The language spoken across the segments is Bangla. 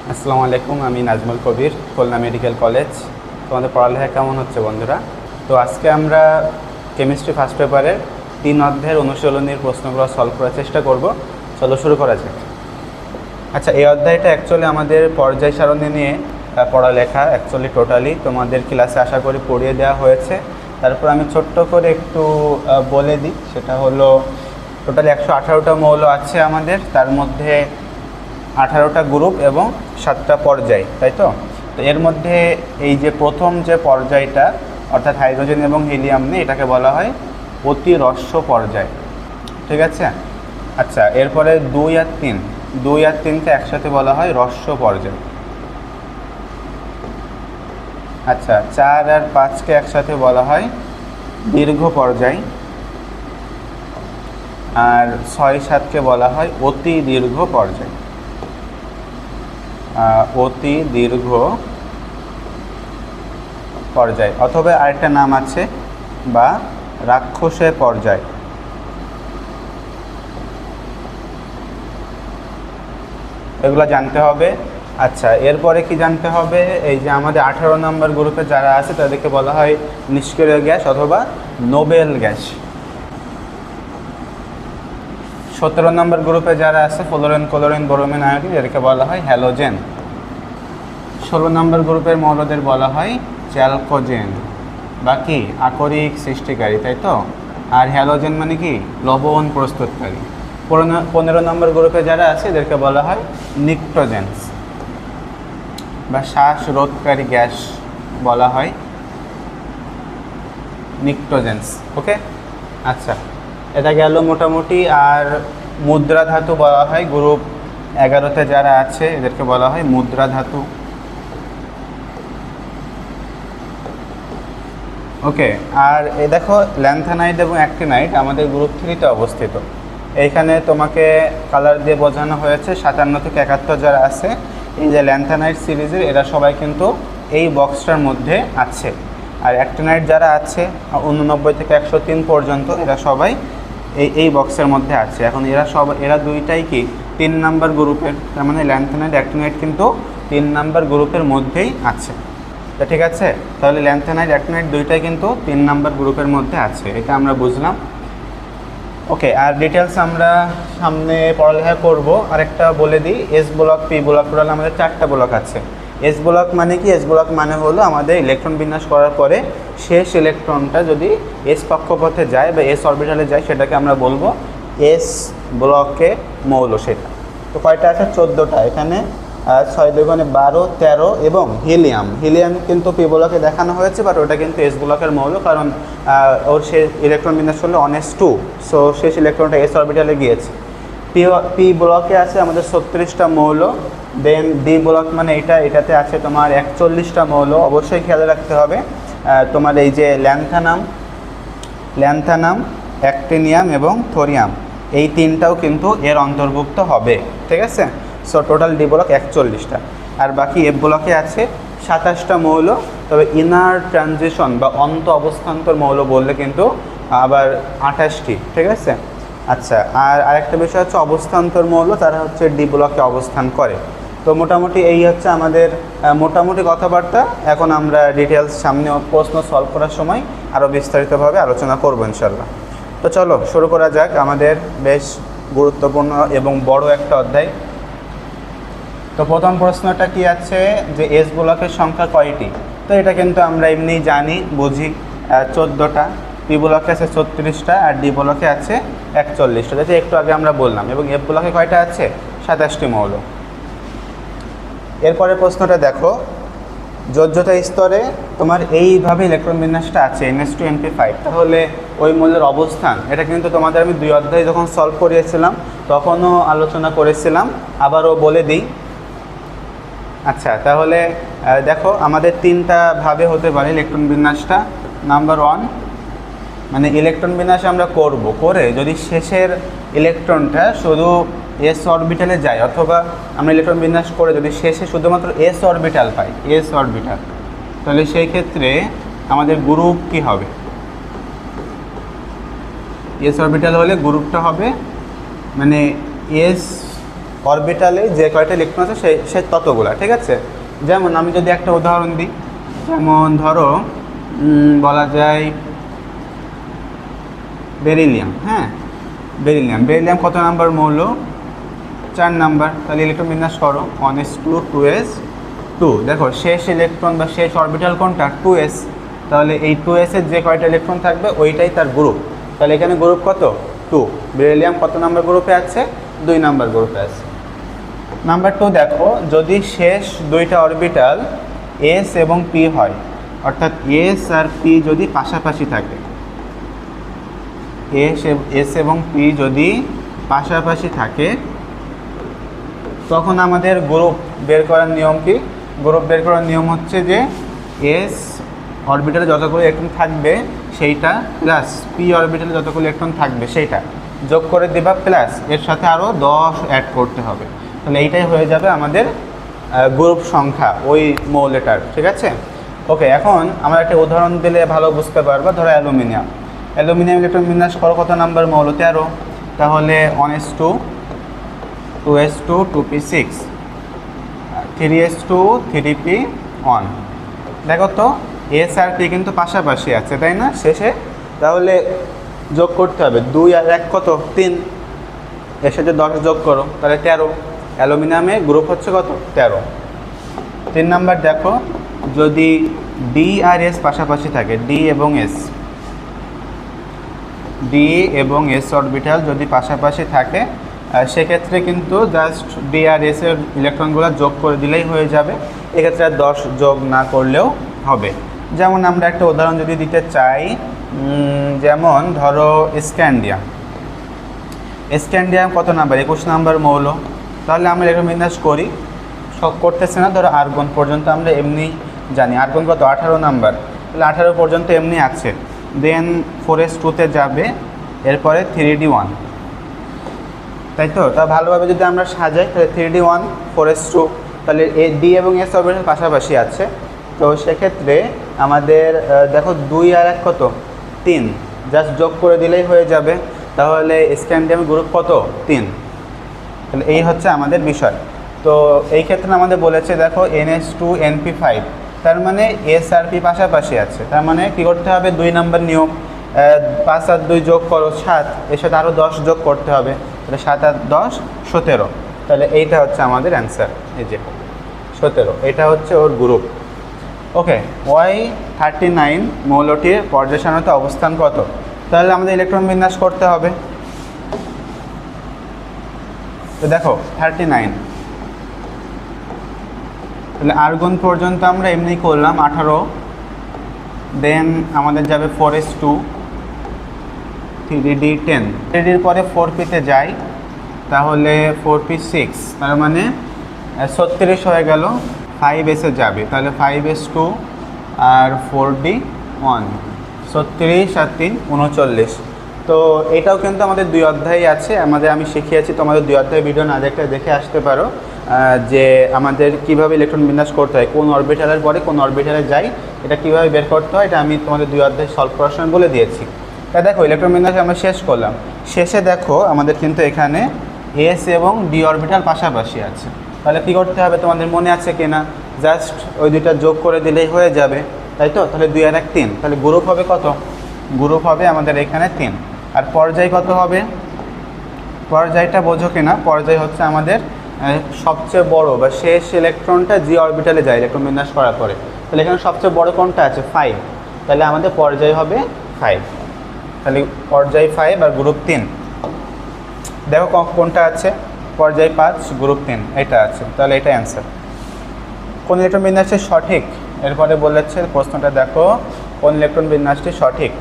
আসসালামু আলাইকুম, আমি নাজমুল কবির, খুলনা মেডিকেল কলেজ। তোমাদের পড়ালেখা কেমন হচ্ছে বন্ধুরা? তো আজকে আমরা কেমিস্ট্রি ফার্স্ট পেপারের 3 অধ্যায়ের অনুশীলনীর প্রশ্নগুলো সলভ করার চেষ্টা করব। চলো শুরু করা যাক। আচ্ছা, এই অধ্যায়টা অ্যাকচুয়ালি আমাদের পর্যায় সারণী নিয়ে পড়ালেখা টোটালি তোমাদের ক্লাসে আশা করি পড়িয়ে দেওয়া হয়েছে। তারপর আমি ছোট্ট করে একটু বলে দিই, সেটা হলো টোটালি 118টা মৌল আছে আমাদের, তার মধ্যে 18টা গ্রুপ এবং 7টা পর্যায়, তাই তো? তো এর মধ্যে এই যে প্রথম যে পর্যায়টা অর্থাৎ হাইড্রোজেন এবং হিলিয়াম নিয়ে, এটাকে বলা হয় অতিরস্য পর্যায়, ঠিক আছে? আচ্ছা, এরপরে 2 আর 3কে একসাথে বলা হয় রস্য পর্যায়। আচ্ছা, 4 আর 5কে একসাথে বলা হয় দীর্ঘ পর্যায়, আর 6-7কে বলা হয় অতি দীর্ঘ পর্যায়। অতি দীর্ঘ পর্যায়, অথবা আরেকটা নাম আছে বা রাক্ষসের পর্যায়। এগুলো জানতে হবে। আচ্ছা, এরপরে কি জানতে হবে? এই যে আমাদের 18 নম্বর গ্রুপে যারা আছে তাদেরকে বলা হয় নিষ্ক্রিয় গ্যাস অথবা নোবেল গ্যাস। 17 নম্বর গ্রুপে যারা আছে ফ্লোরিন, ক্লোরিন, ব্রোমিন, আয়োডিন, এদেরকে বলা হয় হ্যালোজেন। 16 নম্বর গ্রুপের মৌলদের বলা হয় চ্যালকোজেন, বাকি আকরিক সৃষ্টিকারী, তাই তো? আর হ্যালোজেন মানে কি? লবণ প্রস্তুতকারী। 15 নম্বর গ্রুপে যারা আছে এদেরকে বলা হয় নিক্টোজেন্স বা শ্বাসরোধকারী গ্যাস বলা হয় নিক্টোজেন্স। ওকে, আচ্ছা, এটা গেল মোটামুটি। আর মুদ্রা ধাতু বলা হয় গ্রুপ 11তে যারা আছে এদেরকে বলা হয় মুদ্রা ধাতু। ওকে, আর এই দেখো ল্যান্থানাইট এবং অ্যাক্টিনাইট আমাদের গ্রুপ 3তে অবস্থিত। এইখানে তোমাকে কালার দিয়ে বোঝানো হয়েছে 57 থেকে 71 যারা আছে এই যে ল্যান্থানাইট সিরিজের, এরা সবাই কিন্তু এই বক্সটার মধ্যে আছে। আর অ্যাক্টিনাইট যারা আছে 89 থেকে 103 পর্যন্ত, এরা সবাই এই বক্সের মধ্যে আছে। এখন এরা দুইটাই কি 3 নাম্বার গ্রুপের, তার মানে ল্যান্থানাইট অ্যাক্টিনাইট কিন্তু 3 নাম্বার গ্রুপের মধ্যেই আছে। তো ঠিক আছে, তাহলে ল্যান্থানাইট অ্যাক্টিনাইট দুইটাই কিন্তু 3 নাম্বার গ্রুপের মধ্যে আছে, এটা আমরা বুঝলাম। ওকে, আর ডিটেলস আমরা সামনে পড়ালেখা করব। আরেকটা বলে দিই, S block, P block, total আমাদের 4টা ব্লক আছে। এস ব্লক মানে কি? এস ব্লক মানে হলো আমাদের ইলেকট্রন বিন্যাস করার পরে শেষ ইলেকট্রনটা যদি এস কক্ষপথে যায় বা এস অরবিটালে যায়, সেটাকে আমরা বলবো এস ব্লকে মৌল। সেটা তো কয়টা আছে? 14টা। এখানে 6 দুগুণে 12, 13 এবং হিলিয়াম কিন্তু পি ব্লকে দেখানো হয়েছে, বাট ওটা কিন্তু এস ব্লকের মৌল, কারণ ওর শেষ ইলেকট্রন বিন্যাস হলো 1s2, সো শেষ ইলেকট্রনটা এস অরবিটালে গিয়েছে। পি ব্লকে আছে আমাদের 36টা মৌল। দেন ডি ব্লক মানে এটাতে আছে তোমার 41টা মৌল। অবশ্যই খেয়াল রাখতে হবে তোমার এই যে ল্যান্থানাম, অ্যাক্টিনিয়াম এবং থোরিয়াম, এই 3টাও কিন্তু এর অন্তর্ভুক্ত হবে, ঠিক আছে? সো টোটাল ডি ব্লক 41টা। আর বাকি এফ ব্লকে আছে 27টা মৌল, তবে ইনার ট্রানজিশন বা অন্ত অবস্থান্তর মৌল বললে কিন্তু আবার 28টি, ঠিক আছে? আচ্ছা, আর আরেকটা বিষয় হচ্ছে অবস্থান্তর মৌল, তারা হচ্ছে ডি ব্লকে অবস্থান করে। তো মোটামুটি এই হচ্ছে আমাদের মোটামুটি কথাবার্তা। এখন আমরা ডিটেলস সামনে প্রশ্ন সলভ করার সময় আরও বিস্তারিতভাবে আলোচনা করব ইনশাল্লাহ। তো চলো শুরু করা যাক আমাদের বেশ গুরুত্বপূর্ণ এবং বড় একটা অধ্যায়। তো প্রথম প্রশ্নটা কি আছে যে এস ব্লকের সংখ্যা কয়টি? তো এটা কিন্তু আমরা এমনি জানি, বুঝি, 14টা। পি ব্লকে আছে 36টা আর ডি ব্লকে আছে 41টা, যেটা একটু আগে আমরা বললাম। এবং এফ ব্লকে কয়টা আছে? 27টি মৌল। এরপরে প্রশ্নটা দেখো, যোজ্যতা স্তরে তোমার এইভাবে ইলেকট্রন বিন্যাসটা আছে NH2NP5, তাহলে ওই মৌলের অবস্থান, এটা কিন্তু তোমাদের আমি 2 অধ্যায় যখন সলভ করিয়েছিলাম তখনও আলোচনা করেছিলাম, আবারও বলে দিই। আচ্ছা, তাহলে দেখো আমাদের 3টা ভাবে হতে পারে ইলেকট্রন বিন্যাসটা। নাম্বার 1, মানে ইলেকট্রন বিন্যাস আমরা করে যদি শেষের ইলেকট্রনটা শুধু এস অরবিটালে যায়, অথবা আমরা ইলেকট্রন বিন্যাস করে যদি শেষে শুধুমাত্র এস অরবিটাল পাই, তাহলে সেই ক্ষেত্রে আমাদের গ্রুপ কি হবে? এস অরবিটাল হলে গ্রুপটা হবে মানে এস অরবিটালে যে কয়টা ইলেকট্রন আছে সে ততগুলা, ঠিক আছে। যেমন আমি যদি একটা উদাহরণ দিই, যেমন ধরো বলা যায় বেরিলিয়াম। হ্যাঁ, বেরিলিয়াম কত নাম্বার মৌল? 4 নাম্বার। তাহলে ইলেকট্রন বিন্যাস করো 1s2 2s2। দেখো শেষ ইলেকট্রন বা শেষ অরবিটাল কোনটা? 2s। তাহলে এই 2s এর যে কয়টা ইলেকট্রন থাকবে ওইটাই তার গ্রুপ। তাহলে এখানে গ্রুপ কত? 2। বেরিলিয়াম কত নাম্বার গ্রুপে আছে? 2 নাম্বার গ্রুপে আছে। নাম্বার 2 দেখো, যদি শেষ দুইটা অরবিটাল s এবং p হয়, অর্থাৎ s আর p যদি পাশাপাশি থাকে, s এবং p যদি পাশাপাশি থাকে, তখন আমাদের গ্রুপ বের করার নিয়ম কি? গ্রুপ বের করার নিয়ম হচ্ছে যে s অরবিটালে যতগুলো ইলেকট্রন থাকবে সেইটা প্লাস p অরবিটালে যতগুলো ইলেকট্রন থাকবে সেইটা যোগ করে দেবা, প্লাস এর সাথে আরও 10 অ্যাড করতে হবে। তাহলে এইটাই হয়ে যাবে আমাদের গ্রুপ সংখ্যা ওই মৌলটার, ঠিক আছে। ওকে, এখন আমরা একটা উদাহরণ দিলে ভালো বুঝতে পারবা। ধরো অ্যালুমিনিয়াম ইলেকট্রন বিন্যাস করো কত নাম্বার মৌল? 13। তাহলে 1s2 2s2 2p6 3s2 3p1। দেখো তো s আর p কিন্তু পাশাপাশি আছে, তাই না? শেষে তাহলে যোগ করতে হবে 2 আর 1 কত? 3। এর সাথে 10 যোগ করো, তাহলে 13। অ্যালুমিনিয়ামে গ্রুপ হচ্ছে কত? 13। 3 নাম্বার দেখো, যদি d আর s পাশাপাশি থাকে, d এবং s অরবিটাল যদি পাশাপাশি থাকে, সেক্ষেত্রে কিন্তু জাস্ট d আর s এর ইলেকট্রনগুলো যোগ করে দিলেই হয়ে যাবে। এক্ষেত্রে 10 যোগ না করলেও হবে। যেমন আমরা একটা উদাহরণ যদি দিতে চাই, যেমন ধরো স্ক্যান্ডিয়াম কত নাম্বার? 21 নাম্বার মৌল। তাহলে আমরা ইলেকট্রন বিন্যাস করি, সব করতেছে না। ধরো আর্গন পর্যন্ত আমরা এমনি জানি, আর্গন কত? 18 নাম্বার। তাহলে 18 পর্যন্ত এমনি আছে। দেন 4s2-তে যাবে, এরপরে 3d1, তাই তো? তা ভালোভাবে যদি আমরা সাজাই, তাহলে 3d1 4s2, তাহলে d এবং s অরবিটাল পাশাপাশি আছে। তো সেক্ষেত্রে আমাদের দেখো 2 আর 1 কত? 3। জাস্ট যোগ করে দিলেই হয়ে যাবে। তাহলে স্ক্যান্ডিয়াম গ্রুপ কত? 3। তাহলে এই হচ্ছে আমাদের বিষয়। তো এই ক্ষেত্রে আমাদের বলেছে দেখো NH2NP5, তার মানে s আর p পাশাপাশি আছে। তার মানে কী করতে হবে? 2 নাম্বার নিয়ম, 5 আর 2 যোগ করো 7, এর সাথে আরও 10 যোগ করতে হবে। তাহলে 7 আর 10 17। তাহলে এইটা হচ্ছে আমাদের অ্যান্সার, এই যে 17, এটা হচ্ছে ওর গ্রুপ। ওকে, Y39 মৌলটির পর্যায় সারণীতে অবস্থান কত? তাহলে আমাদের ইলেকট্রন বিন্যাস করতে হবে। তো দেখো 39, তাহলে আর্গন পর্যন্ত আমরা এমনি করলাম 18। দেন আমাদের যাবে 4s2 3d10, 3dর পরে 4p-তে যাই, তাহলে 4p6, তার মানে 36 হয়ে গেল। 5s-এ যাবে, তাহলে 5s2 আর 4d1, 36 আর 3 39। তো এটাও কিন্তু আমাদের 2 অধ্যায় আছে, আমি শিখিয়েছি। তোমাদের 2 অধ্যায় ভিডিও না দেখলে দেখে আসতে পারো, যে আমাদের কিভাবে ইলেকট্রন বিন্যাস করতে হয়, কোন অরবিটালের পরে কোন অরবিটালে যাই, এটা কিভাবে বের করতে হয়, এটা আমি তোমাদের 2 অধ্যায় সলভ করার সময় বলে দিয়েছি। তা দেখো ইলেকট্রন বিন্যাস আমরা শেষ করলাম। শেষে দেখো আমাদের কিন্তু এখানে s এবং d অরবিটাল পাশাপাশি আছে। তাহলে কী করতে হবে তোমাদের মনে আছে কিনা? জাস্ট ওই দুইটা যোগ করে দিলেই হয়ে যাবে, তাই তো? তাহলে 2 আর 1 3। তাহলে গ্রুপ হবে কত? গ্রুপ হবে আমাদের এখানে 3। আর পর্যায় কত হবে? পর্যায়টা বোঝো কিনা? পর্যায় হচ্ছে আমাদের সবচেয়ে বড় বা শেষ ইলেকট্রনটা জি অরবিটালে যায় ইলেকট্রন বিন্যাস করার পরে। তাহলে এখানে সবচেয়ে বড় কোনটা আছে? 5। তাহলে আমাদের পর্যায় হবে 5। তাহলে পর্যায় 5 আর গ্রুপ 3। দেখো কোনটা আছে? পর্যায় 5 গ্রুপ 3, এটা আছে। তাহলে এটা অ্যান্সার। কোন ইলেকট্রন বিন্যাসটি সঠিক? এরপরে বলেছে প্রশ্নটা, দেখো কোন ইলেকট্রন বিন্যাসটি সঠিক।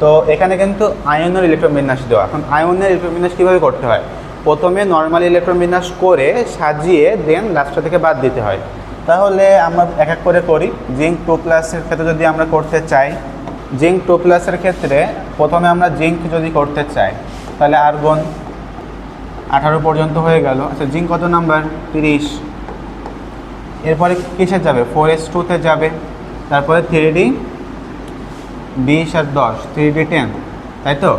তো এখানে কিন্তু আয়নের ইলেকট্রন বিন্যাস দেওয়া। এখন আয়নের ইলেকট্রন বিন্যাস কীভাবে করতে হয়? প্রথমে নর্মাল ইলেকট্রন বিন্যাস করে সাজিয়ে দেন লাস্টটা থেকে বাদ দিতে হয়। তাহলে আমরা এক এক করে করি। জিঙ্ক 2+-এর ক্ষেত্রে যদি আমরা করতে চাই, জিঙ্ক 2+-এর ক্ষেত্রে প্রথমে আমরা জিঙ্ক যদি করতে চাই, তাহলে আর্গন 18 পর্যন্ত হয়ে গেল। আচ্ছা, জিঙ্ক কত নাম্বার? 30। এরপরে কিসে যাবে? 4s2-তে যাবে, তারপরে 3d 20 আর 10, 3d10, তাই তো?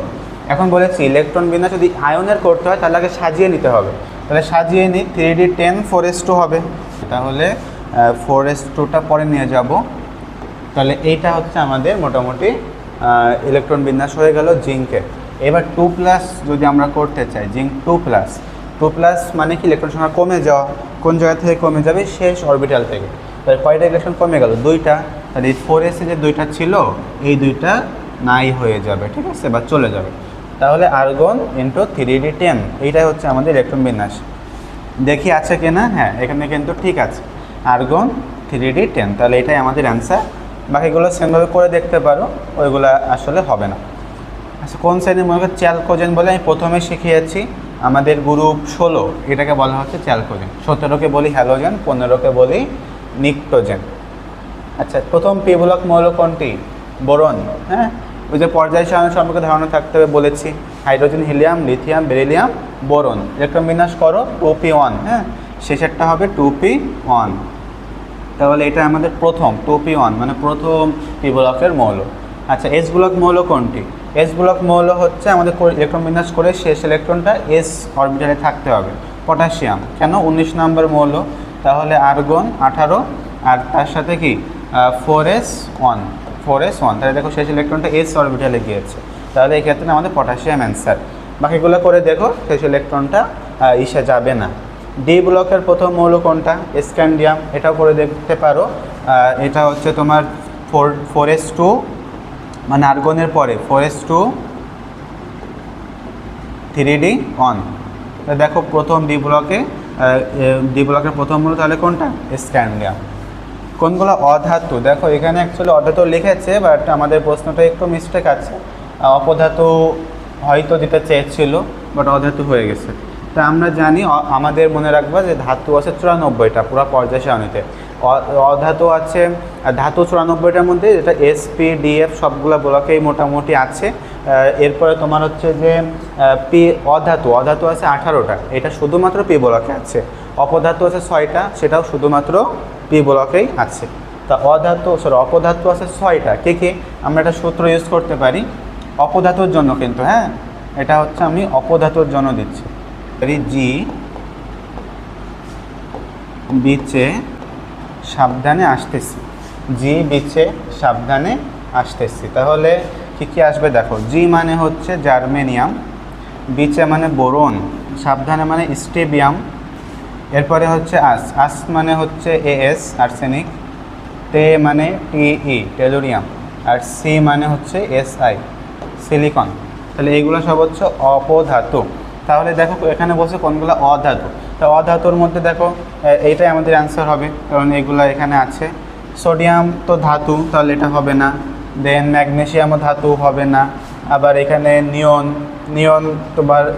এখন বলেছি ইলেকট্রন বিন্যাস যদি আয়নের করতে হয় তাহলে আগে সাজিয়ে নিতে হবে। তাহলে সাজিয়ে নিই, 3d10 4s2 হবে, তাহলে 4s2টা পরে নিয়ে যাব। তাহলে এইটা হচ্ছে আমাদের মোটামুটি ইলেকট্রন বিন্যাস হয়ে গেল জিঙ্কের। এবার 2+ যদি আমরা করতে চাই, জিঙ্ক 2+ মানে কি ইলেকট্রন সংখ্যা কমে যাওয়া। কোন জায়গা থেকে কমে যাবে? শেষ অরবিটাল থেকে। তাহলে কয়টা ইলেকট্রন কমে গেল? 2টা। তাহলে এই 4s যে 2টা ছিল এই 2টা নাই হয়ে যাবে, ঠিক আছে, বা চলে যাবে। তাহলে আর্গন ইন্টু 3d10, এইটাই হচ্ছে আমাদের ইলেকট্রন বিন্যাস। দেখি আছে কিনা, হ্যাঁ এখানে কিন্তু ঠিক আছে, আর্গন 3d10। তাহলে এটাই আমাদের অ্যান্সার। বাকিগুলো সেমভাবে করে দেখতে পারো, ওইগুলো আসলে হবে না। আচ্ছা, কোন শ্রেণীর মনে করি চ্যালকোজেন বলে আমি প্রথমে শিখিয়েছি, আমাদের গ্রুপ 16, এটাকে বলা হচ্ছে চ্যালকোজেন। 17কে বলি হ্যালোজেন, 15কে বলি নিকটোজেন। আচ্ছা, প্রথম পি ব্লক মৌল কোনটি? বোরন। হ্যাঁ, ওই যে পর্যায় সারণী সম্পর্কে ধারণা থাকতে হবে বলেছি, hydrogen, helium, lithium, beryllium, boron. Electron বিন্যাস করো 2p1, হ্যাঁ শেষেরটা হবে 2p1। তাহলে এটা আমাদের প্রথম 2p1 মানে প্রথম পি ব্লকের মৌল। আচ্ছা, এস ব্লক মৌল কোনটি? এস ব্লক মৌল হচ্ছে আমাদের ইলেকট্রন বিন্যাস করে শেষ ইলেকট্রনটা এস অরবিটালে থাকতে হবে। পটাশিয়াম কেন? 19 নম্বর মৌল। তাহলে আর্গন 18, আর তার সাথে কি 4s1। তাহলে দেখো শেষ ইলেকট্রনটা এস অরবিটালে গিয়েছে, তাহলে এই ক্ষেত্রে আমাদের পটাশিয়াম অ্যান্সার। বাকিগুলো করে দেখো, শেষ ইলেকট্রনটা ইসে যাবে না। ডি ব্লকের প্রথম মৌল কোনটা? স্ক্যান্ডিয়াম। এটাও করে দেখতে পারো, এটা হচ্ছে তোমার 4s2 মানে আর্গনের পরে 4s2 3d1। দেখো প্রথম ডি ব্লকের প্রথম মৌল তাহলে কোনটা? স্ক্যান্ডিয়াম। কোনগুলো অধাতু? দেখো এখানে অ্যাকচুয়ালি অধাতু লিখেছে, বাট আমাদের প্রশ্নটা একটু মিস্টেক আছে, অপধাতু হয়তো দিতে চেয়েছিল, বাট অধাতু হয়ে গেছে। তা আমরা জানি, আমাদের মনে রাখবা যে ধাতু আছে 94টা পুরো পর্যায় সারণীতে, অধাতু আছে ধাতু 94টার মধ্যে, যেটা এসপি ডিএফ সবগুলো ব্লকেই মোটামুটি আছে। এরপরে তোমার হচ্ছে যে পি অধাতু আছে 18টা, এটা শুধুমাত্র পি ব্লকে আছে। অপধাতু আছে 6টা, সেটাও শুধুমাত্র পি ব্লকেই আছে। তা অপধাতু আছে 6টা। কে আমরা একটা সূত্র ইউজ করতে পারি অপধাতুর জন্য, কিন্তু হ্যাঁ এটা হচ্ছে আমি অপধাতুর জন্য দিচ্ছি। জি বিচে সাবধানে আসতেছি, জি বিচে সাবধানে আসতেছি। তাহলে কি আসবে দেখো, জি মানে হচ্ছে জার্মেনিয়াম, বিচে মানে বোরন, সাবধানে মানে স্টেবিয়াম, এরপরে হচ্ছে আস মানে হচ্ছে এএস আর্সেনিক, তে মানে টিই টেলুরিয়াম, আর সি মানে হচ্ছে এসআই সিলিকন। তাহলে এইগুলো সব হচ্ছে অপধাতু। তাহলে দেখো এখানে বলছে কোনগুলো অধাতু। তো অধাতুর মধ্যে দেখো এইটাই আমাদের অ্যান্সার হবে, কারণ এগুলো এখানে আছে। সোডিয়াম তো ধাতু, তাহলে এটা হবে না। দেন ম্যাগনেশিয়ামও ধাতু, হবে না। আবার এখানে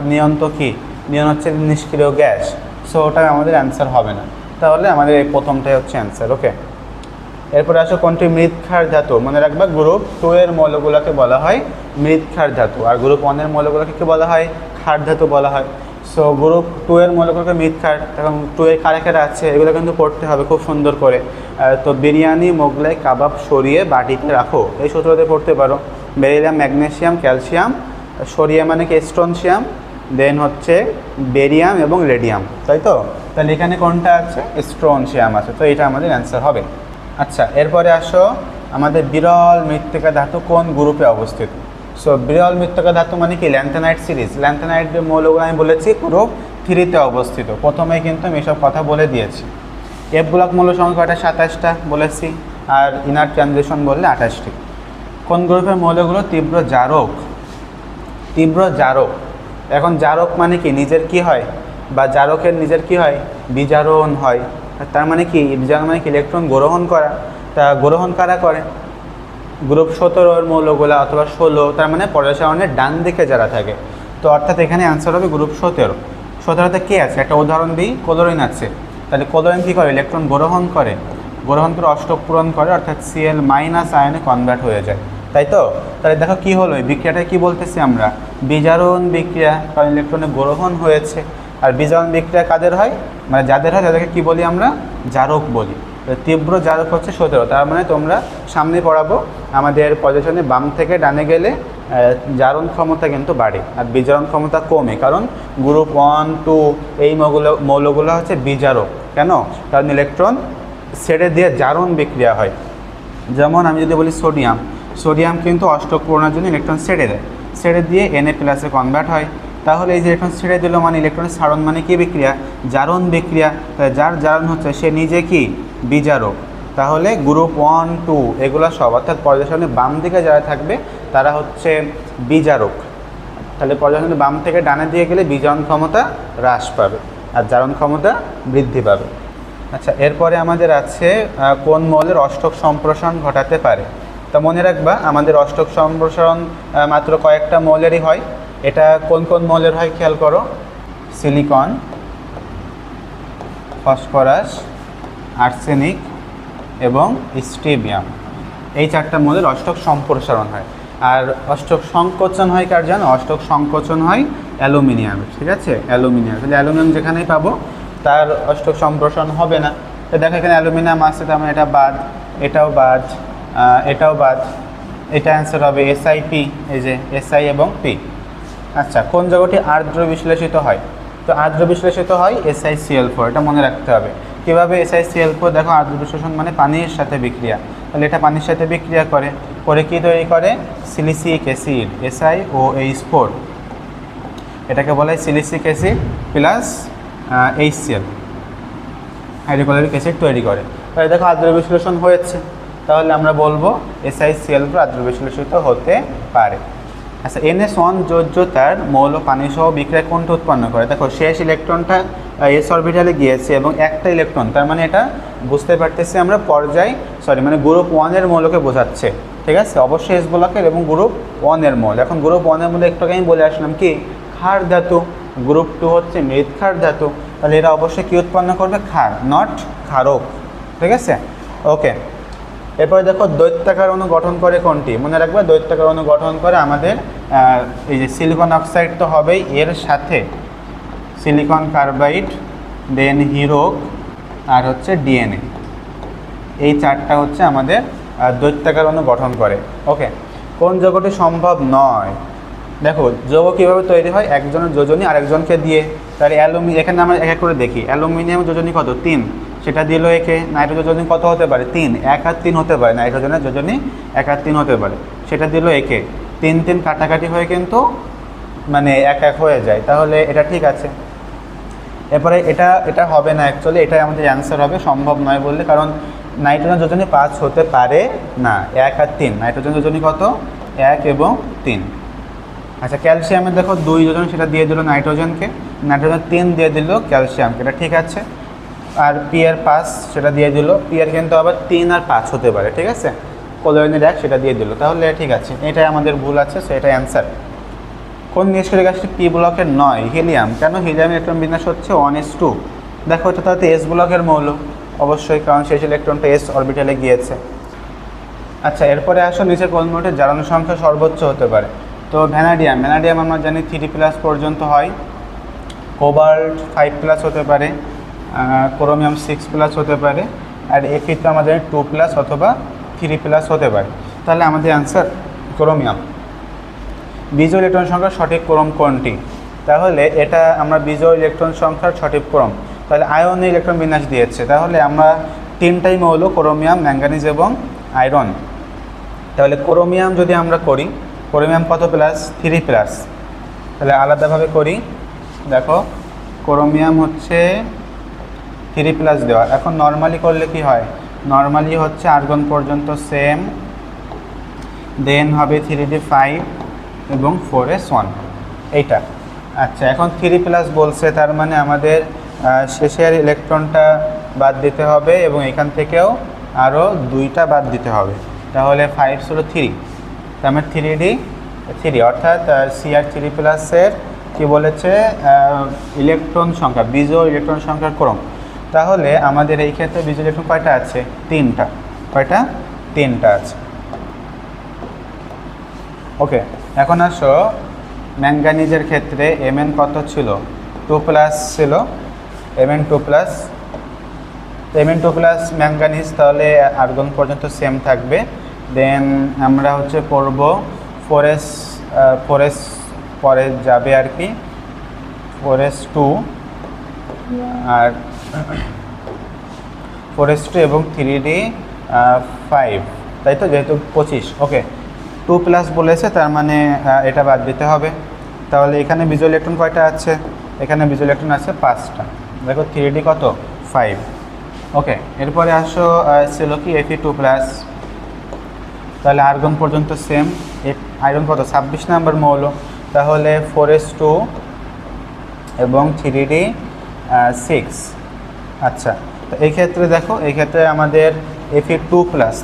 নিয়ন তো কি, নিয়ন হচ্ছে নিষ্ক্রিয় গ্যাস, সো ওটা আমাদের অ্যান্সার হবে না। তাহলে আমাদের এই প্রথমটাই হচ্ছে অ্যান্সার। ওকে, এরপরে আসো কোনটি মৃৎক্ষার ধাতু। মনে রাখবা গ্রুপ 2 এর মৌলগুলোকে বলা হয় মৃৎক্ষার ধাতু, আর গ্রুপ 1 এর মৌলগুলোকে কি বলা হয়? ক্ষার ধাতু বলা হয়। সো গ্রুপ 2 এর মৌলগুলোকে মৃৎক্ষার, এবং 2 এর কারা আছে এগুলো কিন্তু পড়তে হবে খুব সুন্দর করে। তো বিরিয়ানি, মোগলাই, কাবাব সরিয়ে বাটিতে রাখো, এই সূত্রতে পড়তে পারো। বেরিলিয়াম, ম্যাগনেসিয়াম, ক্যালসিয়াম, সরিয়ে মানে কি স্ট্রনশিয়াম, দেন হচ্ছে বেরিয়াম এবং রেডিয়াম, তাই তো? তাহলে এখানে কোনটা আছে? স্ট্রনশিয়াম আছে, তো এটা আমাদের অ্যান্সার হবে। আচ্ছা, এরপরে আসো আমাদের বিরল মৃত্তিকা ধাতু কোন গ্রুপে অবস্থিত। সো বিরল মৃত্তিকা ধাতু মানে কি? Lanthanide series. ল্যান্থানাইট মৌলগুলো আমি বলেছি গ্রুপ 3-তে অবস্থিত, প্রথমেই কিন্তু আমি এসব কথা বলে দিয়েছি। এফ ব্লক মৌল সংখ্যাটা 27টা বলেছি, আর ইনার ট্রানজিশন বললে 28টি। কোন গ্রুপের মৌলগুলো তীব্র জারক? এখন জারক মানে কি? নিজের কি হয়, বা জারকের নিজের কি হয়? বিজারণ হয়। তার মানে কি? বিজারণ মানে কি? ইলেকট্রন গ্রহণ করা। তা গ্রহণ কারা করে? গ্রুপ 17 মৌলগুলো অথবা 16, তার মানে পর্যায় সারণীর ডান দিকে যারা থাকে। তো অর্থাৎ এখানে অ্যান্সার হবে গ্রুপ 17। 17তে কে আছে? একটা উদাহরণ দিই, ক্লোরিন আছে। তাহলে ক্লোরিন কী করে? ইলেকট্রন গ্রহণ করে অষ্টক পূরণ করে, অর্থাৎ Cl- আয়নে কনভার্ট হয়ে যায়, তাই তো? তাহলে দেখো কি হলো, এই বিক্রিয়াটা কি বলতেছি আমরা? বিজারণ বিক্রিয়া, কারণ ইলেকট্রনে গ্রহণ হয়েছে। আর বিজারণ বিক্রিয়া কাদের হয়? মানে যাদের হয় তাদেরকে কি বলি আমরা? জারক বলি। তীব্র জারক হচ্ছে 17। তার মানে তোমরা সামনে পড়াবো, আমাদের পজিশনে বাম থেকে ডানে গেলে জারণ ক্ষমতা কিন্তু বাড়ে আর বিজারণ ক্ষমতা কমে, কারণ গ্রুপ 1, 2 এই মৌলগুলো হচ্ছে বিজারক। কেন? কারণ ইলেকট্রন ছেড়ে দিয়ে জারণ বিক্রিয়া হয়। যেমন আমি যদি বলি সোডিয়াম কিন্তু অষ্টক পূরণের জন্য ইলেকট্রন ছেড়ে দিয়ে Na+ কনভার্ট হয়। তাহলে এই যে ইলেকট্রন ছেড়ে দিল মানে ইলেকট্রনের ছাড়ন মানে কি বিক্রিয়া? জারণ বিক্রিয়া। তাই যার জারণ হচ্ছে সে নিজে কি? বিজারক। তাহলে গ্রুপ 1, 2 এগুলো সব, অর্থাৎ পর্যায় সারণীর বাম দিকে যারা থাকবে তারা হচ্ছে বিজারক। তাহলে পর্যায় সারণীর বাম থেকে ডানে দিয়ে গেলে বিজারণ ক্ষমতা হ্রাস পাবে আর জারণ ক্ষমতা বৃদ্ধি পাবে। আচ্ছা, এরপরে আমাদের আছে কোন মৌলের অষ্টক সম্প্রসারণ ঘটাতে পারে। তা মনে রাখবা আমাদের অষ্টক সম্প্রসারণ মাত্র কয়েকটা মৌলেরই হয়। এটা কোন কোন মৌলের হয় খেয়াল করো। সিলিকন, ফসফরাস, আর্সেনিক এবং স্ট্রিবিয়াম, এই 4টা মৌলের অষ্টক সম্প্রসারণ হয়। আর অষ্টক সংকোচন হয় কার জানো? অষ্টক সংকোচন হয় অ্যালুমিনিয়ামের। ঠিক আছে, অ্যালুমিনিয়াম। তাহলে অ্যালুমিনিয়াম যেখানেই পাবো তার অষ্টক সম্প্রসারণ হবে না। তো দেখো এখানে অ্যালুমিনিয়াম আছে, তার মানে এটা বাদ, এটাও বাদ, এটাও বাদ। এটা অ্যান্সার হবে SiP, এই যে Si এবং P। আচ্ছা, কোন যৌগটি আর্দ্র বিশ্লেষিত হয়? তো আর্দ্র বিশ্লেষিত হয় SiCl4, এটা মনে রাখতে হবে। কীভাবে SiCl4? দেখো আর্দ্র বিশ্লেষণ মানে পানির সাথে বিক্রিয়া। তাহলে এটা পানির সাথে বিক্রিয়া করে কি তৈরি করে? Silicic acid, SiOH4। এটাকে বলা হয় silicic acid plus HCl, hydrochloric acid তৈরি করে। তাহলে দেখো আর্দ্র বিশ্লেষণ হয়েছে, তাহলে আমরা বলবো SiCl4 আর্দ্র বিশ্লেষিত হতে পারে। আচ্ছা, NS1 যোজ্যতার মৌল পানিসহ বিক্রিয়া কোনটা উৎপন্ন করে? দেখো শেষ ইলেকট্রনটা s অরবিটালে গিয়েছে এবং একটা ইলেকট্রন, তার মানে এটা বুঝতে পারতেছি আমরা মানে গ্রুপ 1 এর মৌলকে বোঝাচ্ছে। ঠিক আছে, অবশ্যই S ব্লকের এবং গ্রুপ 1 এর মৌল। এখন গ্রুপ 1 এর মধ্যে একটু আগে আমি বলে আসলাম কি? ক্ষার ধাতু। গ্রুপ 2 হচ্ছে মৃৎ ক্ষার ধাতু। তাহলে এরা অবশ্যই কি উৎপন্ন করবে? ক্ষার, নট ক্ষারক। ঠিক আছে, ওকে। এরপরে দেখো দৈত্যাকার অণু গঠন করে কোনটি? মনে রাখবে দৈত্যাকার অণু গঠন করে আমাদের এই যে সিলিকন অক্সাইড তো হবেই, এর সাথে সিলিকন কার্বাইড, দেন হিরোক আর হচ্ছে DNA, এই 4টা হচ্ছে আমাদের দৈত্যাকার অণু গঠন করে। ওকে, কোন যৌগটি সম্ভব নয়? দেখো যৌগ কীভাবে তৈরি হয়? একজনের যোজনী আরেকজনকে দিয়ে। তাহলে এখানে আমরা এক এক করে দেখি। অ্যালুমিনিয়াম যোজনী কত? 3, সেটা দিল একে। নাইট্রোজেন যোজনী কত হতে পারে? 3, 1 আর 3 হতে পারে। নাইট্রোজেনের যোজনী 1 আর 3 হতে পারে, সেটা দিল একে। 3 3 কাটাকাটি হয়ে কিন্তু মানে 1 1 হয়ে যায়, তাহলে এটা ঠিক আছে। এরপরে এটা হবে না, অ্যাকচুয়ালি এটাই আমাদের অ্যান্সার হবে সম্ভব নয় বললে, কারণ নাইট্রোজেন যোজনী 5 হতে পারে না। 1 আর 3, নাইট্রোজেন যোজনী কত? 1 এবং 3। আচ্ছা, ক্যালসিয়ামের দেখো 2 যোজনী, সেটা দিয়ে দিল নাইট্রোজেনকে। নাইট্রোজেন 3 দিয়ে দিল ক্যালসিয়ামকে, এটা ঠিক আছে। আর P এর 5 সেটা দিয়ে দিল। P এর কিন্তু আবার 3 আর 5 হতে পারে। ঠিক আছে, ক্লোরিনের 1 সেটা দিয়ে দিল, তাহলে ঠিক আছে। এটাই আমাদের ভুল আছে, সো এটা অ্যান্সার। কোন নিষ্ক্রিয় গ্যাসটি P ব্লকের নয়? হিলিয়াম। কেন? হিলিয়ামের ইলেকট্রন বিন্যাস হচ্ছে 1s2। দেখো এটা তাহলে S ব্লকের মৌল অবশ্যই, কারণ শেষ ইলেকট্রনটা S অরবিটালে গিয়েছে। আচ্ছা, এরপরে আসো নিচে কোন মৌলটির জারণ সংখ্যা সর্বোচ্চ হতে পারে? তো ভ্যানাডিয়াম আমরা জানি 3+ পর্যন্ত হয়। কোবাল্ট 5+ হতে পারে, ক্রোমিয়াম 6+ হতে পারে, আর Fe তো আমাদের 2+ অথবা 3+ হতে পারে। তাহলে আমাদের অ্যান্সার ক্রোমিয়াম। বিজোড় ইলেকট্রন সংখ্যার সঠিক ক্রম কোনটি? তাহলে এটা আমরা বিজোড় ইলেকট্রন সংখ্যার সঠিক ক্রম, তাহলে আয়নে ইলেকট্রন বিন্যাস দিয়েছে, তাহলে আমরা 3টাই মৌল ক্রোমিয়াম, ম্যাঙ্গানিজ এবং আয়রন। তাহলে ক্রোমিয়াম যদি আমরা করি, ক্রোমিয়াম কত প্লাস? 3+। তাহলে আলাদাভাবে করি, দেখো ক্রোমিয়াম হচ্ছে 3+ দেওয়া। এখন নর্মালি করলে কি হয়? নর্মালি হচ্ছে আর্গন পর্যন্ত সেম, দেন হবে 3d5 এবং 4s1 এইটা। আচ্ছা, এখন 3+ বলছে, তার মানে আমাদের শেষের ইলেকট্রনটা বাদ দিতে হবে এবং এখান থেকেও আরও 2টা বাদ দিতে হবে। তাহলে 5 হলো 3, তার মানে 3d3, অর্থাৎ Cr3+-এর কি বলেছে? ইলেকট্রন সংখ্যা, বিজোড় ইলেকট্রন সংখ্যার ক্রম। তাহলে আমাদের এই ক্ষেত্রে বিজোড় ইলেকট্রন কয়টা আছে? 3টা। কয়টা? 3টা আছে। ওকে, এখন আসো ম্যাঙ্গানিজের ক্ষেত্রে Mn কত ছিল? 2+ ছিল, Mn2+ ম্যাঙ্গানিজ, তাহলে আর্গন পর্যন্ত সেম থাকবে। দেন আমরা হচ্ছে পড়ব 4s 4s পরে যাবে আর কি 4s2 আর 4s2 এবং 3d 5, তাই তো, যেহেতু 25। ওকে, 2+ বলেছে, তার মানে এটা বাদ দিতে হবে। তাহলে এখানে বিজুয়াল ইলেকট্রন কয়টা আছে? এখানে বিজুয়াল ইলেকট্রন আছে 5টা। দেখো 3d কত? 5। ওকে, এরপরে আসো ছিল কি Fe2+। তাহলে আর্গন পর্যন্ত সেম। আয়রন কত? 26 নাম্বার মৌল। তাহলে 4s2 এবং 3d 6। আচ্ছা, তো এই ক্ষেত্রে দেখো, এই ক্ষেত্রে আমাদের Fe2+,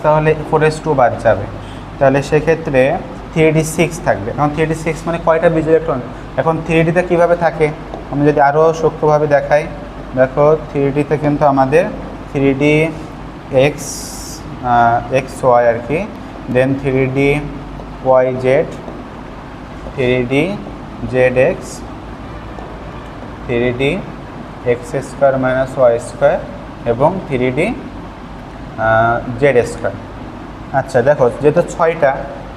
তাহলে 4s2 বাদ যাবে। তাহলে সেক্ষেত্রে 3d 6 থাকবে। এখন 3d 6 মানে কয়টা বিজুয়াল ইলেকট্রন? এখন 3dতে কীভাবে থাকে আমি যদি আরও সূক্ষ্মভাবে দেখাই, দেখো 3dতে কিন্তু আমাদের 3d xy আর কি, দেন 3d yz, 3d zx, 3d x² - y² এবং 3d z²। আচ্ছা দেখো, যেহেতু 6টা,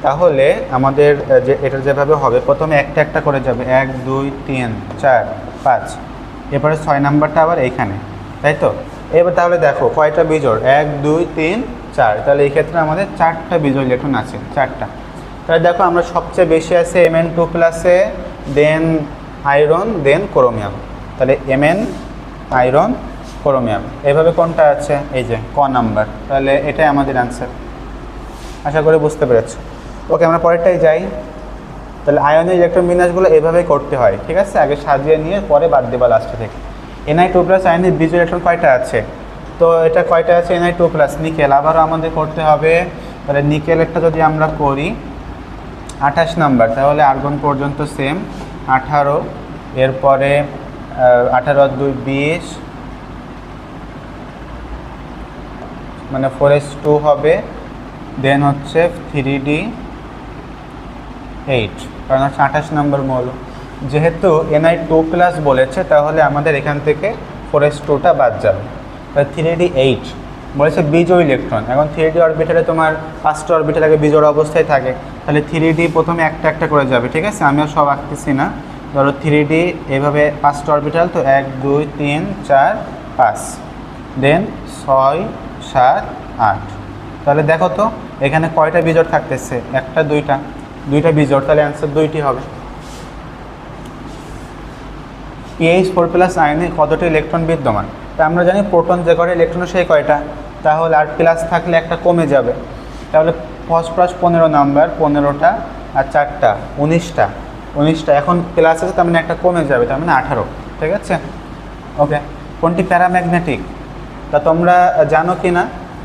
তাহলে আমাদের যে এটা যেভাবে হবে, প্রথমে একটা একটা করে যাবে, 1 2 3 4 5, এরপরে 6 নাম্বারটা আবার এইখানে, তাই তো। এবার তাহলে দেখো কয়টা বিজোড়, 1 2 3 4, তাহলে এই ক্ষেত্রে আমাদের 4টা বিজোড় ইলেকট্রন আছে, 4টা। তাহলে দেখো আমরা সবচেয়ে বেশি আছে Mn2+, দেন আয়রন, দেন ক্রোমিয়াম। তাহলে Mn, আয়রন, ক্রোমিয়াম, এভাবে কোনটা আছে? এই যে ক নাম্বার। তাহলে এটাই আমাদের অ্যান্সার। আশা করি বুঝতে পেরেছ। ওকে, আমরা পরেরটাই যাই। তাহলে আয়নের ইলেকট্রন বিন্যাসগুলো এভাবেই করতে হয়, ঠিক আছে? আগে সাজিয়ে নিয়ে পরে বাদ দেবা লাস্টে থেকে। Ni2+ আয়নের বিজোড় ইলেকট্রন কয়টা আছে? তো এটা কয়টা আছে? Ni2+, nickel. আবারও আমাদের করতে হবে। তাহলে নিকেলেরটা যদি আমরা করি 28 নাম্বার, তাহলে আর্গন পর্যন্ত সেম 18, এরপরে 18 আর 2 20, মানে 4s2 হবে, দেন হচ্ছে 3d 8, কারণ হচ্ছে 28 নম্বর মৌল। যেহেতু Ni2+ বলেছে, তাহলে আমাদের এখান থেকে 4s2টা বাদ যাবে। তাহলে 3d 8 বলেছে বিজোড় ইলেকট্রন। এখন 3d অরবিটালে তোমার 5টা অরবিটাল আগে বিজোড় অবস্থায় থাকে, তাহলে 3d প্রথমে একটা একটা করে যাবে, ঠিক আছে? আমিও সব আঁকতেছি না। ধরো 3d এভাবে 5টা অরবিটাল, তো 1 2 3 4 5, দেন 6 7 8। তাহলে দেখো তো এখানে কয়টা বিজোড় থাকতেছে? একটা, দুইটা বিজোড়, তাহলে অ্যান্সার 2টি হবে। pH4+ আয়নে কতটি ইলেকট্রন বিদ্যমান? তা আমরা জানি প্রোটন যে কয়টা, ইলেকট্রন সেই কয়টা। তাহলে আর প্লাস থাকলে একটা কমে যাবে। তাহলে ফসফরাস 15 নাম্বার, 15টা, আর 4টা 19টা। এখন প্লাস আছে, তার মানে একটা কমে যাবে, তার মানে 18, ঠিক আছে? ওকে, কোনটি প্যারাম্যাগনেটিক? তা তোমরা জানো কি না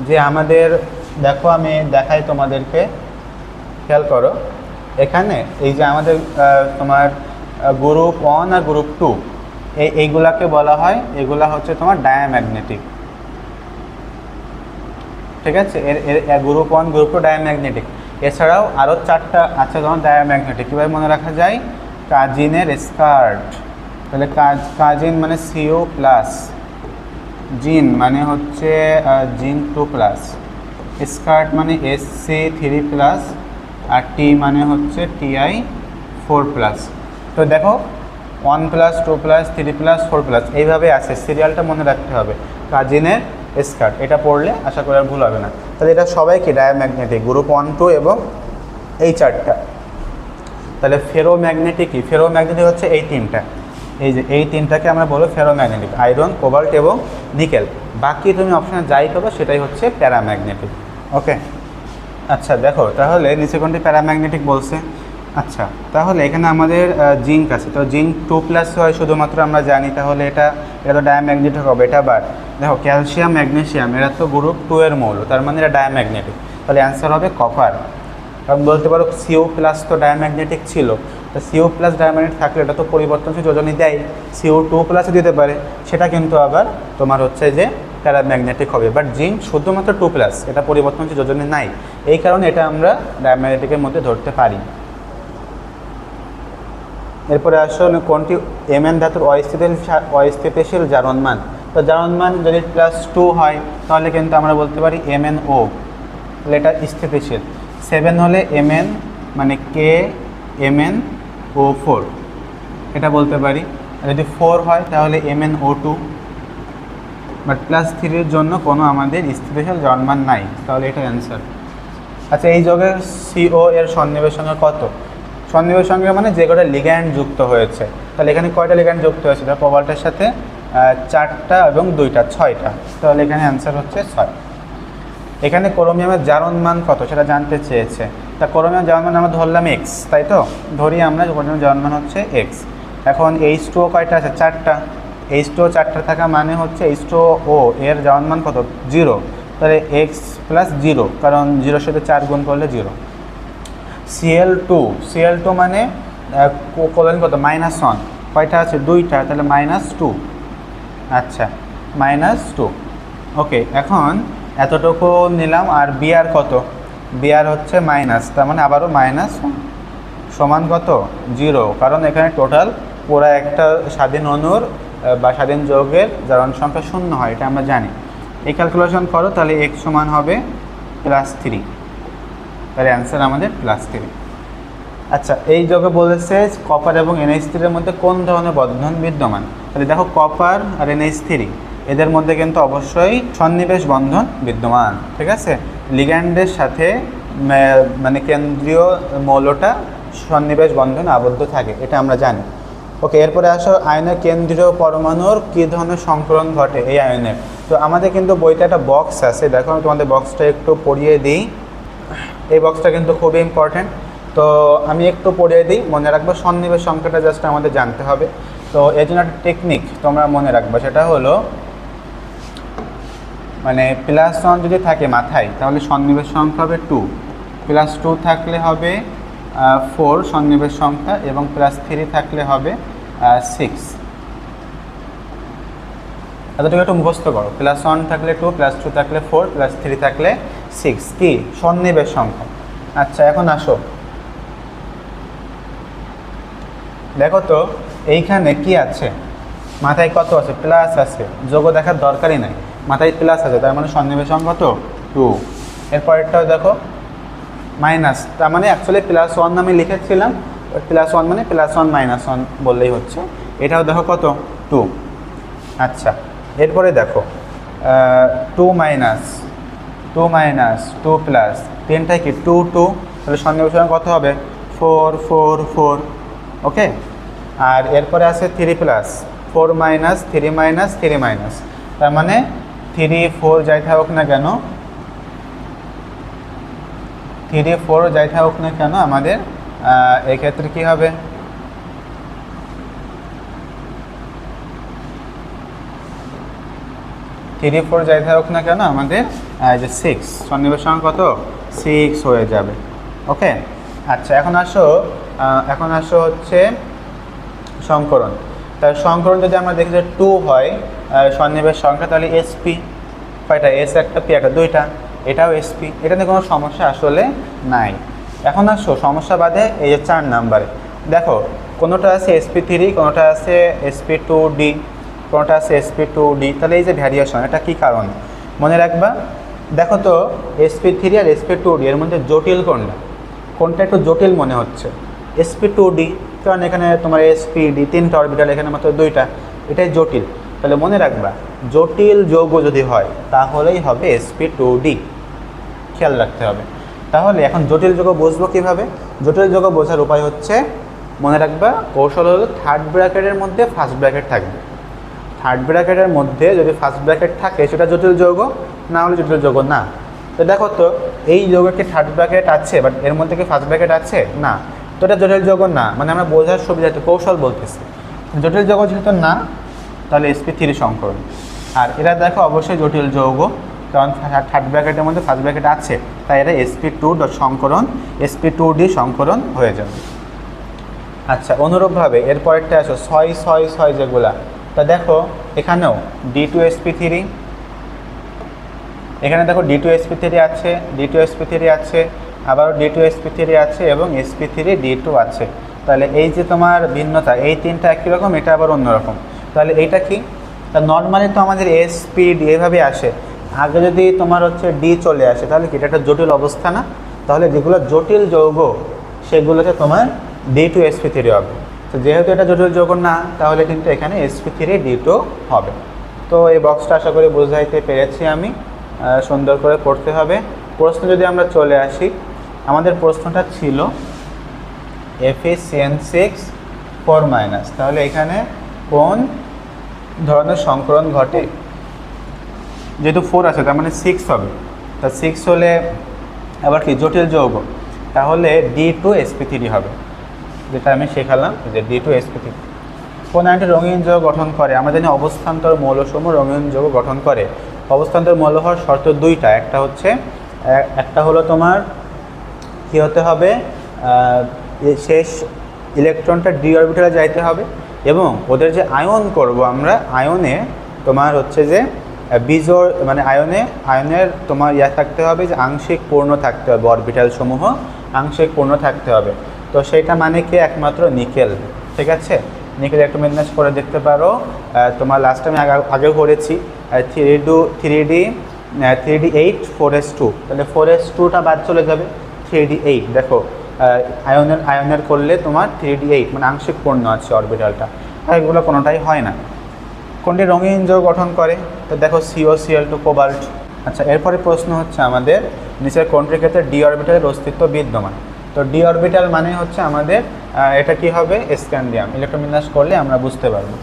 যে আমাদের, দেখো আমি দেখাই তোমাদেরকে, খেয়াল করো। এখানে এই যে আমাদের তোমার গ্রুপ 1 আর গ্রুপ 2, এইগুলাকে বলা হয়, এগুলা হচ্ছে তোমার ডায়াম্যাগনেটিক, ঠিক আছে? এর গ্রুপ 1 গ্রুপ 2 ডায়াম্যাগনেটিক। এছাড়াও আরও 4টা আছে তোমার ডায়াম্যাগনেটিক। কীভাবে মনে রাখা যায়? কাজিনের স্কার্ট, তাহলে কাজিন মানে CO+, জিন মানে হচ্ছে জিন2+, স্কার্ট মানে SC3+, আর টি মানে হচ্ছে Ti4+। তো দেখো 1+, 2+, 3+, 4+, এইভাবে আছে। সিরিয়ালটা মনে রাখতে হবে। কাজিনের স্কার্ট, এটা পড়লে আশা করি আর ভুল হবে না। তাহলে এটা সবাই কি ডায়াম্যাগনেটিক, গ্রুপ 1 2 এবং এই 4টা। তাহলে ফেরোম্যাগনেটিক কি? ফেরোম্যাগনেটিক হচ্ছে এই 3টা, এই যে এই 3টাকে আমরা বলবো ফেরোম্যাগনেটিক, আয়রন, কোবাল্ট এবং নিকেল। বাকি তুমি অপশানে যাই পাবো সেটাই হচ্ছে প্যারাম্যাগনেটিক। ওকে, আচ্ছা দেখো, তাহলে নিচে কোনটি প্যারাম্যাগনেটিক বলছে। আচ্ছা, তাহলে এখানে আমাদের জিঙ্ক আছে, তো জিঙ্ক 2+ হয় শুধুমাত্র আমরা জানি, তাহলে এটা তো ডায়াম্যাগনেটিক হবে। এটা আবার দেখো ক্যালসিয়াম, ম্যাগনেসিয়াম, এরা তো গ্রুপ 2 এর মৌল, তার মানে এটা ডায়াম্যাগনেটিক। তাহলে অ্যান্সার হবে কপার। কারণ বলতে পারো CO+ তো ডায়াম্যাগনেটিক ছিল, তো CO+ ডায়াম্যাগনেটিক থাকলে এটা তো পরিবর্তনশীল যোজনী দেয়, CO2+ দিতে পারে, সেটা কিন্তু আবার তোমার হচ্ছে যে প্যারাম্যাগনেটিক হবে। বাট জিঙ্ক শুধুমাত্র 2+, এটা পরিবর্তনশীল যোজনী নাই, এই কারণে এটা আমরা ডায়াম্যাগনেটিকের মধ্যে ধরতে পারি। এরপরে আসলে কোনটি Mn ধাতুর অস্থিতিশীল জারণ মান? তো জারণ মান যদি +2 হয় তাহলে কিন্তু আমরা বলতে পারি MnO, তাহলে এটা স্থিতিশীল। 7 হলে Mn মানে K MnO4 এটা বলতে পারি। আর যদি 4 হয় তাহলে MnO2, বাট +3 জন্য কোনো আমাদের স্থিতিশীল জন্মান নাই, তাহলে এটা অ্যান্সার। আচ্ছা, এই যৌগের CO এর সন্নিবেশ সংখ্যা কত? সন্নিবেশ সংখ্যা মানে যে কটা লিগ্যান্ড যুক্ত হয়েছে, তাহলে এখানে কয়টা লিগ্যান্ড যুক্ত হয়েছে? কোবাল্টের সাথে 4টা এবং 2টা, 6টা, তাহলে এখানে অ্যান্সার হচ্ছে 6। এখানে ক্রোমিয়ামের জারণ মান কত সেটা জানতে চেয়েছে। তা ক্রোমিয়াম জারণ মান আমরা ধরলাম x, তাই তো? ধরি আমরা ক্রোমিয়াম জারণ মান হচ্ছে x। এখন H2O কয়টা আছে? 4টা। H2O 4টা থাকা মানে হচ্ছে H2O এর জারণ মান কত? 0। তাহলে x + 0, কারণ 0-এর সাথে 4 গুণ করলে 0। Cl2 মানে কোলন কত? -1। কয়টা আছে? 2টা, তাহলে -2। আচ্ছা, -2। ওকে, এখন এতটুকু নিলাম। আর Br কত? Br হচ্ছে মাইনাস, তার মানে আবারও -1 সমান কত? 0, কারণ এখানে টোটাল পুরো একটা স্বাধীন অণুর বা স্বাধীন যৌগের জারণ সংখ্যা 0 হয়, এটা আমরা জানি। এই ক্যালকুলেশন করো, তাহলে x সমান হবে +3, তাহলে অ্যান্সার আমাদের +3। আচ্ছা, এই যৌগে বলেছে কপার এবং NH3 এর মধ্যে কোন ধরনের বন্ধন বিদ্যমান? তাহলে দেখো, কপার আর NH3 এদের মধ্যে কিন্তু অবশ্যই সন্নিবেশ বন্ধন বিদ্যমান, ঠিক আছে? লিগ্যান্ডের সাথে মানে কেন্দ্রীয় মৌলটা সন্নিবেশ বন্ধনে আবদ্ধ থাকে, এটা আমরা জানি। ওকে, এরপরে আসো, আয়নের কেন্দ্রীয় পরমাণুর কী ধরনের সংকরণ ঘটে এই আয়নের। তো আমাদের কিন্তু বইতে একটা বক্স আছে, দেখো আমি তোমাদের বক্সটা একটু পড়িয়ে দিই। এই বক্সটা কিন্তু খুবই ইম্পর্ট্যান্ট, তো আমি একটু পড়িয়ে দিই, মনে রাখবো। সন্নিবেশ সংখ্যাটা জাস্ট আমাদের জানতে হবে। তো এর জন্য একটা টেকনিক তোমরা মনে রাখবে, সেটা হলো মানে +1 যদি থাকে মাথায়, তাহলে সন্নিবেশ সংখ্যা হবে 2, +2 থাকলে হবে 4 সন্নিবেশ সংখ্যা, এবং +3 থাকলে হবে 6। এতটুকু একটু মুখস্থ করো। +1 থাকলে 2, +2 থাকলে 4, +3 থাকলে 6, কি সন্নিবেশ সংখ্যা। আচ্ছা, এখন আসো, দেখো তো এইখানে কি আছে? মাথায় কত আছে? প্লাস আছে, যোগ দেখার দরকারই নাই, মাথায় প্লাস আছে, তার মানে সন্নিবেশ সংখ্যা কত? 2। এরপরেরটাও দেখো মাইনাস, তার মানে অ্যাকচুয়ালি +1 আমি লিখেছিলাম, +1 মানে +1 -1 বললেই হচ্ছে। এটাও দেখো কত? 2। আচ্ছা, এরপরে দেখো 2 - 2 প্লাস 3টাই কি? 2 2, তাহলে সন্নিবেশ সংখ্যা কত হবে? 4 4 4। ওকে, আর এরপরে আছে 3 প্লাস 4 মাইনাস 3 মাইনাস 3 মাইনাস, তার মানে 3 4 যাই থাকুক না কেন, 3 4 যাই থাকুক না কেন, আমাদের এক্ষেত্রে কী হবে? 3 4 যাই থাকুক না কেন, আমাদের যে 6 সন্নিবেশ সংখ্যা কত? 6 হয়ে যাবে। ওকে, আচ্ছা, এখন আসো হচ্ছে সংকরণ। তাহলে সংকরণ যদি আমরা দেখি যে 2 হয় সন্নিবেশ সংখ্যা, তাহলে SP কয়টা? S একটা, P একটা, 2টা, এটাও SP। এটাতে কোনো সমস্যা আসলে নাই। এখন আসো সমস্যা বাদে এই যে 4 নাম্বারে, দেখো কোনোটা আছে SP3, কোনোটা আছে SP2D, কোনোটা আছে SP2D, তাহলে এই যে ভ্যারিয়েশন, এটা কী কারণ মনে রাখবা। দেখো তো SP3 আর SP2D এর মধ্যে জটিল কোনটা একটু জটিল মনে হচ্ছে? SP2D, কারণ এখানে তোমার SPD 3টা অরবিটাল, এখানে মাত্র 2টা, এটাই জটিল। তাহলে মনে রাখবা, জটিল যৌগ যদি হয় তাহলেই হবে SP2D, খেয়াল রাখতে হবে। তাহলে এখন জটিল যৌগ বুঝবো কীভাবে? জটিল যৌগ বোঝার উপায় হচ্ছে, মনে রাখবা কৌশল হলো থার্ড ব্র্যাকেটের মধ্যে ফার্স্ট ব্র্যাকেট থাকবে। থার্ড ব্র্যাকেটের মধ্যে যদি ফার্স্ট ব্র্যাকেট থাকে সেটা জটিল যৌগ, না হলে জটিল যৌগ না। তো দেখো তো এই যৌগের কি থার্ড ব্র্যাকেট আছে, বাট এর মধ্যে কি ফার্স্ট ব্র্যাকেট আছে? না, তো এটা জটিল যৌগ না। মানে আমরা বোঝার সুবিধাতে কৌশল বলতেছি, জটিল যৌগ যেহেতু না, তাহলে SP3 সংকরণ। আর এরা দেখো অবশ্যই জটিল যৌগ, কারণ থার্ড ব্র্যাকেটের মধ্যে ফার্স্ট ব্র্যাকেট আছে, তাই এটা SP2 সংকরণ, SP2D সংকরণ হয়ে যাবে। আচ্ছা, অনুরূপভাবে এরপরেরটা আসো 6 6 6 যেগুলা, তা দেখো এখানেও D2SP3, এখানে দেখো D2SP3 আছে, D2SP3 আছে, আবারও D2SP3 আছে, এবং SP3D2 আছে। তাহলে এই যে তোমার ভিন্নতা, এই তিনটা একই রকম, এটা আবার অন্যরকম। তাহলে এইটা কি? তা নর্মালি তো আমাদের SPD এভাবে আসে, আগে যদি তোমার হচ্ছে D চলে আসে, তাহলে কি এটা একটা জটিল অবস্থা না? তাহলে যেগুলো জটিল যৌগ সেগুলোতে তোমার D2sp3 হবে। তো যেহেতু এটা জটিল যৌগ না, তাহলে কিন্তু এখানে sp3D2 হবে। তো এই বক্সটা আশা করি বোঝাইতে পেরেছি আমি। সুন্দর করে পড়তে হবে। প্রশ্ন যদি আমরা চলে আসি, আমাদের প্রশ্নটা ছিল FeCN6 4-, তাহলে এখানে কোন ধরনের সংকরণ ঘটে? যেহেতু 4 আছে তার মানে 6 হবে, তা 6 হলে আবার কি জটিল যৌগ, তাহলে D2sp3 হবে, যেটা আমি শেখালাম যে D2sp3। কোন আয়নটি রঙিন যৌগ গঠন করে? আমরা জানি অবস্থান্তর মৌলসমূহ রঙিন যৌগ গঠন করে। অবস্থান্তর মৌল হওয়ার শর্ত দুইটা, একটা হলো তোমার কি হতে হবে, শেষ ইলেকট্রনটা ডি অরবিটালে যাইতে হবে, এবং ওদের যে আয়ন করব আমরা, আয়নে তোমার হচ্ছে যে বিজোড় মানে আয়নের তোমার থাকতে হবে যে আংশিক পূর্ণ থাকতে হবে, অরবিটাল সমূহ আংশিক পূর্ণ থাকতে হবে। তো সেটা মানে কি একমাত্র নিকেল। ঠিক আছে, নিকেল একটু বিন্যাস করে দেখতে পারো, তোমার লাস্ট আমি আগেও করেছি 3D8 4s2, তাহলে 4s2টা বাদ চলে যাবে, 3D8। দেখো আয়নের করলে তোমার 3D8 মানে আংশিক পূর্ণ আছে অরবিটালটা, আর এগুলো কোনোটাই হয় না। কোনটি রঙিন যৌগ গঠন করে? তো দেখো COCl2 কোবাল্ট। আচ্ছা, এরপরে প্রশ্ন হচ্ছে আমাদের নিচের কোনটির ক্ষেত্রে ডি অরবিটালের অস্তিত্ব বিদ্যমান? তো ডি অরবিটাল মানে হচ্ছে আমাদের এটা কি হবে, স্ক্যান্ডিয়াম। ইলেকট্রোবিন্যাস করলে আমরা বুঝতে পারবো।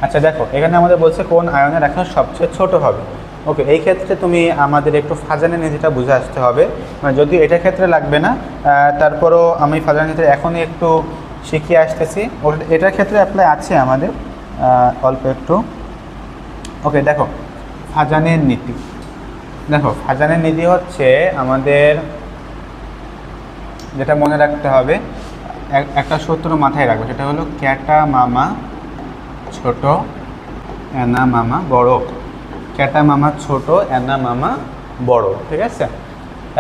আচ্ছা দেখো, এখানে আমাদের বলছে কোন আয়নের এখন সবচেয়ে ছোট হবে। ওকে, এই ক্ষেত্রে তুমি আমাদের একটু ফাজানের নীতিটা বুঝে আসতে হবে, মানে যদি এটার ক্ষেত্রে লাগবে না, তারপরও আমি ফাজানের নীতি এখনই একটু শিখিয়ে আসতেছি। এটার ক্ষেত্রে অ্যাপ্লাই আছে আমাদের অল্প একটু। ওকে, দেখো ফাজানের নীতি। দেখো ফাজানের নীতি হচ্ছে আমাদের যেটা মনে রাখতে হবে, একটা সূত্র মাথায় রাখবে, সেটা হলো ক্যাটা মামা ছোট, অ্যানা মামা বড়। ক্যাটা মামা ছোট, অ্যানা মামা বড়। ঠিক আছে,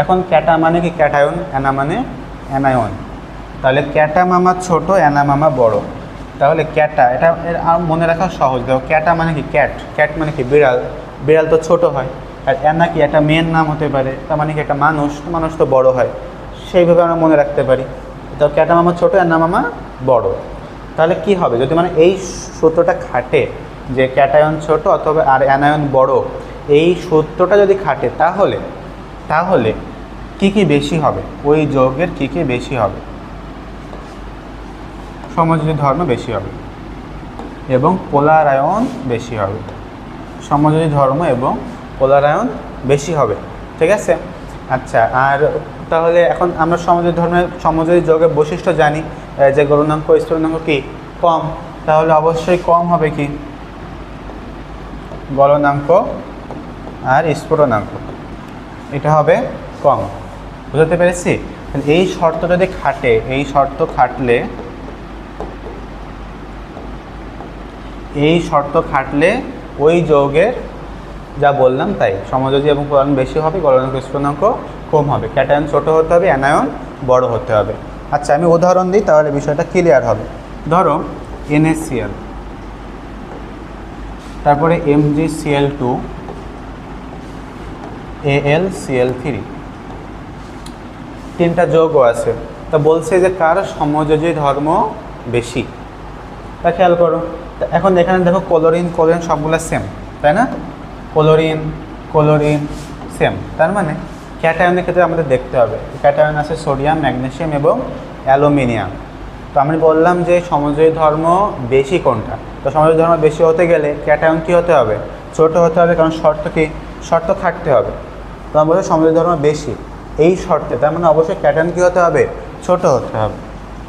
এখন ক্যাটা মানে কি ক্যাটায়ন, অ্যানা মানে অ্যানায়ন। তাহলে ক্যাটা মামা ছোট, অ্যানা মামা বড়। তাহলে ক্যাটা, এটা মনে রাখা সহজ। দেখো ক্যাটা মানে কি ক্যাট মানে কি বিড়াল, বিড়াল তো ছোট হয়। আর অ্যানা কি একটা মেয়ের নাম হতে পারে, তার মানে কি একটা মানুষ তো বড় হয়, সেইভাবে আমরা মনে রাখতে পারি। তো ক্যাটা মামা ছোট, অ্যানা মামা বড়। তাহলে কি হবে যদি মানে এই সূত্রটা খাটে যে ক্যাটায়ন ছোট অথবা আর অ্যানায়ন বড়, এই সূত্রটা যদি খাটে তাহলে কি বেশি হবে, ওই যৌগের কি বেশি হবে? সমযোজী ধর্ম বেশি হবে এবং পোলার আয়ন বেশি হবে। সমযোজী ধর্ম এবং পোলার আয়ন বেশি হবে। ঠিক আছে, আচ্ছা, আর তাহলে এখন আমরা সমযোজী যৌগের বৈশিষ্ট্য জানি যে গলনাঙ্ক স্ফুটনাঙ্ক কি কম, তাহলে অবশ্যই কম হবে কি গলনাঙ্ক আর স্ফুটনাঙ্ক, এটা হবে কম। বুঝতে পেরেছি? এই শর্ত যদি খাটে, এই শর্ত খাটলে ওই যৌগের যা বললাম তাই, সমযোজী এবং পোলার বেশি হবে, গলনাঙ্ক স্ফুটনাঙ্ক কম হবে। ক্যাটায়ন ছোট হতে হবে, অ্যানায়ন বড় হতে হবে। আচ্ছা, আমি উদাহরণ দিই তাহলে বিষয়টা ক্লিয়ার হবে। ধরো NaCl, তারপরে MgCl2, AlCl3, তিনটা যৌগ আছে। তা বলছে যে কার সমযোজী ধর্ম বেশি, তা খেয়াল করো। এখন এখানে দেখো ক্লোরিন সবগুলো সেম, তাই না? ক্লোরিন সেম, তার মানে ক্যাটায়নের ক্ষেত্রে আমাদের দেখতে হবে। ক্যাটায়ন আছে সোডিয়াম, ম্যাগনেসিয়াম এবং অ্যালুমিনিয়াম। তো আমি বললাম যে সমযোজী ধর্ম বেশি কোনটা, তো সমযোজী ধর্ম বেশি হতে গেলে ক্যাটায়ন কী হতে হবে, ছোট হতে হবে, কারণ শর্ত খাটতে হবে। তো আমি বলছি সমযোজী ধর্ম বেশি এই শর্তে, তার মানে অবশ্যই ক্যাটায়ন কী হতে হবে, ছোট হতে হবে।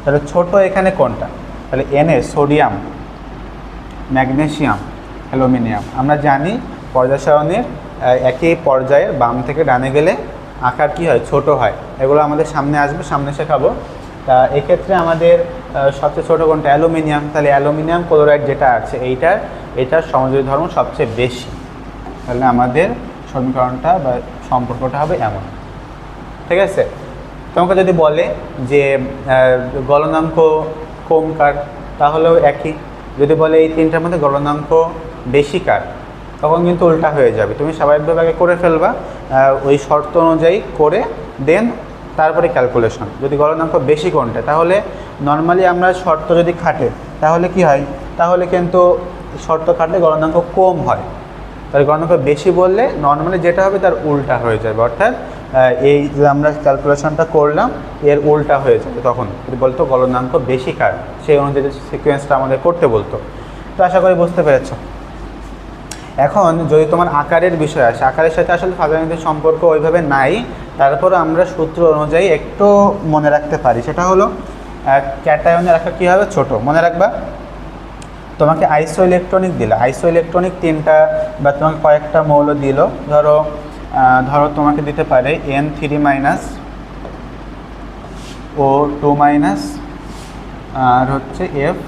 তাহলে ছোট এখানে কোনটা? তাহলে Na সোডিয়াম, ম্যাগনেসিয়াম, অ্যালুমিনিয়াম। আমরা জানি পর্যায় সারণীর একই পর্যায়ের বাম থেকে ডানে গেলে আকার কি হয়, ছোট হয়। এগুলো আমাদের সামনে আসবে, সামনে শেখাবো। তা এক্ষেত্রে আমাদের সবচেয়ে ছোটো কোনটা, অ্যালুমিনিয়াম। তাহলে অ্যালুমিনিয়াম ক্লোরাইড যেটা আছে এইটার সমযোজী ধর্ম সবচেয়ে বেশি। তাহলে আমাদের সমীকরণটা বা সম্পর্কটা হবে এমন। ঠিক আছে, তোমাকে যদি বলে যে গলনাঙ্ক কম কার, তাহলেও একই। যদি বলে এই তিনটার মধ্যে গলনাঙ্ক বেশি কার, তখন কিন্তু উল্টা হয়ে যাবে। তুমি স্বাভাবিকভাবে আগে করে ফেলবা, ওই শর্ত অনুযায়ী করে দেন তারপরে ক্যালকুলেশন। যদি গলনাঙ্ক বেশি কোনটা, তাহলে নর্মালি আমরা শর্ত যদি খাটে তাহলে কি হয়, তাহলে কিন্তু শর্ত খাটলে গলনাঙ্ক কম হয়। তাহলে গলনাঙ্ক বেশি বললে নর্মালি যেটা হবে তার উল্টা হয়ে যাবে, অর্থাৎ এই যে আমরা ক্যালকুলেশনটা করলাম এর উল্টা হয়ে যাবে। তখন যদি বলতো গলনাঙ্ক বেশি কার, সেই অনুযায়ী সিকোয়েন্সটা আমাদের করতে বলতো। তো আশা করি বুঝতে পেরেছ। এখন যদি তোমার আকারের বিষয় আসে, আকারের সাথে আসলে ফাজাইলদের সম্পর্ক ওইভাবে নাই, তারপরে আমরা সূত্র অনুযায়ী একটু মনে রাখতে পারি। সেটা হলো ক্যাটায়নের আকার কী হবে, ছোট। মনে রাখবা, তোমাকে আইসো ইলেকট্রনিক দিল, আইসো ইলেকট্রনিক 3টা বা তোমাকে কয়েকটা মৌল দিল, ধরো তোমাকে দিতে পারে N3- O2- আর হচ্ছে F-,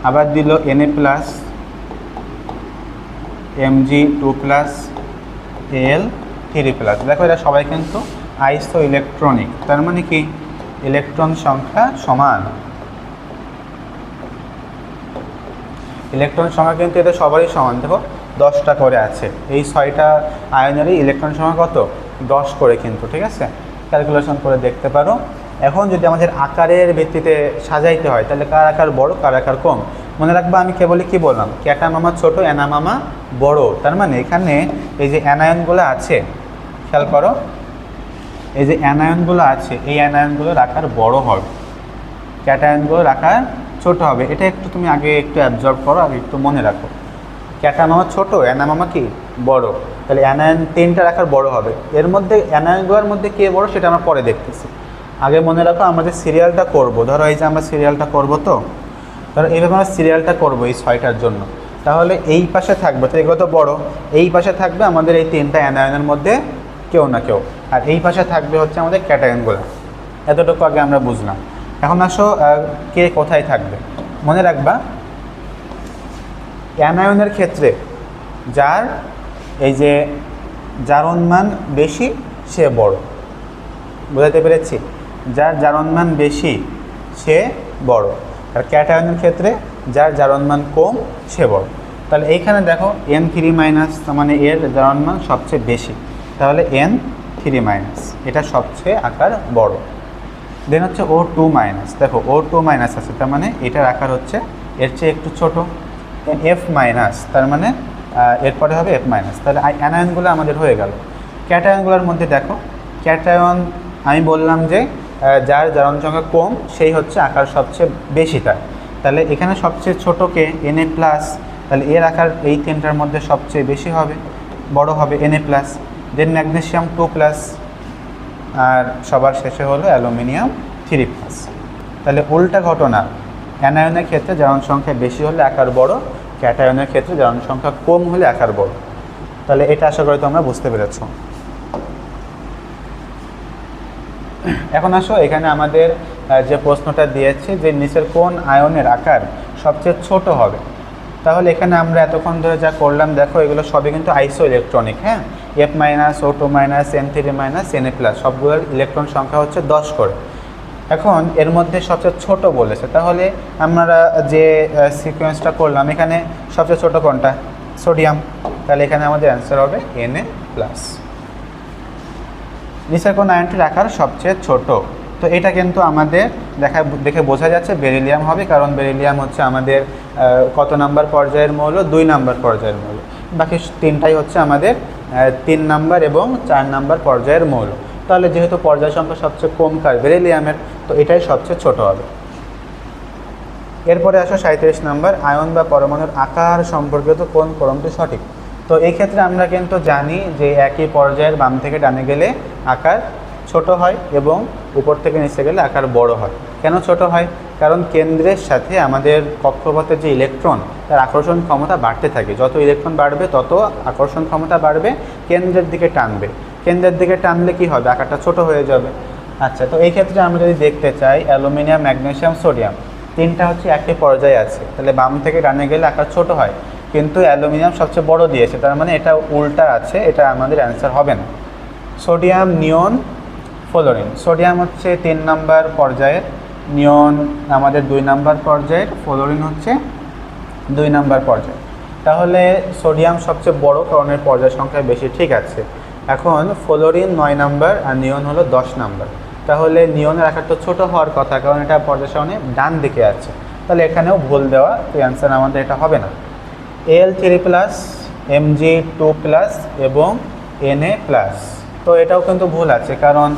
আবার দিল Na+, Mg2+, Al3+। দেখো এরা সবাই কিন্তু আইসো ইলেকট্রনিক, তার মানে কি ইলেকট্রন সংখ্যা সমান। ইলেকট্রন সংখ্যা কিন্তু এদের সবারই সমান। দেখো 10টা করে আছে, এই 6টা আয়নেরই ইলেকট্রন সংখ্যা কত, 10 করে কিন্তু, ঠিক আছে, ক্যালকুলেশন করে দেখতে পারো। এখন যদি আমাদের আকারের ভিত্তিতে সাজাইতে হয় তাহলে কার আকার বড় কার আকার কম মনে রাখবা। আমি কেবলই কি বললাম, ক্যাটা মামা ছোট, অ্যানা মামা বড়। তার মানে এখানে এই যে অ্যানায়নগুলো আছে, খেয়াল করো, এই যে অ্যানায়নগুলো আছে এই অ্যানায়নগুলোর আকার বড় হবে, ক্যাটায়নগুলোর আকার ছোট হবে। এটা একটু তুমি আগে একটু অ্যাবজর্ব করো, আগে একটু মনে রাখো। ক্যাটা মামা ছোট, অ্যানা মামা কি বড়, তাহলে অ্যানায়ন 3টার আকার বড় হবে। এর মধ্যে অ্যানায়নগুলোর মধ্যে কে বড় সেটা আমরা পরে দেখতেছি। আগে মনে রাখো আমরা যে সিরিয়ালটা করব, ধরো এই যে আমরা সিরিয়ালটা করব, তো ধরো এইভাবে আমরা সিরিয়ালটা করবো এই 6টার জন্য, তাহলে এই পাশে থাকবে, তো এগুলো তো বড়, এই পাশে থাকবে আমাদের এই 3টা অ্যানায়নের মধ্যে কেউ না কেউ, আর এই পাশে থাকবে হচ্ছে আমাদের ক্যাটায়নগুলো। এতটুকু আগে আমরা বুঝলাম। এখন আসো কে কোথায় থাকবে। মনে রাখবা অ্যানায়নের ক্ষেত্রে যার এই যে জারণ বেশি সে বড়, বোঝাতে পেরেছি, যার জারণ বেশি সে বড়। আর ক্যাটায়নের ক্ষেত্রে যার জারণ কম সে বড়। তাহলে এইখানে দেখো N3- তার মানে এর জারণ সবচেয়ে বেশি, তাহলে N3-, এটা সবচেয়ে আকার বড়। দেন হচ্ছে O2-, দেখো O2- আছে, তার মানে এটার আকার হচ্ছে এর চেয়ে একটু ছোট। F-, তার মানে এরপরে হবে F-। তাহলে অ্যানায়নগুলো আমাদের হয়ে গেল। ক্যাটায়নগুলোর মধ্যে দেখো, ক্যাটায়ন আমি বললাম যে যার জারণ সংখ্যা কম সেই হচ্ছে আকার সবচেয়ে বেশি তার। তাহলে এখানে সবচেয়ে ছোটোকে Na+, তাহলে এর আকার এই 3টার মধ্যে সবচেয়ে বেশি হবে, বড় হবে Na+। দেন ম্যাগনেসিয়াম 2+, আর সবার শেষে হলো অ্যালুমিনিয়াম 3+। তাহলে উল্টা ঘটনা, অ্যানায়নের ক্ষেত্রে জারণ সংখ্যা বেশি হলে আকার বড়, ক্যাটায়নের ক্ষেত্রে জারণ সংখ্যা কম হলে আকার বড়। তাহলে এটা আশা করি তোমরা বুঝতে পেরেছ। এখন আসো এখানে আমাদের যে প্রশ্নটা দিয়েছে যে নিচের কোন আয়নের আকার সবচেয়ে ছোট হবে। তাহলে এখানে আমরা এতক্ষণ ধরে যা করলাম দেখো, এগুলো সবই কিন্তু আইসো ইলেকট্রনিক। হ্যাঁ, F-, O2-, N3-, Na+, সবগুলোর ইলেকট্রন সংখ্যা হচ্ছে 10 করে। এখন এর মধ্যে সবচেয়ে ছোট বলেছে, তাহলে আমরা যে সিকোয়েন্সটা করলাম এখানে সবচেয়ে ছোট কোনটা, সোডিয়াম। তাহলে এখানে আমাদের অ্যান্সার হবে Na+। নিচের কোন আয়নটির আকার সবচেয়ে ছোট, তো এটা কিন্তু আমাদের দেখে বোঝা যাচ্ছে বেরিলিয়াম হবে, কারণ বেরিলিয়াম হচ্ছে আমাদের কত নাম্বার পর্যায়ের মৌল, 2 নাম্বার পর্যায়ের মৌল। বাকি 3টাই হচ্ছে আমাদের 3 নাম্বার এবং 4 নাম্বার পর্যায়ের মৌল। তাহলে যেহেতু পর্যায় সংখ্যা সবচেয়ে কম কার বেরিলিয়ামের, তো এটাই সবচেয়ে ছোট হবে। এরপরে আসো 37 নাম্বার, আয়ন বা পরমাণুর আকার সম্পর্কিত কোন ক্রমটি সঠিক। তো এই ক্ষেত্রে আমরা কিন্তু জানি যে একই পর্যায়ের বাম থেকে ডানে গেলে আকার ছোট হয় এবং উপর থেকে নিচে গেলে আকার বড় হয়। কেন ছোট হয়? কারণ কেন্দ্রের সাথে আমাদের কক্ষপথের যে ইলেকট্রন তার আকর্ষণ ক্ষমতা বাড়তে থাকে, যত ইলেকট্রন বাড়বে তত আকর্ষণ ক্ষমতা বাড়বে, কেন্দ্রের দিকে টানবে। কেন্দ্রের দিকে টানলে কি হবে, আকারটা ছোট হয়ে যাবে। আচ্ছা, তো এই ক্ষেত্রে আমরা যদি দেখতে চাই অ্যালুমিনিয়াম, ম্যাগনেসিয়াম, সোডিয়াম 3টা হচ্ছে একই পর্যায়ে আছে, তাহলে বাম থেকে ডানে গেলে আকার ছোট হয়, কিন্তু অ্যালুমিনিয়াম সবচেয়ে বড় দিয়েছে, তার মানে এটা উল্টা আছে, এটা আমাদের অ্যান্সার হবে না। সোডিয়াম, নিয়ন, ফ্লোরিন। সোডিয়াম হচ্ছে 3 নাম্বার পর্যায়ের, নিয়ন আমাদের 2 নাম্বার পর্যায়ের, ফ্লোরিন হচ্ছে 2 নাম্বার পর্যায়ে। তাহলে সোডিয়াম সবচেয়ে বড় কারণ এর পর্যায় সংখ্যা বেশি, ঠিক আছে। এখন ফ্লোরিন 9 নাম্বার আর নিয়ন হলো 10 নাম্বার। তাহলে নিয়নের আকার তো ছোটো হওয়ার কথা, কারণ এটা পর্যায় সারণী ডান দিকে আছে, তাহলে এখানেও ভুল দেওয়া, তো অ্যান্সার আমাদের এটা হবে না। Al3+, Mg2+, এবং Na+, তো এটাও কিন্তু ভুল আছে, কারণ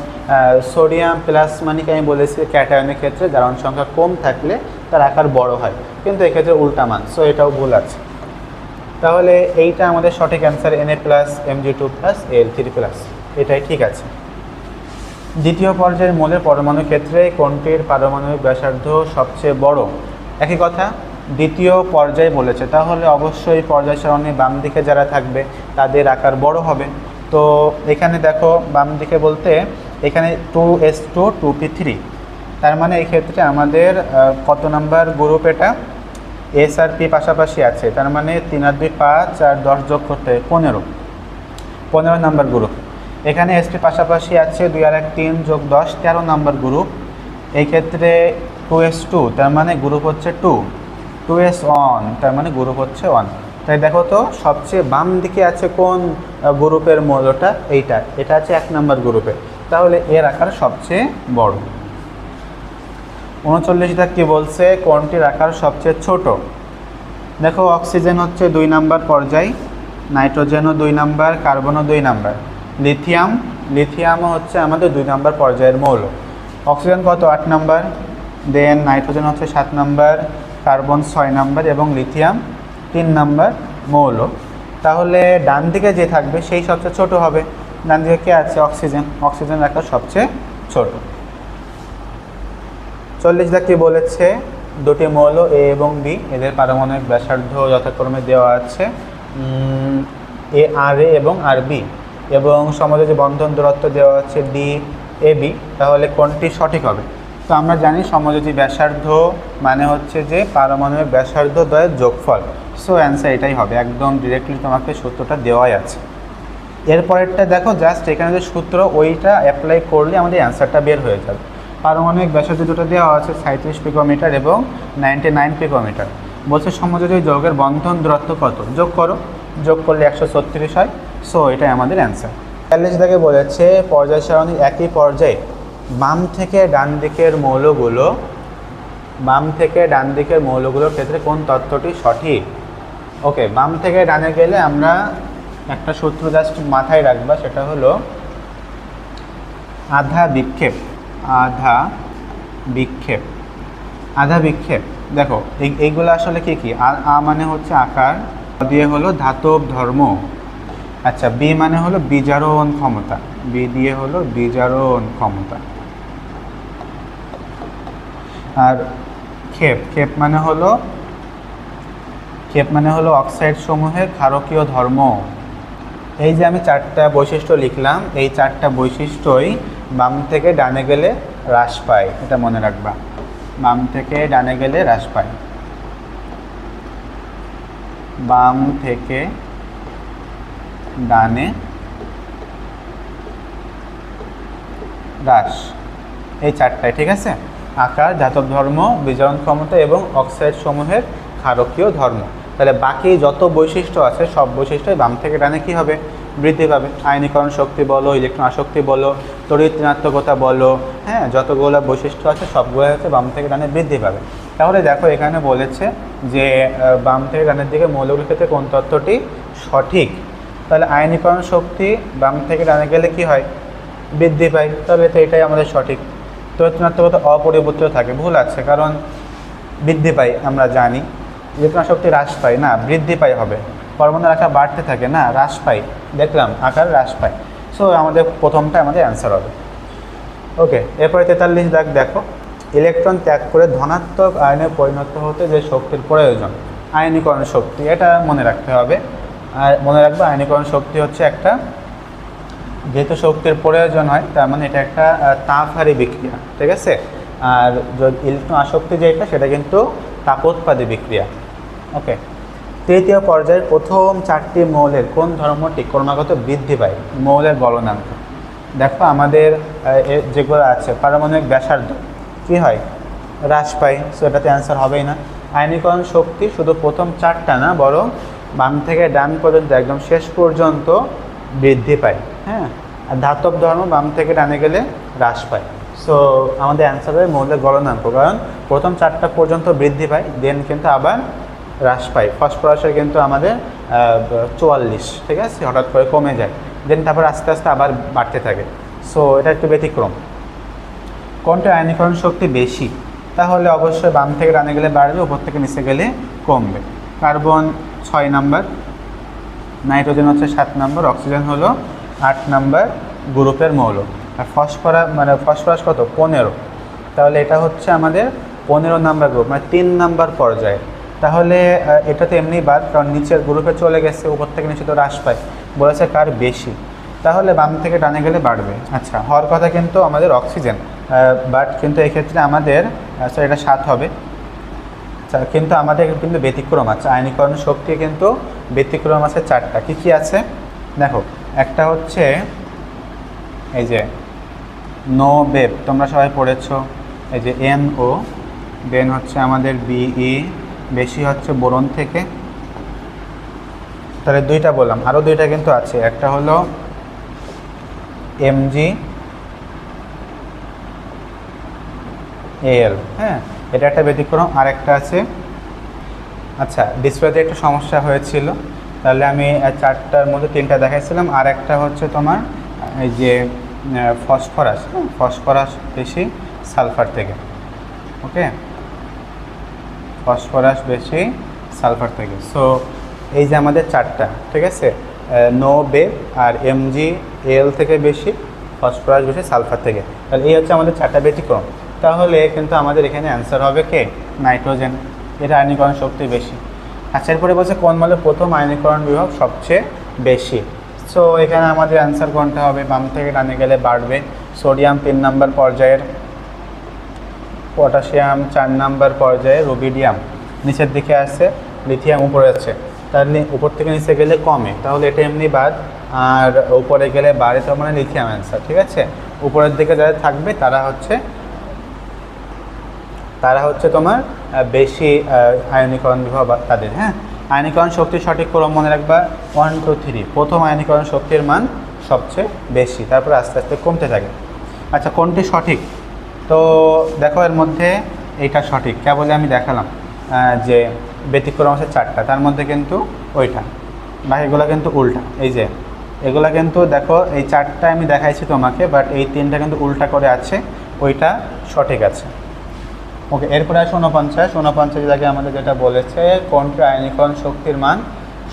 সোডিয়াম প্লাস মানে কি আমি বলেছি ক্যাটায়নের ক্ষেত্রে জারণ সংখ্যা কম থাকলে তার আকার বড় হয়, কিন্তু এক্ষেত্রে উল্টা মান, সো এটাও ভুল আছে। তাহলে এইটা আমাদের সঠিক অ্যান্সার, Na+, Mg2+, Al3+, এটাই ঠিক আছে। দ্বিতীয় পর্যায়ের মৌলের পরমাণুর ক্ষেত্রে কোনটির পারমাণবিক ব্যাসার্ধ সবচেয়ে বড়? একই কথা, দ্বিতীয় পর্যায়ে বলেছে, তাহলে অবশ্যই পর্যায় সারণী বাম দিকে যারা থাকবে তাদের আকার বড় হবে। তো এখানে দেখো বাম দিকে বলতে এখানে 2s2 2p3, তার মানে এই ক্ষেত্রে আমাদের কত নাম্বার গ্রুপ? এটা এস আর পি পাশাপাশি আছে, তার মানে 3 আর 2 5 আর 10 যোগ করতে 15 নাম্বার গ্রুপ। এখানে এসটি পাশাপাশি আছে 2 আর 1 3 যোগ 10 13 নাম্বার গ্রুপ। এই ক্ষেত্রে 2s2, তার মানে গ্রুপ হচ্ছে 2, 2s1, তার মানে গ্রুপ হচ্ছে 1। তাই দেখো তো সবচেয়ে বাম দিকে আছে কোন গ্রুপের মৌলটা? এটা আছে 1 নাম্বার গ্রুপে, তাহলে এর আকার সবচেয়ে বড়। 39টা কি বলছে? কোনটির আকার সবচেয়ে ছোট? দেখো অক্সিজেন হচ্ছে 2 নাম্বার পর্যায়, নাইট্রোজেনও 2 নাম্বার, কার্বনও 2 নাম্বার, লিথিয়ামও হচ্ছে আমাদের 2 নাম্বার পর্যায়ের মৌল। অক্সিজেন কত? 8 নাম্বার, দেন নাইট্রোজেন হচ্ছে 7 নাম্বার, কার্বন 6 নাম্বার এবং লিথিয়াম 3 নাম্বার মৌল। তাহলে ডান দিকে যে থাকবে সেই সবচেয়ে ছোট হবে। ডান দিকে কে আছে? অক্সিজেনের আকার সবচেয়ে ছোট। 40টা কি বলেছে? দুটি মৌল এ এবং বি, এদের পারমাণবিক ব্যাসার্ধ যথাক্রমে দেওয়া আছে ARA এবং RB, এবং সমযোজী বন্ধন দূরত্ব দেওয়া আছে DAB। তাহলে কোনটি সঠিক হবে? তো আমরা জানি সমযোজী ব্যাসার্ধ মানে হচ্ছে যে পারমাণবিক ব্যাসার্ধ দ্বয়ের যোগফল, সো অ্যান্সার এটাই হবে, একদম ডিরেক্টলি তোমাকে সূত্রটা দেওয়াই আছে। এরপরেরটা দেখো, জাস্ট এখানে যে সূত্র ওইটা অ্যাপ্লাই করলে আমাদের অ্যান্সারটা বের হয়ে যাবে। পারমাণবিক ব্যাসার্ধ দুটো দেওয়া আছে 37 পিকোমিটার এবং 99 পিকোমিটার। বলছে সমযোজী যৌগের বন্ধন দূরত্ব কত? যোগ করলে 136 হয়, সো এটাই আমাদের অ্যান্সার। 40 দাগে বলেছে পর্যায় সারণীর একই পর্যায়ে বাম থেকে ডান দিকের মৌলগুলোর ক্ষেত্রে কোন তত্ত্বটি সঠিক? ওকে, বাম থেকে ডানে গেলে আমরা একটা সূত্র জাস্ট মাথায় রাখবা, সেটা হলো আধা বিক্ষেপ। দেখো এইগুলো আসলে কি? মানে হচ্ছে আকার, দিয়ে হলো ধাতব ধর্ম, আচ্ছা বি মানে হলো বিজারণ ক্ষমতা, বি দিয়ে হলো বিজারণ ক্ষমতা, আর ক্ষেপ মানে হলো অক্সাইড সমূহের ক্ষারকীয় ধর্ম। এই যে আমি 4টা বৈশিষ্ট্য লিখলাম, এই 4টা বৈশিষ্ট্যই বাম থেকে ডানে গেলে হ্রাস পায়, এটা মনে রাখবা। বাম থেকে ডানে গেলে হ্রাস পায়, বাম থেকে ডানে হ্রাস, এই 4টাই ঠিক আছে। আকার, ধাতব ধর্ম, বিজারণ ক্ষমতা এবং অক্সাইড সমূহের ক্ষারকীয় ধর্ম। তাহলে বাকি যত বৈশিষ্ট্য আছে সব বৈশিষ্ট্যই বাম থেকে ডানে কী হবে? বৃদ্ধি পাবে। আয়নীকরণ শক্তি বলো, ইলেকট্রন আসক্তি বলো, তড়িৎ ঋণাত্মকতা বলো, হ্যাঁ যতগুলো বৈশিষ্ট্য আছে সবগুলো হচ্ছে বাম থেকে ডানে বৃদ্ধি পাবে। তাহলে দেখো এখানে বলেছে যে বাম থেকে ডানের দিকে মৌলগুলির ক্ষেত্রে কোন তত্ত্বটি সঠিক? তাহলে আয়নীকরণ শক্তি বাম থেকে ডানে গেলে কি হয়? বৃদ্ধি পায়, তাহলে তো এটাই আমাদের সঠিক। তড়িৎ ঋণাত্মকতা অপরিবর্তিত থাকে, ভুল আছে, কারণ বৃদ্ধি পায় আমরা জানি। ইলেকট্রন শক্তি হ্রাস পায় না, বৃদ্ধি পায় হবে। পরমাণুর আকার বাড়তে থাকে না, হ্রাস পায়, দেখলাম আকার হ্রাস পায়। সো আমাদের প্রথমটা আমাদের অ্যান্সার হবে। ওকে, এরপরে 43 দাগ দেখো, ইলেকট্রন ত্যাগ করে ধনাত্মক আয়নে পরিণত হতে যে শক্তির প্রয়োজন, আয়নীকরণ শক্তি, এটা মনে রাখতে হবে। আর মনে রাখবে আয়নীকরণ শক্তি হচ্ছে একটা, যেহেতু শক্তির প্রয়োজন হয় তার মানে এটা একটা তাপহারী বিক্রিয়া, ঠিক আছে। আর ইলেকট্রন আসক্তি যেটা সেটা কিন্তু তাপোৎপাদী বিক্রিয়া। ওকে, তৃতীয় পর্যায়ের প্রথম 4টি মৌলের কোন ধর্মটি ক্রমাগত বৃদ্ধি পায়? মৌলের গলনাঙ্ক। দেখো আমাদের যেগুলো আছে পারমাণবিক ব্যাসার্ধ কী হয়? হ্রাস পায়, সো এটাতে অ্যান্সার হবেই না। আয়নীকরণ শক্তি শুধু প্রথম 4টা না, বরং বাম থেকে ডান পর্যন্ত একদম শেষ পর্যন্ত বৃদ্ধি পায়। হ্যাঁ, আর ধাতব ধর্ম বাম থেকে ডানে গেলে হ্রাস পায়। সো আমাদের অ্যান্সার হবে মৌলের গলনাঙ্ক, কারণ প্রথম 4টা পর্যন্ত বৃদ্ধি পায়, দেন কিন্তু আবার হ্রাস পায়। ফসফরাসের কিন্তু আমাদের 44, ঠিক আছে, হঠাৎ করে কমে যায়, দেন তারপর আস্তে আস্তে আবার বাড়তে থাকে। সো এটা একটু ব্যতিক্রম। কোনটা আয়নীকরণ শক্তি বেশি? তাহলে অবশ্যই বাম থেকে ডানে গেলে বাড়বে, উপর থেকে নিচে গেলে কমবে। কার্বন 6 নাম্বার, নাইট্রোজেন হচ্ছে 7 নাম্বার, অক্সিজেন হলো 8 নাম্বার গ্রুপের মৌল। আর ফসফরাস কত? 15। তাহলে এটা হচ্ছে আমাদের 15 নাম্বার গ্রুপ, মানে 3 নাম্বার পর্যায়ে। তাহলে এটা তো এমনি বাদ, কারণ নিচের গ্রুপে চলে গেছে, উপর থেকে নিচে তো হ্রাস পায়। বলেছে কার বেশি, তাহলে বাম থেকে ডানে গেলে বাড়বে। আচ্ছা, হওয়ার কথা কিন্তু আমাদের অক্সিজেন, বাট কিন্তু এক্ষেত্রে আমাদের এটা 7 হবে। কিন্তু আমাদের কিন্তু ব্যতিক্রম আছে, আয়নীকরণ শক্তি কিন্তু ব্যতিক্রম আছে 4টা। কী কী আছে দেখো, একটা হচ্ছে এই যে নো বেব, তোমরা সবাই পড়েছো, এই যে NO, দেন হচ্ছে আমাদের BE, বেশি হচ্ছে বোরন থেকে। তাহলে 2টা বললাম, আরও 2টা কিন্তু আছে, একটা হলো MgAl, হ্যাঁ, এটা একটা ব্যতিক্রম। আর একটা আছে, আচ্ছা ডিসপ্লেতে একটু সমস্যা হয়েছিল, তাহলে আমি 4টার মধ্যে 3টা দেখাইছিলাম। আর একটা হচ্ছে তোমার এই যে ফসফরাস বেশি সালফার থেকে। ওকে, ফসফরাস বেশি সালফার থেকে। সো এই যে আমাদের 4টা, ঠিক আছে, নো বেব আর MgAl থেকে বেশি, ফসফরাস বেশি সালফার থেকে। তাহলে এই হচ্ছে আমাদের 4টা ব্যতিক্রম। তাহলে কিন্তু আমাদের এখানে অ্যান্সার হবে কে? নাইট্রোজেন, এটা আয়নীকরণ শক্তি বেশি। আচ্ছা, এরপরে বলছে কোন মৌলের প্রথম আয়নীকরণ বিভব সবচেয়ে বেশি। সো এখানে আমাদের অ্যান্সার কোনটা হবে? বাম থেকে ডানে গেলে বাড়বে। সোডিয়াম 3 নাম্বার পর্যায়ের, পটাশিয়াম 4 নাম্বার পর্যায়ে, রুবিডিয়াম নিচের দিকে আছে, লিথিয়াম উপরে আছে। তাহলে উপর থেকে নিচে গেলে কমে, তাহলে এটা এমনি বাদ। আর উপরে গেলে বাড়ে, তো মানে লিথিয়াম অ্যান্সার, ঠিক আছে। উপরের দিকে যারা থাকবে তারা হচ্ছে তোমার বেশি আয়নীকরণ বিভব তাদের। হ্যাঁ, আয়নীকরণ শক্তির সঠিক ক্রম মনে রাখবা 1 2 3। প্রথম আয়নীকরণ শক্তির মান সবচেয়ে বেশি, তারপরে আস্তে আস্তে কমতে থাকে। আচ্ছা, কোনটি সঠিক? তো দেখো, এর মধ্যে এইটা সঠিক, কেবল আমি দেখালাম যে ব্যতিক্রম আছে 4টা, তার মধ্যে কিন্তু ওইটা, বাকিগুলো কিন্তু উল্টা। এই যে এগুলা কিন্তু দেখো, এই 4টা আমি দেখাইছি তোমাকে, বাট এই 3টা কিন্তু উল্টা করে আছে, ওইটা সঠিক আছে। ওকে, এরপরে আসে 49 জায়গায় আমাদের যেটা বলেছে কোনটি আয়নীকরণ শক্তির মান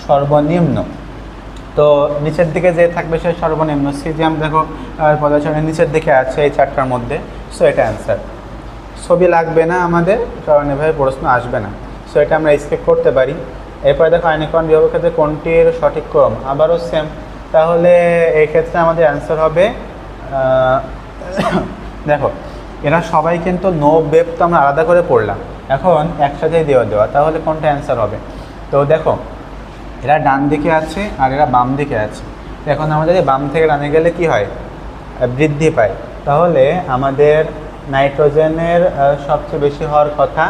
সর্বনিম্ন। তো নিচের দিকে যে থাকবে সে সর্বনিম্ন। সিজিয়াম দেখো পদার্থের নিচের দিকে আছে এই 4টার মধ্যে। সো এটা অ্যান্সার। ছবি লাগবে না আমাদের, কারণ এভাবে প্রশ্ন আসবে না। সো এটা আমরা স্কিপ করতে পারি। এরপরে দেখো আয়নীকরণ বিভবের ক্ষেত্রে কোনটির সঠিক ক্রম, আবারও সেম। তাহলে এই ক্ষেত্রে আমাদের অ্যান্সার হবে, দেখো এরা সবাই কিন্তু নো বেব তো আমরা আলাদা করে পড়লাম, এখন একসাথেই দেওয়া, তাহলে কোনটা অ্যান্সার হবে? তো দেখো, এরা ডান দিকে আছে আর এরা বাম দিকে আছে। এখন আমাদের বাম থেকে ডানে গেলে কি হয়? বৃদ্ধি পায়। তাহলে আমাদের নাইট্রোজেনের সবচেয়ে বেশি হওয়ার কথা,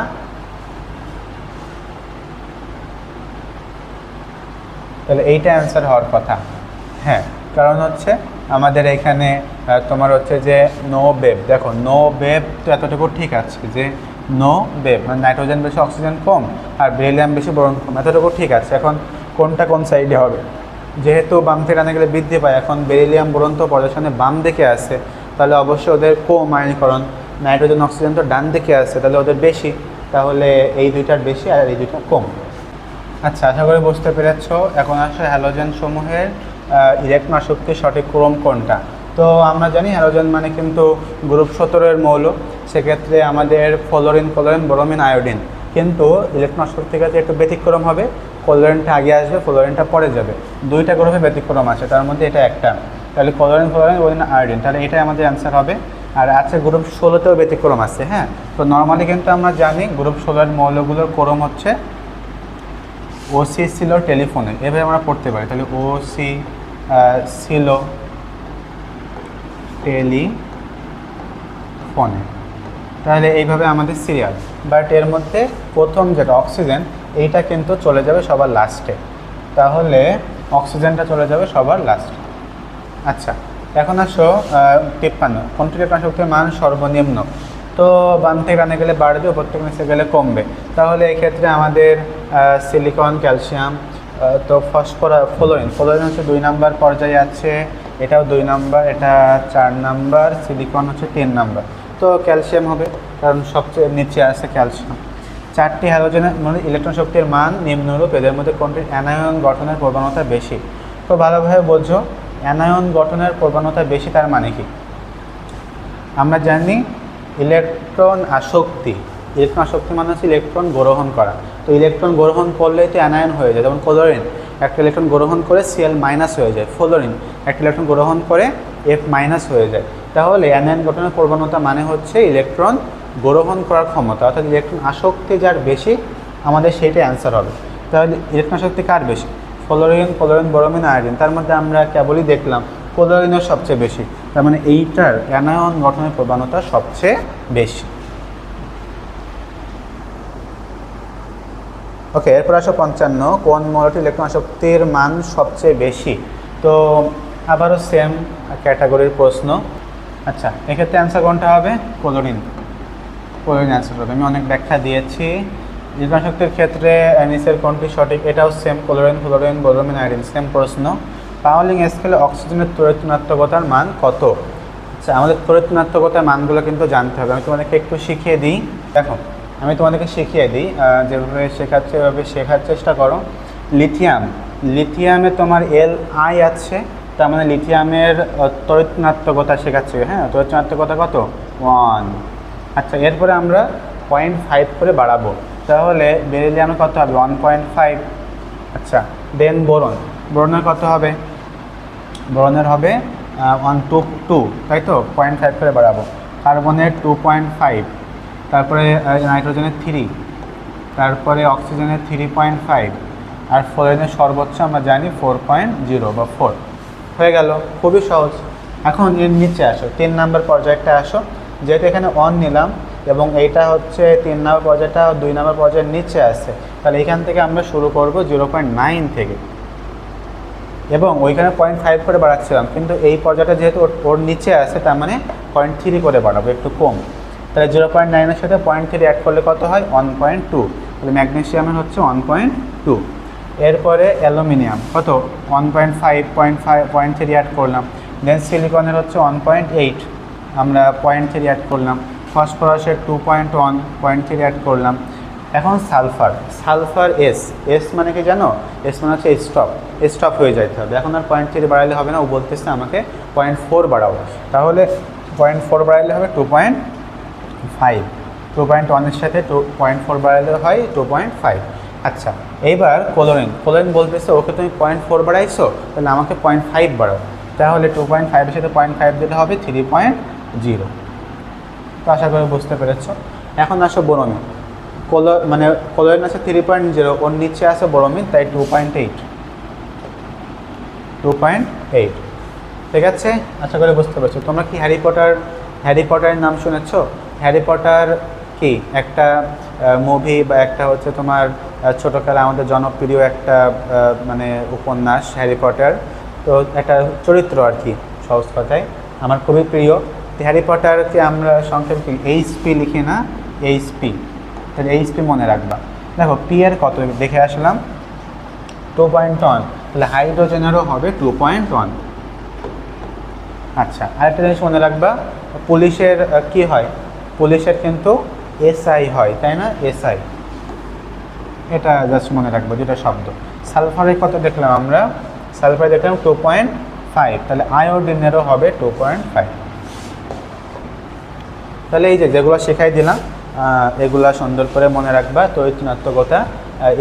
তাহলে এইটা অ্যান্সার হওয়ার কথা। হ্যাঁ, কারণ হচ্ছে আমাদের এখানে তোমার হচ্ছে যে নো বেব, দেখো নো বেব তো এতটুকু ঠিক আছে যে নো বেব মানে নাইট্রোজেন বেশি অক্সিজেন কম আর বেরিলিয়াম বেশি বোরন কম, এতটুকু ঠিক আছে। এখন কোনটা কোন সাইডে হবে? যেহেতু বাম থেকে ডানে গেলে বৃদ্ধি পায়, এখন বেরিলিয়াম বোরন তো পজিশনে বাম দিকে আছে, তাহলে অবশ্যই ওদের কম আয়নীকরণ। নাইট্রোজেন অক্সিজেন তো ডান দিকে আছে, তাহলে ওদের বেশি, তাহলে এই দুইটার বেশি আর এই দুইটা কম। আচ্ছা, আশা করি বুঝতে পেরেছ। এখন আসলে হ্যালোজেন সমূহের ইলেকট্রন আসক্তির সঠিক ক্রম কোনটা। তো আমরা জানি হ্যালোজেন মানে কিন্তু গ্রুপ 17-এর মৌল, সেক্ষেত্রে আমাদের ফ্লোরিন, ব্রোমিন, আয়োডিন। কিন্তু ইলেকট্রন আসক্তির ক্ষেত্রে একটু ব্যতিক্রম হবে, ক্লোরিনটা আগে আসবে, ফ্লোরিনটা পরে যাবে। 2টা গ্রুপে ব্যতিক্রম আছে, তার মধ্যে এটা একটা। তাহলে ক্লোরিন, ব্রোমিন, আয়োডিন, তাহলে এটাই আমাদের অ্যান্সার হবে। আর আছে গ্রুপ 16-তেও ব্যতিক্রম আছে। হ্যাঁ, তো নর্মালি কিন্তু আমরা জানি গ্রুপ 16-এর মৌলগুলোর ক্রম হচ্ছে ওসি সিলো টেলিফোনে, এভাবে আমরা পড়তে পারি। তাহলে ওসি সিলো টেলিফোনে, তাহলে এইভাবে আমাদের সিরিয়াল। বাট এর মধ্যে প্রথম যেটা অক্সিজেন, এইটা কিন্তু চলে যাবে সবার লাস্টে, তাহলে অক্সিজেনটা চলে যাবে সবার লাস্টে। আচ্ছা, এখন আসো 53, কোনটি ইলেকট্রন শক্তির মান সর্বনিম্ন? তো বাম থেকে ডানে গেলে বাড়বে, ওপর থেকে নিচে গেলে কমবে। তাহলে এক্ষেত্রে আমাদের সিলিকন, ক্যালসিয়াম, তো ফ্লোরিন হচ্ছে 2 নাম্বার পর্যায়ে আছে, এটাও 2 নাম্বার, এটা 4 নাম্বার, সিলিকন হচ্ছে 3 নাম্বার। তো ক্যালসিয়াম হবে, কারণ সবচেয়ে নিচে আছে ক্যালসিয়াম। 4টি হ্যালোজেনের মানে ইলেকট্রন শক্তির মান নিম্নরূপ, এদের মধ্যে কোনটির অ্যানায়ন গঠনের প্রবণতা বেশি? তো ভালোভাবে বোঝো, অ্যানায়ন গঠনের প্রবণতা বেশি তার মানে কি? আমরা জানি ইলেকট্রন আসক্তি মানে হচ্ছে ইলেকট্রন গ্রহণ করা। তো ইলেকট্রন গ্রহণ করলেই তো অ্যানায়ন হয়ে যায়, যেমন ক্লোরিন একটা ইলেকট্রন গ্রহণ করে Cl- হয়ে যায়, ফ্লোরিন একটা ইলেকট্রন গ্রহণ করে F- হয়ে যায়। তাহলে অ্যানায়ন গঠনের প্রবণতা মানে হচ্ছে ইলেকট্রন গ্রহণ করার ক্ষমতা, অর্থাৎ ইলেকট্রন আসক্তি যার বেশি আমাদের সেইটাই অ্যান্সার হবে। তাহলে ইলেকট্রন আসক্তি কার বেশি? Fluorine, bromine, iodine. তার মধ্যে আমরা কেবলই দেখলাম ক্লোরিনের সবচেয়ে বেশি, তার মানে এইটার অ্যানায়ন গঠনের প্রবণতা সবচেয়ে বেশি। ওকে, এরপর আসো 55, কোন মৌলটি ইলেকট্রন আসক্তির মান সবচেয়ে বেশি? তো আবারও সেম ক্যাটাগরির প্রশ্ন। আচ্ছা, এক্ষেত্রে অ্যান্সার কোনটা হবে? ক্লোরিন অ্যান্সার হবে। আমি অনেক ব্যাখ্যা দিয়েছি। ইলেকট্রন শক্তির ক্ষেত্রে নিচের কোনটি সঠিক? এটাও same, chlorine, bromine, iodine, same প্রশ্ন। পাউলিং স্কেলে অক্সিজেনের তড়িৎ ঋণাত্মকতার মান কত? আচ্ছা, আমাদের তড়িৎ ঋণাত্মকতার মানগুলো কিন্তু জানতে হবে। আমি তোমাদেরকে একটু শিখিয়ে দিই। দেখো, আমি তোমাদেরকে শিখিয়ে দিই, যেভাবে শেখাচ্ছে এভাবে শেখার চেষ্টা করো। লিথিয়ামে তোমার Li আছে, তার মানে লিথিয়ামের তড়িৎ ঋণাত্মকতা শেখাচ্ছে। হ্যাঁ, তড়িৎ ঋণাত্মকতা কত? 1। আচ্ছা, এরপরে আমরা 0.5 করে বাড়াবো, তাহলে বেরিলিয়ামে কত হবে? 1.5। আচ্ছা, দেন বোরনের কত হবে? বোরনের হবে 122, তাই তো? 0.5 করে বাড়াবো। কার্বনের 2.5, তারপরে নাইট্রোজেনের 3, তারপরে অক্সিজেনের 3.5, আর ফ্লোরিনের সর্বোচ্চ আমরা জানি 4.0 বা 4। হয়ে গেল, খুবই সহজ। এখন এর নিচে আসো, 3 নাম্বার পর্যায়টা আসো। যেহেতু এখানে 1 নিলাম এবং এইটা হচ্ছে 3 নাম্বার পর্যায়টা 2 নাম্বার পর্যায়ের নিচে আছে, তাহলে এখান থেকে আমরা শুরু করব 0.9 থেকে, এবং ওইখানে 0.5 করে বাড়াচ্ছিলাম, কিন্তু এই পর্যায়টা যেহেতু ওর নিচে আছে, তার মানে 0.3 করে বাড়াবো, একটু কম। তাহলে 0.9-এর সাথে 0.3 অ্যাড করলে কত হয়? 1.2। তাহলে ম্যাগনেসিয়ামের হচ্ছে 1.2। এরপরে অ্যালুমিনিয়াম কত? 1.5, 0.3 অ্যাড করলাম। দেন সিলিকনের হচ্ছে 1.8, আমরা 0.3 অ্যাড করলাম। ফসফরাসের 2.1, 0.3 অ্যাড করলাম। এখন সালফার এস মানে কি জানো? এস মানে হচ্ছে স্টপ হয়ে যাইতে হবে। এখন আর 0.3 বাড়াইলে হবে না, ও বলতেছে আমাকে 0.4 বাড়াও। তাহলে 0.4 বাড়াইলে হবে 2.5। 2.1-এর সাথে 0.4 বাড়াইলে হয় 2.5। আচ্ছা, এইবার ক্লোরিন বলতেছে ওকে তুমি 0.4 বাড়াইছো, তাহলে আমাকে 0.5 বাড়াও। তাহলে 2.5-এর সাথে 0.5 দিলে হবে 3.0। তো আশা করি বুঝতে পেরেছ। এখন আসো ব্রোমিন। ক্লোরিন আছে 3.0, ওর নিচে আছে ব্রোমিন, তাই 2.8। ঠিক আছে, আশা করি বুঝতে পারছো। তোমরা কি হ্যারি পটারের নাম শুনেছো? হ্যারি পটার কি একটা মুভি বা একটা হচ্ছে তোমার ছোটোকালে আমাদের জনপ্রিয় একটা মানে উপন্যাস হ্যারি পটার। তো একটা চরিত্র আর কি, সহজ কথায় আমার খুবই প্রিয়। হ্যারি পটারকে আমরা সংক্ষেপে HP লিখি না, HP। তাহলে HP মনে রাখবা। দেখো পি এর কত দেখে আসলাম, 2.1, তাহলে হাইড্রোজেনেরও হবে 2.1। আচ্ছা, আরেকটা জিনিস মনে রাখবা, পুলিশের কি হয়? পুলিশের কিন্তু SI হয়, তাই না? SI, এটা জাস্ট মনে রাখবো, যেটা শব্দ। সালফারে কত দেখলাম আমরা? সালফারে দেখলাম 2.5, তাহলে আয়োডিনেরও হবে 2.5। তাহলে এই যেগুলো শেখাই দিলাম, এগুলা সুন্দর করে মনে রাখবা। তড়িৎ ঋণাত্মকতা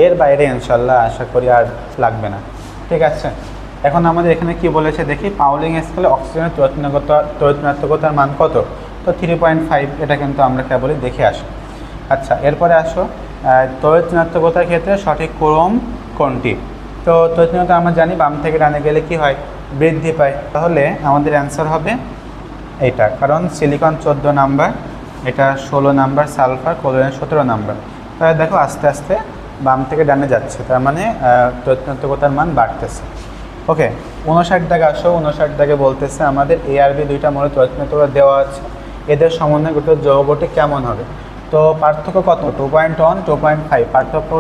এর বাইরে ইনশাল্লাহ আশা করি আর লাগবে না। ঠিক আছে, এখন আমাদের এখানে কি বলেছে দেখি। পাউলিং স্কেলে অক্সিজেনের তড়িৎ ঋণাত্মকতার মান কত? তো 3.5, এটা কিন্তু আমরা কেবলই দেখে আসি। আচ্ছা, এরপরে আসো তড়িৎ ঋণাত্মকতার ক্ষেত্রে সঠিক ক্রম কোনটি? তো তড়িৎ ঋণাত্মকতা আমরা জানি বাম থেকে ডানে গেলে কি হয়? বৃদ্ধি পায়। তাহলে আমাদের অ্যান্সার হবে এইটা, কারণ সিলিকন 14 নাম্বার, এটা 16 নাম্বার, সালফার ক্লোরিন 17 নাম্বার। তাহলে দেখো আস্তে আস্তে বাম থেকে ডানে যাচ্ছে, তার মানে তড়িৎ ঋণাত্মকতার মান বাড়তেছে। ওকে, 59 দাগে আসো। 59 দাগে বলতেছে আমাদের এ আর বি দুইটা মৌলের তড়িৎ নেটওয়ার্ক দেওয়া আছে, এদের সমন্বয়ে গঠিত যৌগটি কেমন হবে? তো পার্থক্য কত? 2.1 2.5, পার্থক্য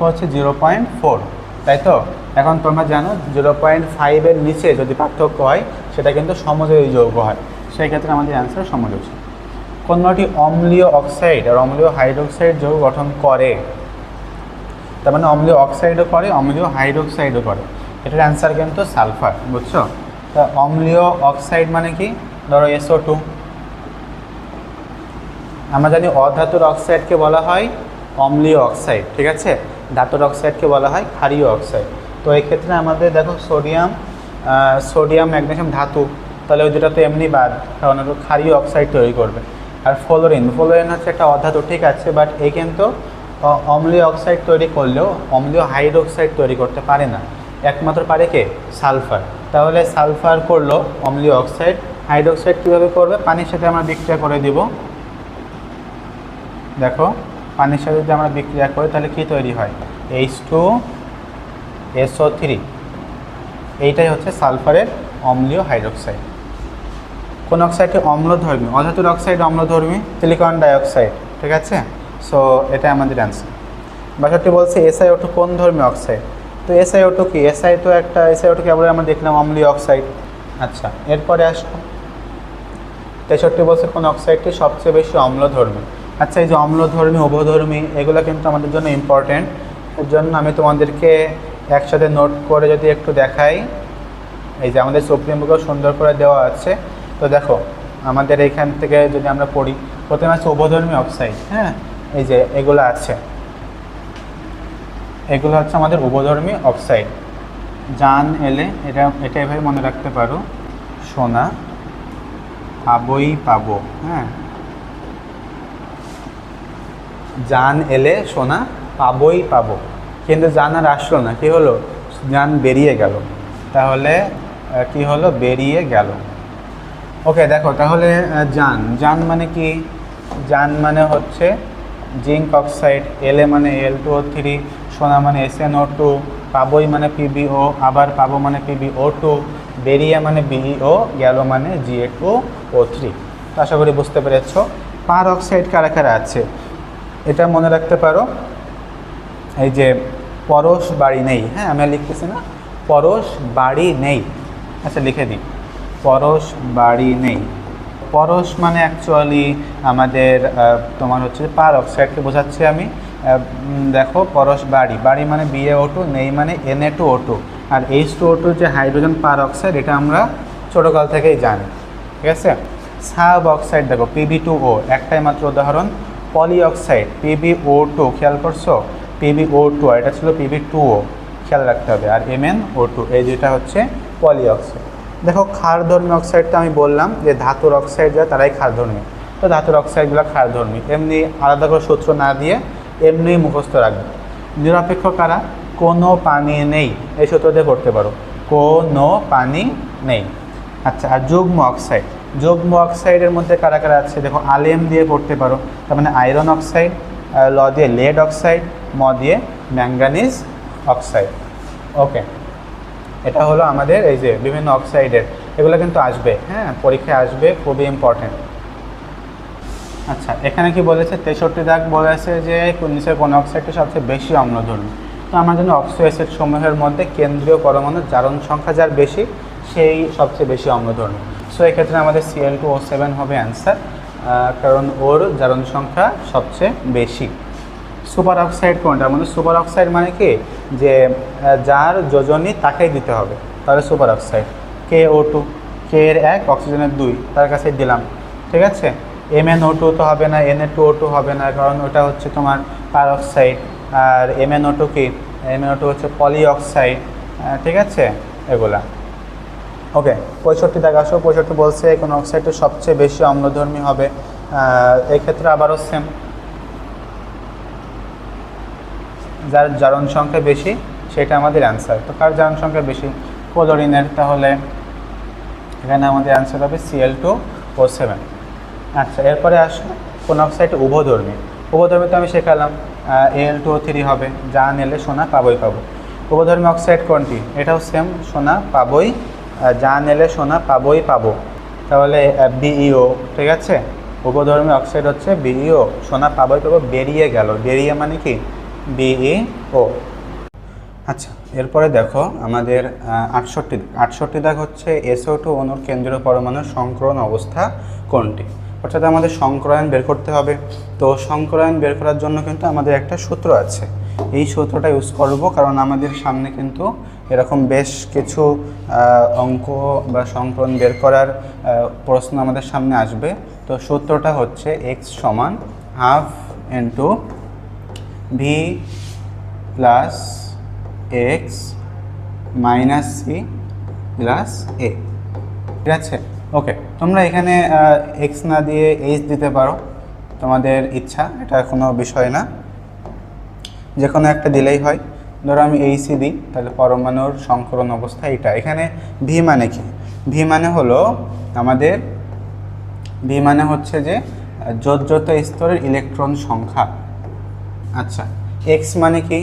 হচ্ছে 0.4, তাই তো? এখন তোমরা জানো 0.5-এর নিচে যদি পার্থক্য হয় সেটা কিন্তু সমযোজী যৌগ হয়, সেই ক্ষেত্রে আমাদের অ্যান্সার সমযোজী। কোনটি অম্লীয় অক্সাইড আর অম্লীয় হাইড্রোক্সাইড যৌগ গঠন করে? তার মানে অম্লীয় অক্সাইডও করে, অম্লীয় হাইড্রোক্সাইডও করে। এটার অ্যান্সার কিন্তু সালফার, বুঝছো? তা অম্লীয় অক্সাইড মানে কি? ধরো SO2। আমরা জানি অধাতুর অক্সাইডকে বলা হয় অম্লীয় অক্সাইড, ঠিক আছে? ধাতুর অক্সাইডকে বলা হয় ক্ষারীয় অক্সাইড। তো এই ক্ষেত্রে আমাদের দেখো সোডিয়াম ম্যাগনেসিয়াম ধাতু, তাহলে ওই দুটা তো এমনি বাদ, কারণ ওটা ক্ষারীয় অক্সাইড তৈরি করবে। আর ফ্লোরিন হচ্ছে একটা অধাতু, ঠিক আছে, বাট এই কিন্তু অম্লীয় অক্সাইড তৈরি করলেও অম্লীয় হাইড্রোক্সাইড তৈরি করতে পারে না, একমাত্র পারে কে? সালফার। তাহলে সালফার করলো অম্লীয় অক্সাইড, হাইড্রোক্সাইড কীভাবে করবে? পানির সাথে আমরা বিক্রিয়া করে দিব। দেখো পানির সাথে যদি আমরা বিক্রিয়া করি তাহলে কি তৈরি হয়? H2SO3, এইটাই হচ্ছে সালফারের অম্লীয় হাইড্রোক্সাইড। কোন অক্সাইডটি অম্লধর্মী? অধাতুর অক্সাইড অম্লধর্মী, সিলিকন ডাইঅক্সাইড, ঠিক আছে? সো এটা আমাদের অ্যান্সার। 62 বলছে SiO2 কোন ধর্মী অক্সাইড? তো SiO2 কি? SiO2 কেবল আমরা দেখলাম অম্লীয় অক্সাইড। আচ্ছা, এরপরে আসবো 63 বলছে কোন অক্সাইডটি সবচেয়ে বেশি অম্লধর্মী? আচ্ছা, এই যে অম্লধর্মী উভধর্মী এগুলো কিন্তু আমাদের জন্য ইম্পর্টেন্ট, এর জন্য আমি তোমাদেরকে একসাথে নোট করে যদি একটু দেখাই, এই যে আমাদের সুপ্রিম বুকেও সুন্দর করে দেওয়া আছে। তো দেখো আমাদের এইখান থেকে যদি আমরা পড়ি, প্রথমে আছে উভধর্মী অক্সাইড, হ্যাঁ, এই যে এগুলো আছে, এগুলো হচ্ছে আমাদের উভধর্মী অক্সাইড। জান এলে এটা এভাবে মনে রাখতে পারো, সোনা পাবোই পাবো, হ্যাঁ, জান এলে সোনা পাবোই পাবো, কিন্তু জান আর আসলো না, কি হলো? জান বেরিয়ে গেল। তাহলে কি হলো? বেরিয়ে গেল। ওকে, দেখো তাহলে জান মানে কি? জান মানে হচ্ছে জিঙ্ক অক্সাইড, এলে মানে Al2O3, সোনা মানে SnO2, পাবোই মানে PbO, আবার পাবো মানে PbO2, বেরিয়ে মানে BeO, গেল মানে Ga2O3। তো আশা করি বুঝতে পেরেছ। পার অক্সাইড কারা কারা আছে এটা মনে রাখতে পারো, এই যে পরশ বাড়ি নেই, হ্যাঁ, আমি লিখতেছি না, পরশ বাড়ি নেই। আচ্ছা লিখে দিই, পরশ বাড়ি নেই। পরশ মানে অ্যাকচুয়ালি আমাদের তোমার হচ্ছে পার অক্সাইডকে বোঝাচ্ছি আমি। দেখো পরশ বাড়ি মানে BaO2, নেই মানে Na2O2, আর H2O2 যে হাইড্রোজেন পার অক্সাইড, এটা আমরা ছোটোকাল থেকেই জানি, ঠিক আছে? সাব অক্সাইড দেখো Pb2O, একটাই মাত্র উদাহরণ। পলি অক্সাইড PbO2, খেয়াল করছো? PbO2, আর এটা ছিল Pb2O, খেয়াল রাখতে হবে। আর MnO2, এই দুইটা হচ্ছে পলি অক্সাইড। দেখো ক্ষারধর্মী অক্সাইডটা আমি বললাম যে ধাতুর অক্সাইড যারা তারাই ক্ষারধর্মী, তো ধাতুর অক্সাইডগুলো ক্ষারধর্মী, এমনি আলাদা করে সূত্র না দিয়ে এমনি মুখস্থ রাখবে। নিরপেক্ষ কারা? কোনো পানি নেই, এই সূত্র দিয়ে পড়তে পারো, কোনো পানি নেই। আচ্ছা, আর যুগ্ম অক্সাইডের মধ্যে কারা কারা আছে? দেখো আলেম দিয়ে পড়তে পারো, তার মানে আয়রন অক্সাইড, ল দিয়ে লেড অক্সাইড, ম দিয়ে ম্যাঙ্গানিজ অক্সাইড। ওকে, এটা হলো আমাদের এই যে বিভিন্ন অক্সাইডের, এগুলো কিন্তু আসবে, হ্যাঁ, পরীক্ষায় আসবে, খুবই ইম্পর্টেন্ট। আচ্ছা, এখানে কি বলেছে? 63 দাগ বলেছে যে নিচের কোন অক্সাইডটি সবচেয়ে বেশি অম্লধর্মী? তো আমার জন্য অক্সো অ্যাসিড সমূহের মধ্যে কেন্দ্রীয় পরমাণুর জারণ সংখ্যা যার বেশি সেই সবচেয়ে বেশি অম্লধর্মী। সো এক্ষেত্রে আমাদের Cl2O7 হবে অ্যান্সার, কারণ ওর জারণ সংখ্যা সবচেয়ে বেশি। সুপার অক্সাইড কোনটা? আমাদের সুপার অক্সাইড মানে কি? যে যার যোজনী তাকেই দিতে হবে, তাহলে সুপার অক্সাইড। KO2, K এর 1 অক্সিজেনের 2, তার কাছে দিলাম, ঠিক আছে? MnO2 তো হবে না, Na2O2 হবে না, কারণ ওটা হচ্ছে তোমার পার অক্সাইড। আর MnO2 কি? MnO2 হচ্ছে পলি অক্সাইড, ঠিক আছে? এগুলা। ওকে, 65 দাগ আসো। 65 বলছে কোন অক্সাইডটি সবচেয়ে বেশি অম্লধর্মী হবে? এই ক্ষেত্রে আবারও সেম, যার জারণ সংখ্যা বেশি সেটা আমাদের অ্যান্সার। তো কার জারণ সংখ্যা বেশি? ক্লোরিনের, তাহলে এখানে আমাদের অ্যান্সার হবে Cl2O7। আচ্ছা, এরপরে আসলে কোন অক্সাইড উভধর্মী? উভধর্মী তো আমি শেখালাম, Al2O3 হবে, জান এলে সোনা পাবোই পাবো। উপধর্মী অক্সাইড কোনটি? এটাও সেম, সোনা পাবোই, যা নিলে সোনা পাবো, তাহলে বিইও। ঠিক আছে, উপধর্মী অক্সাইড হচ্ছে বিইও, সোনা পাবো, বেরিয়ে গেল, বেরিয়ে মানে কি বিইও। আচ্ছা, এরপরে দেখো আমাদের 68 দাগ হচ্ছে SO2 অণুর কেন্দ্রীয় পরমাণুর সংকরণ অবস্থা কোনটি? অর্থাৎ আমাদের সংকরায়ন বের করতে হবে। তো সংকরায়ন বের করার জন্য কিন্তু আমাদের একটা সূত্র আছে, এই সূত্রটা ইউজ করব, কারণ আমাদের সামনে কিন্তু এরকম বেশ কিছু অঙ্ক বা সংকরণ বের করার প্রশ্ন আমাদের সামনে আসবে। তো সূত্রটা হচ্ছে x সমান half into V plus X minus C plus A. ঠিক আছে, ওকে। তোমরা এখানে এক্স না দিয়ে এইচ দিতে পারো, তোমাদের ইচ্ছা, এটা কোনো বিষয় না, যে কোনো একটা দিলেই হয়। ধরো আমি এইচই দিই, তাহলে পরমাণুর সংকরণ অবস্থা এটা। এখানে ভি মানে কি? ভি মানে হলো আমাদের, ভি মানে হচ্ছে যে যত স্তরের ইলেকট্রন সংখ্যা। আচ্ছা, এক্স মানে কি?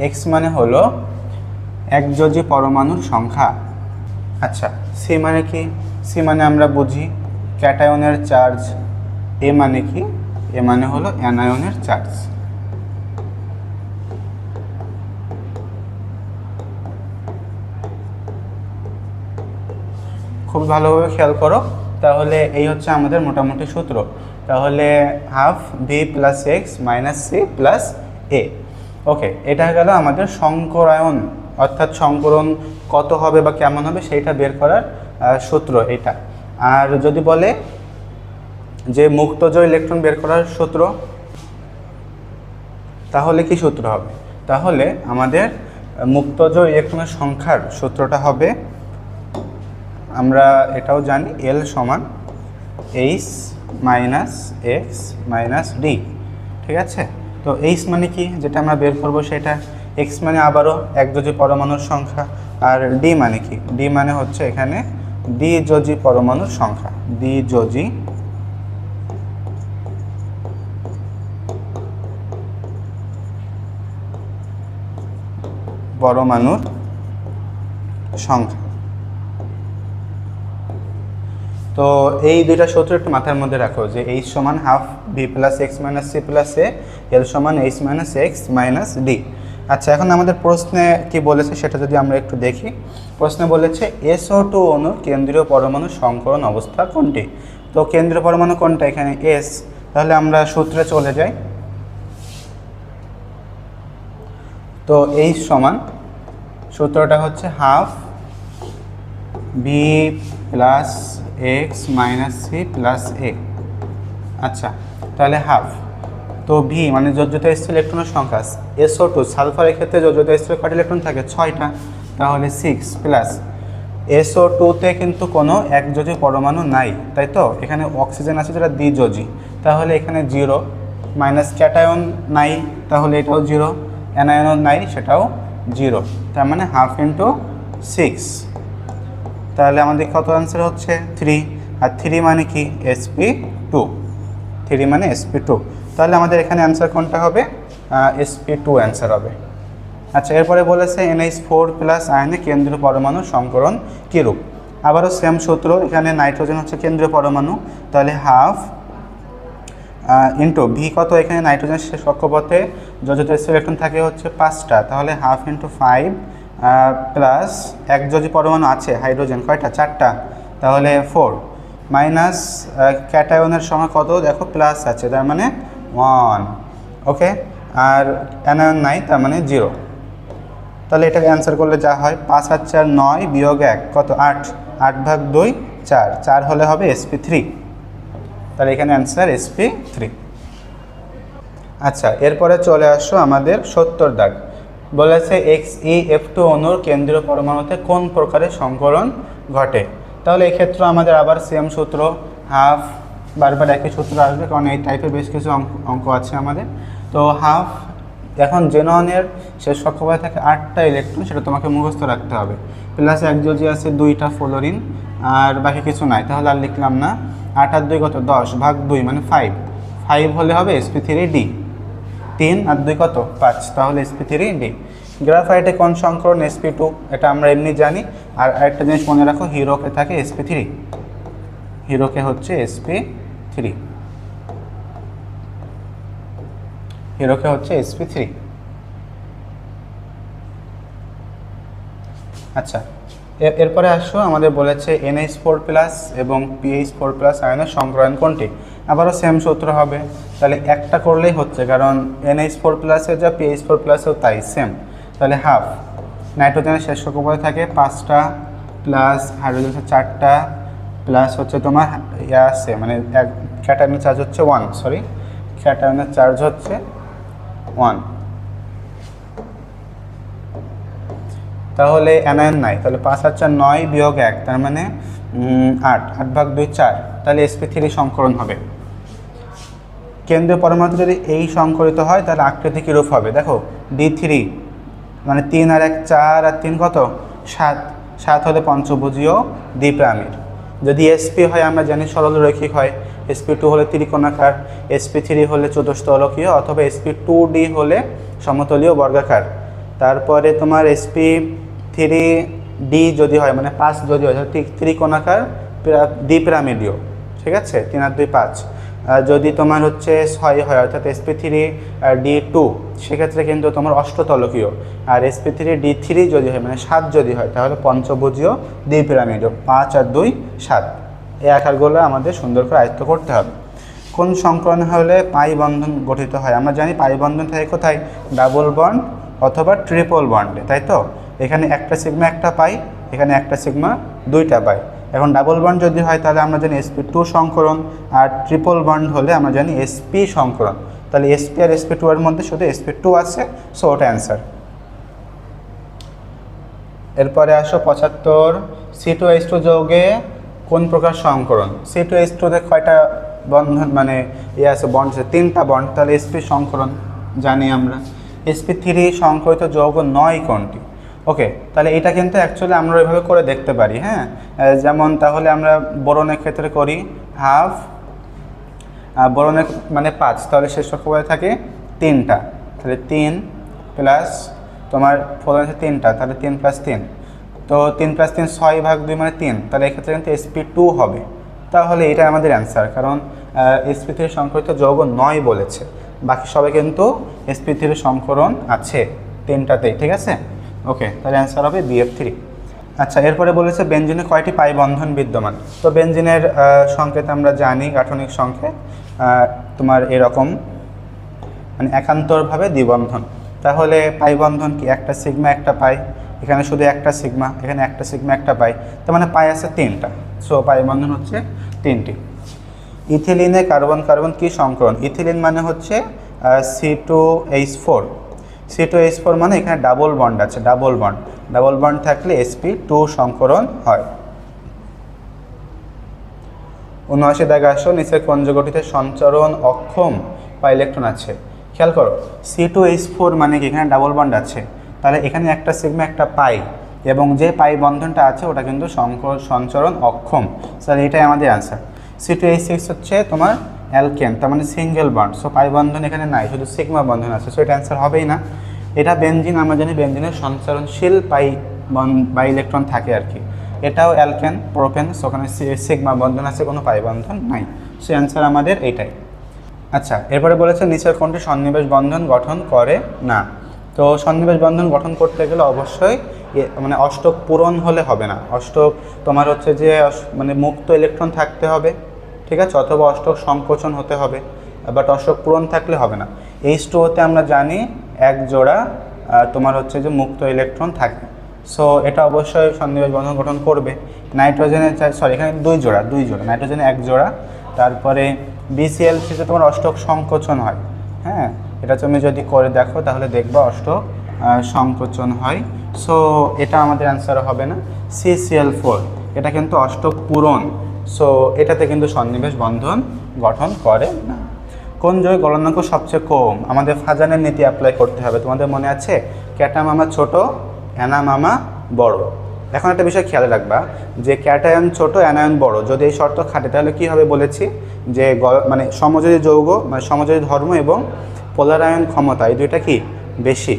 এক্স মানে হলো একযোজী পরমাণুর সংখ্যা। আচ্ছা, সি মানে কি? সি মানে আমরা বুঝি ক্যাটায়নের চার্জ। এ মানে কি? এ মানে হলো অ্যানায়নের চার্জ। খুব ভালোভাবে খেয়াল করো, তাহলে এই হচ্ছে আমাদের মোটামুটি সূত্র। তাহলে half V plus X minus C plus A. Okay, এটা গেল আমাদের সংকরায়ন, অর্থাৎ সংকরণ কত হবে বা কেমন হবে সেইটা বের করার সূত্র এটা। আর যদি বলে যে মুক্তজ ইলেকট্রন বের করার সূত্র, তাহলে কি সূত্র হবে? তাহলে আমাদের মুক্তজ ইলেকট্রনের সংখ্যার সূত্রটা হবে, আমরা এটাও জানি, এল সমান H minus X minus D. ঠিক আছে, তো এইচ মানে কি যেটা আমরা বের করবো সেটা, এক্স মানে আবারও একযোজী পরমাণুর সংখ্যা, আর ডি মানে কি? ডি মানে হচ্ছে এখানে দ্বিযোজী পরমাণুর সংখ্যা, দ্বিযোজী পরমাণুর সংখ্যা। তো এই দুইটা সূত্র একটু মাথার মধ্যে রাখো, যে এইচ সমান half V plus X minus C plus A, L সমান H minus X minus D. আচ্ছা, এখন আমাদের প্রশ্নে কি বলেছে সেটা যদি আমরা একটু দেখি। প্রশ্নে বলেছে SO2 অণুর কেন্দ্রীয় পরমাণু সংকরণ অবস্থা কোনটি? তো কেন্দ্রীয় পরমাণু কোনটা? এখানে এস। তাহলে আমরা সূত্রে চলে যাই। তো এইচ সমান, সূত্রটা হচ্ছে half V plus X minus C plus A. আচ্ছা, তাহলে হাফ, তো ভি মানে যোজ্যতা স্থির ইলেকট্রনের সংখ্যা, SO2 সালফারের ক্ষেত্রে যোজ্যতা স্থির কয়টা ইলেকট্রন থাকে? 6টা, তাহলে 6 প্লাস SO2-তে কিন্তু কোনো একযোজী পরমাণু নাই, তাই তো? এখানে অক্সিজেন আছে যেটা দ্বিযোজী, তাহলে এখানে 0, মাইনাস ক্যাটায়ন নাই, তাহলে এটাও 0, অ্যানায়নও নাই, সেটাও 0, তার মানে হাফ ইন্টু 6। তাহলে আমাদের কত অ্যান্সার হচ্ছে? 3। আর 3 মানে কি? sp2, 3 মানে sp2। তাহলে আমাদের এখানে অ্যান্সার কোনটা হবে? sp2 অ্যান্সার হবে। আচ্ছা, এরপরে বলেছে NH4 প্লাস আয়নে কেন্দ্রীয় পরমাণু সংকরণ কীরূপ? আবারও সেম সূত্র, এখানে নাইট্রোজেন হচ্ছে কেন্দ্রীয় পরমাণু, তাহলে হাফ ইন্টু ভি কত? এখানে নাইট্রোজেন শেষ কক্ষপথে যোজ্যতা স্থির ইলেকট্রন থাকে হচ্ছে 5টা, তাহলে হাফ ইন্টু 5 প্লাস একযোজী পরমাণু আছে হাইড্রোজেন কয়টা? 4টা, তাহলে 4, মাইনাস ক্যাটায়নের সংখ্যা কত? দেখো প্লাস আছে, তার মানে 1। ওকে, আর অ্যানায়ন নাই, তার মানে 0। তাহলে এটাকে অ্যান্সার করলে যা হয়, 5 আর 4 9 বিয়োগ 1 কত? 8, 8 ভাগ 2 4, 4 হলে হবে sp3। তাহলে এখানে অ্যান্সার sp3। আচ্ছা, এরপরে চলে আসো আমাদের 70 দাগ। বলেছে XeF2 অণুর কেন্দ্রীয় পরমাণুতে কোন প্রকারের সংকরণ ঘটে? তাহলে এক্ষেত্রে আমাদের আবার সেম সূত্র, হাফ, বারবার একই সূত্র আসবে কারণ এই টাইপের বেশ কিছু অঙ্ক আছে আমাদের। তো হাফ, এখন জেননের শেষ কক্ষপথে থাকে 8টা ইলেকট্রন, সেটা তোমাকে মুখস্থ রাখতে হবে, প্লাস একযোজী আছে 2টা ফ্লোরিন, আর বাকি কিছু নাই, তাহলে আর লিখলাম না। 8 আর 2 কত? 10 ভাগ 2 মানে 5, 5 হলে হবে sp3d। 3 আর 2 কত? 5, তাহলে sp3d। গ্রাফাইটে কোন সংকরণ sp2, এটা আমরা এমনি জানি। আর আরেকটা জিনিস মনে রাখো, হিরোকে থাকে sp3, হিরোকে হচ্ছে sp3, হিরোকে হচ্ছে sp3। আচ্ছা, এরপরে আসো, আমাদের বলেছে NH4+ এবং PH4+ আয়নের সংকরণ কোনটি। আবারও সেম সূত্র হবে, তাহলে একটা করলেই হচ্ছে, কারণ NH4+ এর যা PH4+ এও তাই সেম। তাহলে হাফ নাইট্রোজেনের শেষ কক্ষপথে থাকে 5টা, প্লাস হাইড্রোজেনের 4টা, প্লাস হচ্ছে তোমার ইয়ে আছে, মানে এক ক্যাটায়নের চার্জ হচ্ছে 1, সরি ক্যাটায়নের চার্জ হচ্ছে 1। তাহলে অ্যানায়ন নাই, তাহলে 5 আর 4 9 বিয়োগ 1, তার মানে 8, 8 ভাগ 2 4, তাহলে sp3 সংকরণ হবে। কেন্দ্রীয় পরমাণু যদি এই সংকরিত হয় তাহলে আকৃতি কীরূপ হবে, দেখো D3, মানে 3 আর 1 4, আর 3 কত 7, 7 হলে পঞ্চভুজীয় দ্বিপ্রামিড। যদি sp হয় আমরা জানি সরলরৈখিক হয়, sp2 হলে ত্রিকোণাকার, sp3 হলে চতুস্তলকীয়, অথবা sp2d হলে সমতলীয় বর্গাকার। তারপরে তোমার sp3d যদি হয়, মানে 5 যদি হয় ত্রিকোণাকার দ্বিপিরামিডীয়, ঠিক আছে, 3 আর 2 5। যদি তোমার হচ্ছে 6 হয়, অর্থাৎ sp3d2, সেক্ষেত্রে কিন্তু তোমার অষ্টতলকীয়। আর sp3d3 যদি হয়, মানে 7 যদি হয়, তাহলে পঞ্চভুজীয় দ্বিপিরামিডীয়, 5 আর 2 7। এই আকারগুলো আমাদের সুন্দর করে আয়ত্ত করতে হবে। কোন সংকরণ হলে পাই বন্ধন গঠিত হয়, আমরা জানি পাই বন্ধন থাকে কোথায়, ডাবল বন্ড অথবা ট্রিপল বন্ডে, তাই তো। এখানে একটা সিগমা একটা পাই, এখানে একটা সিগমা দুইটা পাই। এখন ডাবল বন্ড যদি হয় তাহলে আমরা জানি sp2 সংকরণ, আর ট্রিপল বন্ড হলে আমরা জানি sp সংকরণ। তাহলে sp আর sp2 এর মধ্যে শুধু sp2 আছে, সো ওটা অ্যান্সার। এরপরে আসো 75, C2H2 যৌগে কোন প্রকার সংকরণ। C2H2 তে কয়টা বন্ধন, মানে ইয়ে আছে, বন্ড আছে 3টা বন্ড, তাহলে sp সংকরণ জানি আমরা। sp3 সংকরিত যৌগ নয় কোনটি। ওকে, তাহলে এটা কিন্তু অ্যাকচুয়ালি আমরা ওইভাবে করে দেখতে পারি, হ্যাঁ। যেমন তাহলে আমরা বোরনের ক্ষেত্রে করি হাফ, বোরনের মানে 5, তাহলে শেষ কক্ষপথে থাকে 3টা, তাহলে 3 প্লাস তোমার ফোরন আছে 3টা, তাহলে 3 + 3, তো 3 + 3 6 ভাগ 2 মানে 3, তাহলে এক্ষেত্রে কিন্তু sp2 হবে। তাহলে এটা আমাদের অ্যান্সার, কারণ sp3 সংকরিত যৌগ নয় বলেছে, বাকি সবাই কিন্তু sp3 সংকরণ আছে 3টাতেই, ঠিক আছে। ওকে, তাহলে অ্যান্সার হবে BF3। আচ্ছা, এরপরে বলেছে বেনজিনে কয়টি পাই বন্ধন বিদ্যমান। তো বেনজিনের সংকেত আমরা জানি, গাঠনিক সংকেত তোমার এরকম, মানে একান্তরভাবে দ্বিবন্ধন। তাহলে পাই বন্ধন কি, একটা সিগমা একটা পাই, এখানে শুধু একটা সিগমা, এখানে একটা সিগমা একটা পাই, তার মানে পাই আছে 3টা, সো পাই বন্ধন হচ্ছে 3টি। ইথিলিনে কার্বন কার্বন কি সংকরণ। ইথিলিন মানে হচ্ছে C2H4, C2H4 মানে এখানে ডাবল বন্ড আছে, ডাবল বন্ড থাকলে sp2 সংকরণ হয়। 79 দাগে আসো, নিচের কোন যৌগটিতে সঞ্চরণ অক্ষম বা ইলেকট্রন আছে। খেয়াল করো, C2H4 মানে কি, এখানে ডাবল বন্ড আছে, তাহলে এখানে একটা সিগমা একটা পাই, এবং যে পাই বন্ধনটা আছে ওটা কিন্তু সঞ্চরণ অক্ষম, তাহলে এটাই আমাদের অ্যান্সার। C2H6 হচ্ছে তোমার অ্যালকেন, তার মানে সিঙ্গেল বন্ড, সো পাই বন্ধন এখানে নাই, শুধু সিগমা বন্ধন আছে, সো এটা অ্যান্সার হবেই না। এটা বেনজিন, আমরা জানি বেনজিনের সঞ্চরণশীল পাই ইলেকট্রন থাকে আর কি। এটাও অ্যালকেন প্রোপেন, সো ওখানে সিগমা বন্ধন আছে, কোনো পাই বন্ধন নাই, সো অ্যান্সার আমাদের এইটাই। আচ্ছা, এরপরে বলেছে নিচের কোনটি সন্নিবেশ বন্ধন গঠন করে না। তো সন্নিবেশ বন্ধন গঠন করতে গেলে অবশ্যই মানে অষ্টক পূরণ হলে হবে না, অষ্টক তোমার হচ্ছে যে মানে মুক্ত ইলেকট্রন থাকতে হবে, ঠিক আছে, অথবা অষ্টক সংকোচন হতে হবে, বাট অষ্টক পূরণ থাকলে হবে না। H2O-তে আমরা জানি এক জোড়া তোমার হচ্ছে যে মুক্ত ইলেকট্রন থাকে, সো এটা অবশ্যই সন্নিবেশ বন্ধন গঠন করবে। নাইট্রোজেনের সরি এখানে দুই জোড়া, নাইট্রোজেনে এক জোড়া, তারপরে BCl3-তে তোমার অষ্টক সংকোচন হয়, হ্যাঁ, এটা তুমি যদি করে দেখো তাহলে দেখবা অষ্টক সংকোচন হয়, সো এটা আমাদের অ্যান্সার হবে না। CCl4 এটা কিন্তু অষ্টক পূরণ, সো এটাতে কিন্তু সন্নিবেশ বন্ধন গঠন করে না। কোন যৌগের গলনাঙ্ক সবচেয়ে কম, আমাদের ফাজানের নীতি অ্যাপ্লাই করতে হবে। তোমাদের মনে আছে ক্যাটা মামা ছোট, অ্যানা মামা বড়। এখন একটা বিষয় খেয়াল রাখবা যে ক্যাটায়ন ছোট, অ্যানায়ন বড়, যদি এই শর্ত খাটে তাহলে কী হবে বলেছি যে মানে সমযোজী যৌগ, মানে সমযোজী ধর্ম এবং পোলার আয়ন ক্ষমতা, এই দুইটা কি বেশি।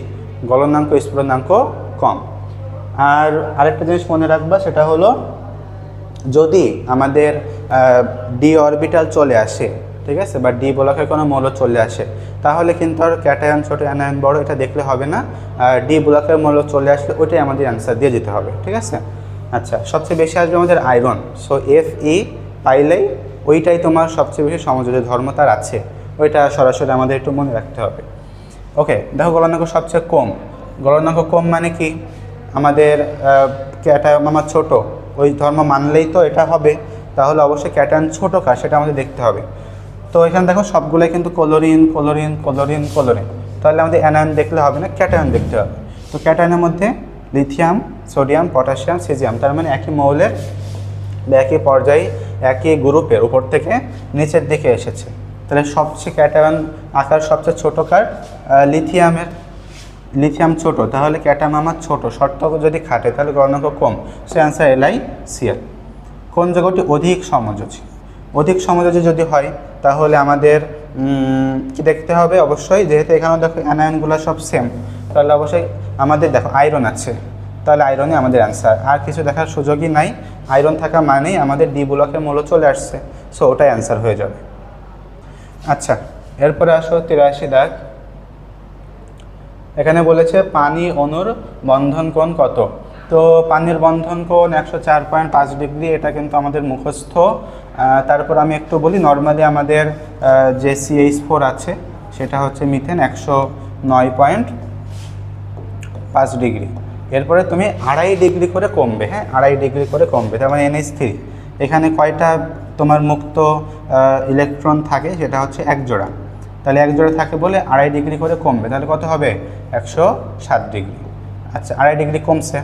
গলনাঙ্ক স্ফুটনাঙ্ক কম। আর আরেকটা জিনিস মনে রাখবা, সেটা হলো যদি আমাদের ডি অরবিটাল চলে আসে, ঠিক আছে, বা ডি ব্লকের কোনো মৌল চলে আসে, তাহলে কিন্তু আর ক্যাটায়ন ছোটো অ্যানায়ন বড় এটা দেখলে হবে না। ডি ব্লকের মৌল চলে আসলে ওইটাই আমাদের অ্যান্সার দিয়ে যেতে হবে, ঠিক আছে। আচ্ছা, সবচেয়ে বেশি আসবে আমাদের আয়রন। সো Fe পাইলেই ওইটাই তোমার সবচেয়ে বেশি সমযোজী ধর্ম তার আছে, ওইটা সরাসরি আমাদের একটু মনে রাখতে হবে। ওকে, দেখো গলনাঙ্ক সবচেয়ে কম। গলনাঙ্ক কম মানে কি, আমাদের ক্যাটায়ন আমার ছোটো, ওই ধর্ম মানলেই তো এটা হবে, তাহলে অবশ্যই ক্যাটায়ন ছোটো কার সেটা আমাদের দেখতে হবে। তো এখানে দেখো সবগুলোই কিন্তু ক্লোরিন ক্লোরিন ক্লোরিন ক্লোরিন, তাহলে আমাদের অ্যানায়ন দেখলে হবে না, ক্যাটায়ন দেখতে হবে। তো ক্যাটায়নের মধ্যে লিথিয়াম, সোডিয়াম, পটাশিয়াম, সিজিয়াম, তার মানে একই মৌলের বা একই পর্যায়ে একই গ্রুপের উপর থেকে নিচের দিকে এসেছে। তাহলে সবচেয়ে ক্যাটায়ন আকার সবচেয়ে ছোটো কার, লিথিয়ামের। লিথিয়াম ছোট, তাহলে ক্যাটায়ন আমার ছোটো, শর্ত যদি খাটে তাহলে গলনাঙ্ক কম, সে অ্যান্সার LiCl। কোন যৌগটি অধিক সমযোজী? অধিক সমযোজী যদি হয় তাহলে আমাদের কি দেখতে হবে, অবশ্যই যেহেতু এখানে দেখো অ্যানায়নগুলো সব সেম, তাহলে অবশ্যই আমাদের দেখো আয়রন আছে, তাহলে আয়রনই আমাদের অ্যান্সার, আর কিছু দেখার সুযোগই নাই। আয়রন থাকা মানেই আমাদের ডি ব্লকের মৌল চলে আসছে, সো ওটাই অ্যান্সার হয়ে যাবে। আচ্ছা, এরপরে আসো 83 দাগ। এখানে বলেছে পানি অণুর বন্ধন কোণ কত? তো পানির বন্ধন কোণ 104.5 ডিগ্রি, এটা কিন্তু আমাদের মুখস্থ। তারপর আমি একটু বলি, নর্মালি আমাদের যে CH4 আছে সেটা হচ্ছে মিথেন 109.5 ডিগ্রি। এরপরে তুমি 2.5 ডিগ্রি করে কমবে, হ্যাঁ 2.5 ডিগ্রি করে কমবে, তার মানে NH3 এখানে কয়টা তোমার মুক্ত ইলেকট্রন থাকে, সেটা হচ্ছে 1 জোড়া, তাহলে 1 জোড়া থাকে বলে 2.5 ডিগ্রি করে কমবে, তাহলে কত হবে 107 ডিগ্রি। আচ্ছা, 2.5 ডিগ্রি কমছে,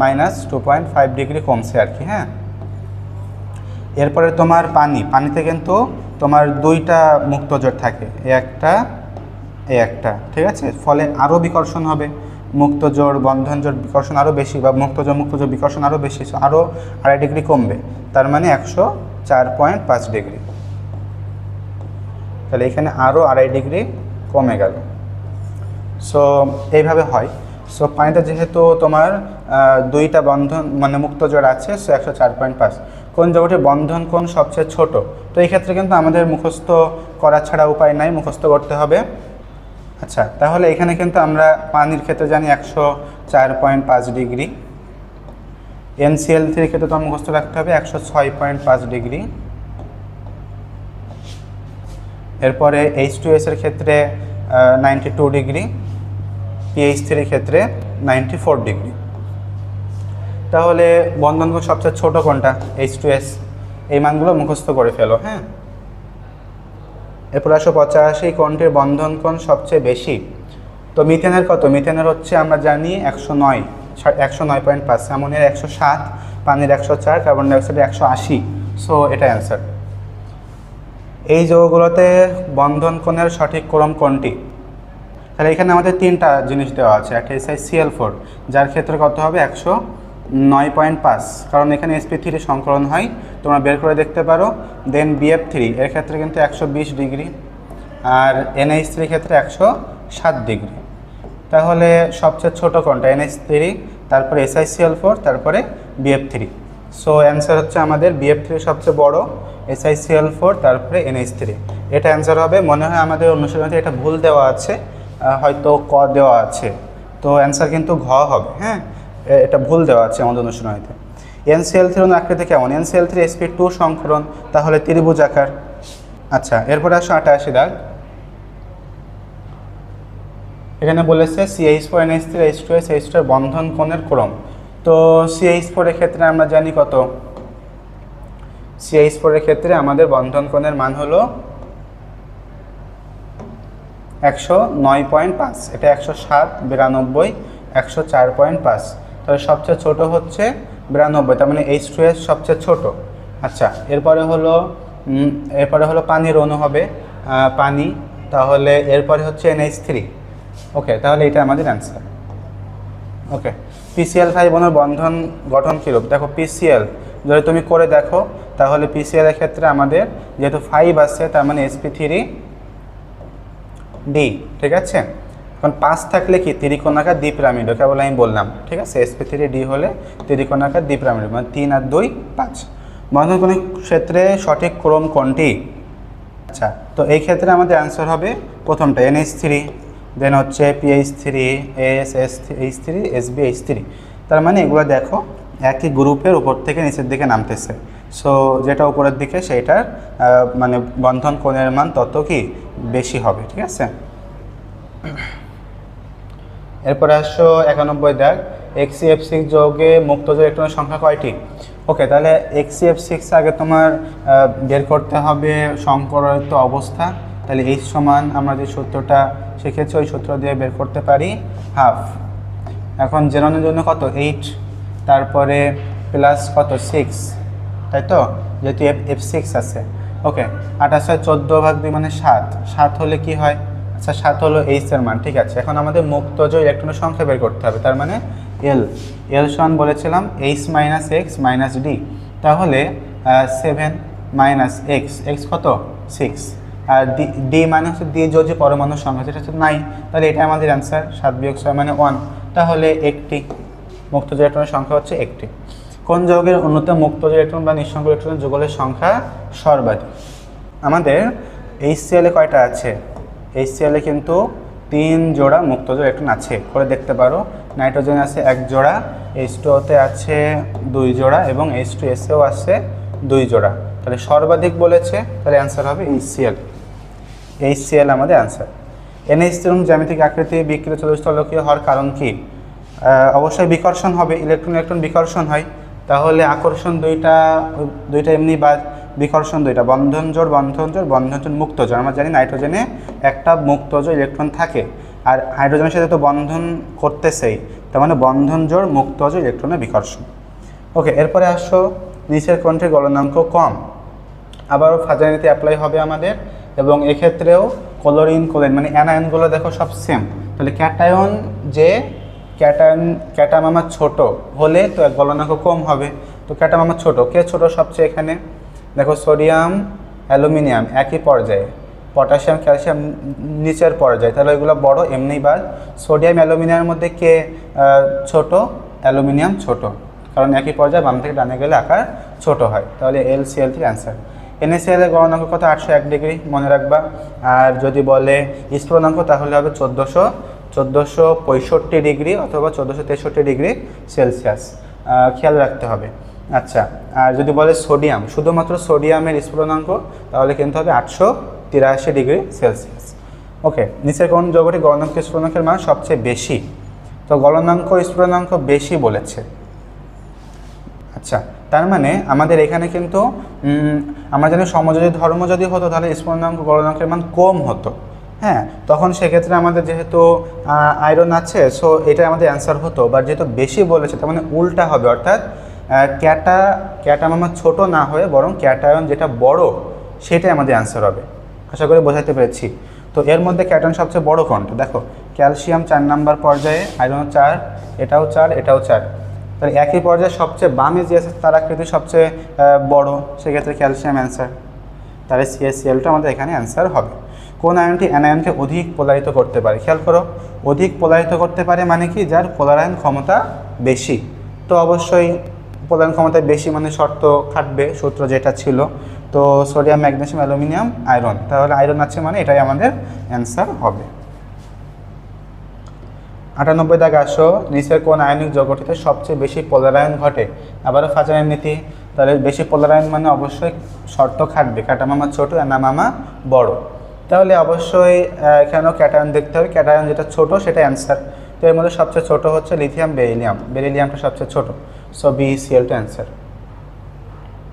-2.5 ডিগ্রি কমছে আর কি, হ্যাঁ। এরপরে তোমার পানিতে কিন্তু তোমার 2টা মুক্তজোড় থাকে, এই একটা, ঠিক আছে, ফলে আরও বিকর্ষণ হবে, মুক্তজোড় বন্ধন জোড় বিকর্ষণ আরও বেশি, বা মুক্তজোড় বিকর্ষণ আরও বেশি, আরও 2.5 ডিগ্রি কমবে, তার মানে 104.5 ডিগ্রি। তাহলে এখানে আরও 2.5 ডিগ্রি কমে গেল। সো এইভাবে হয়। সো পানিতে যেহেতু তোমার 2টা বন্ধন মানে মুক্তজোড় আছে, সো 104.5। কোন যৌগটির বন্ধন কোণ সবচেয়ে ছোট? তো এই ক্ষেত্রে কিন্তু আমাদের মুখস্থ করা ছাড়া উপায় নাই, মুখস্থ করতে হবে। আচ্ছা, তাহলে এখানে কিন্তু আমরা পানির ক্ষেত্রে জানি 104.5 ডিগ্রি। NCl3 ক্ষেত্রে তোমার মুখস্থ রাখতে হবে 106.5 ডিগ্রি। এরপরে H2S এর ক্ষেত্রে 92 ডিগ্রি, PH3 ক্ষেত্রে 94 ডিগ্রি। তাহলে বন্ধন কোণ সবচেয়ে ছোট কোনটা? H2S। এই মানগুলো মুখস্থ করে ফেলো, হ্যাঁ। এরপর আসো 85, কোনটির বন্ধন কোণ সবচেয়ে বেশি? তো মিথেনের কত? মিথেনের হচ্ছে আমরা জানি 109.5, অ্যামোনিয়ার 107, পানির 104, কার্বন ডাইঅক্সাইডের 180। সো এটা অ্যান্সার। এই যৌগগুলোতে বন্ধন কোণের সঠিক ক্রম কোনটি? তাহলে এখানে আমাদের 3টা জিনিস দেওয়া আছে। একটা SiCl4, যার ক্ষেত্রে কত হবে 109.5, কারণ এখানে sp3 সংকলন হয়, তোমরা বের করে দেখতে পারো। দেন BF3 এর ক্ষেত্রে কিন্তু 120 ডিগ্রি, আর NH3 ক্ষেত্রে 107 ডিগ্রি। তাহলে সবচেয়ে ছোট কোনটা? NH3, তারপরে SiCl4, তারপরে BF3। সো অ্যান্সার হচ্ছে আমাদের BF3 সবচেয়ে বড়, SiCl4, তারপরে NH3। এটা অ্যান্সার হবে। মনে হয় আমাদের অনুশীলনীতে এটা ভুল দেওয়া আছে, হয়তো ক দেওয়া আছে, তো অ্যান্সার কিন্তু ঘ হবে, হ্যাঁ, এটা ভুল দেওয়া আছে আমাদের অনুশীলনীতে। NCl3 আকৃতি কেমন? NCl3 sp2 সংকরণ, তাহলে ত্রিভুজ আকার। আচ্ছা, এরপরে আসো 88 দাগ। এখানে বলেছে CH4, NH3, H2S, H2 এর বন্ধন কোণের ক্রম। তো CH4 এর ক্ষেত্রে আমরা জানি কত? CH4 এর ক্ষেত্রে আমাদের বন্ধন কোণের মান হলো 109.5, এটা 107, 92, 104.5। তাহলে সবচেয়ে ছোট হচ্ছে 92, তার মানে H2S সবচেয়ে ছোট। আচ্ছা, এরপরে হলো পানির অণু হবে পানি, তাহলে এরপরে হচ্ছে NH3। ওকে, তাহলে এটা আমাদের অ্যান্সার। ওকে, PCl5 অণুর বন্ধন গঠন কীরূপ? দেখো PCl যদি তুমি করে দেখো, তাহলে PCl এর ক্ষেত্রে আমাদের যেহেতু 5 আছে, তার মানে sp3D, ঠিক আছে। এখন 5 থাকলে কি ত্রিকোণাকার দ্বিপিরামিড, কেবল আমি বললাম, ঠিক আছে। sp3d হলে ত্রিকোণাকার দ্বিপিরামিড, মানে 3 আর 2 5। বন্ধন কোণের ক্ষেত্রে সঠিক ক্রম কোনটি? আচ্ছা, তো এই ক্ষেত্রে আমাদের অ্যান্সার হবে প্রথমটা NH3, দেন হচ্ছে PH3, ASH3, SbH3। তার মানে এগুলো দেখো একই গ্রুপের উপর থেকে নিচের দিকে নামতেছে। সো যেটা উপরের দিকে সেইটার মানে বন্ধন কোণের মান তত কি বেশি হবে, ঠিক আছে। এরপরে আসো 91 দাগ, HCF6 যৌগে মুক্ত ইলেকট্রনের সংখ্যা কয়টি? ওকে, তাহলে HCF6 আগে তোমার বের করতে হবে সংকরিত অবস্থা। তাহলে H সমান আমরা যে সূত্রটা শিখেছি ওই সূত্র দিয়ে বের করতে পারি হাফ। এখন জেননের জন্য কত 8, তারপরে প্লাস কত 6, তাই তো, যেহেতু F6 আছে। ওকে, 28 14/2 মানে 7, 7 হলে কি হয়? আচ্ছা, 7 হলো H এর মান, ঠিক আছে। এখন আমাদের মুক্তজ ইলেকট্রনের সংখ্যা বের করতে হবে, তার মানে L সমান বলেছিলাম H minus X minus D, তাহলে 7 মাইনাস এক্স কত 6, আর ডি মানে হচ্ছে দ্বিযোজী পরমাণুর সংখ্যা, যেটা হচ্ছে 9, তাহলে এটা আমাদের অ্যান্সার। 7 বিয়োগ 6 মানে 1, তাহলে একটি মুক্তজ ইলেকট্রনের সংখ্যা হচ্ছে একটি। কোন যৌগের অন্যতম মুক্তজ ইলেকট্রন বা নিঃসঙ্গ ইলেকট্রনের যুগলের সংখ্যা সর্বাধিক? আমাদের HCl এ কয়টা আছে? HCl এ কিন্তু 3 জোড়া মুক্তজ ইলেকট্রন আছে, করে দেখতে পারো। নাইট্রোজেন আছে 1 জোড়া, H2O-তে আছে 2 জোড়া এবং H2S-এও আছে 2 জোড়া। তাহলে সর্বাধিক বলেছে, তাহলে অ্যান্সার হবে HCl আমাদের অ্যান্সার। NH3 জ্যামিতিক আকৃতি বিকৃত চতুস্তলকীয় হওয়ার কারণ কি? অবশ্যই বিকর্ষণ হবে, ইলেকট্রন বিকর্ষণ হয়, তাহলে আকর্ষণ দুইটা এমনি বাদ, বিকর্ষণ দুইটা, বন্ধন জোড় মুক্ত জোড়। আমরা জানি নাইট্রোজেনে একটা মুক্তজ ইলেকট্রন থাকে, আর হাইড্রোজেনের সাথে তো বন্ধন করতেছেই, তার মানে বন্ধন জোড় মুক্তজ ইলেকট্রনের বিকর্ষণ। ওকে, এরপরে আসো নিচের কোনটির গলনাঙ্ক কম? আবারও ফাজাইনিতে অ্যাপ্লাই হবে আমাদের, এবং এক্ষেত্রেও ক্লোরিন মানে অ্যানায়নগুলো দেখো সব সেম। তাহলে ক্যাটায়ন যে ক্যাটামামা ছোট হলে তো গলনাঙ্ক কম হবে। তো ক্যাটামামা ছোট, কে ছোট সবচেয়ে? এখানে দেখো সোডিয়াম অ্যালুমিনিয়াম একই পর্যায়ে, পটাশিয়াম ক্যালসিয়াম নিচের পর্যায়ে, তাহলে এগুলো বড় এমনি বাদ। সোডিয়াম অ্যালুমিনিয়ামের মধ্যে কে ছোট? অ্যালুমিনিয়াম ছোট, কারণ একই পর্যায়ে বাম থেকে ডানে গেলে আকার ছোট হয়, তাহলে LCl থেকে অ্যান্সার। NaCl এর গলনাঙ্ক কত? 801 ডিগ্রি, মনে রাখবা। আর যদি বলে স্ফুটনাঙ্ক তাহলে হবে 1465 ডিগ্রি অথবা 1463 ডিগ্রি সেলসিয়াস, খেয়াল রাখতে হবে। আচ্ছা, আর যদি বলে সোডিয়াম, শুধুমাত্র সোডিয়ামের স্ফুটনাঙ্ক, তাহলে কিন্তু হবে 883 ডিগ্রি সেলসিয়াস। ওকে, নিচের কোন যৌগটি গলনাঙ্ক স্ফুটনাঙ্কের মান সবচেয়ে বেশি? তো গলনাঙ্ক স্ফুটনাঙ্ক বেশি বলেছে। আচ্ছা, তার মানে আমাদের এখানে কিন্তু আমরা জানি সমযোজী ধর্ম যদি হতো তাহলে স্ফুটনাঙ্ক গলনাঙ্কের মান কম হতো। হ্যাঁ, তখন সেক্ষেত্রে আমাদের যেহেতু আয়রন আছে, সো এটা আমাদের অ্যান্সার হতো। বা যেহেতু বেশি বলেছে তার মানে উল্টা হবে, অর্থাৎ ক্যাটামামা ছোট না হয়ে বরং ক্যাটায়ন যেটা বড় সেটাই আমাদের অ্যান্সার হবে। আশা করি বোঝাতে পেরেছি। তো এর মধ্যে ক্যাটায়ন সবচেয়ে বড় কোনটা? দেখো ক্যালসিয়াম 4 নম্বর পর্যায়ে, আয়রন 4, এটাও 4, এটাও 4। তাহলে একই পর্যায়ে সবচেয়ে বামে যে আছে তার আকৃতি সবচেয়ে বড়, সেক্ষেত্রে ক্যালসিয়াম অ্যান্সার। তাহলে CaCl-টা আমাদের এখানে অ্যান্সার হবে। কোন আয়নটি অ্যানায়নকে অধিক পোলারিত করতে পারে? খেয়াল করো, অধিক পোলারিত করতে পারে মানে কি? যার পোলারায়ন ক্ষমতা বেশি। তো অবশ্যই পোলারায়ন ক্ষমতা বেশি মানে শর্ত খাটবে, সূত্র যেটা ছিল। তো সোডিয়াম ম্যাগনেসিয়াম অ্যালুমিনিয়াম আয়রন, তাহলে আয়রন আছে মানে এটাই আমাদের অ্যান্সার হবে। 98 দাগ আসো, নিচের কোন আয়নিক যৌগটিতে সবচেয়ে বেশি পোলারায়ন ঘটে? আবারও ফাজাইন নীতি, তাহলে বেশি পোলারায়ন মানে অবশ্যই শর্ত খাটবে, ক্যাটামামা ছোট অ্যানামামা বড়। তাহলে অবশ্যই এখানেও ক্যাটায়ন দেখতে হবে, ক্যাটায়ন যেটা ছোট সেটা অ্যান্সার। তো এর মধ্যে সবচেয়ে ছোট হচ্ছে লিথিয়াম বেরিলিয়ামটা সবচেয়ে ছোট, সো BeCl-টা অ্যান্সার।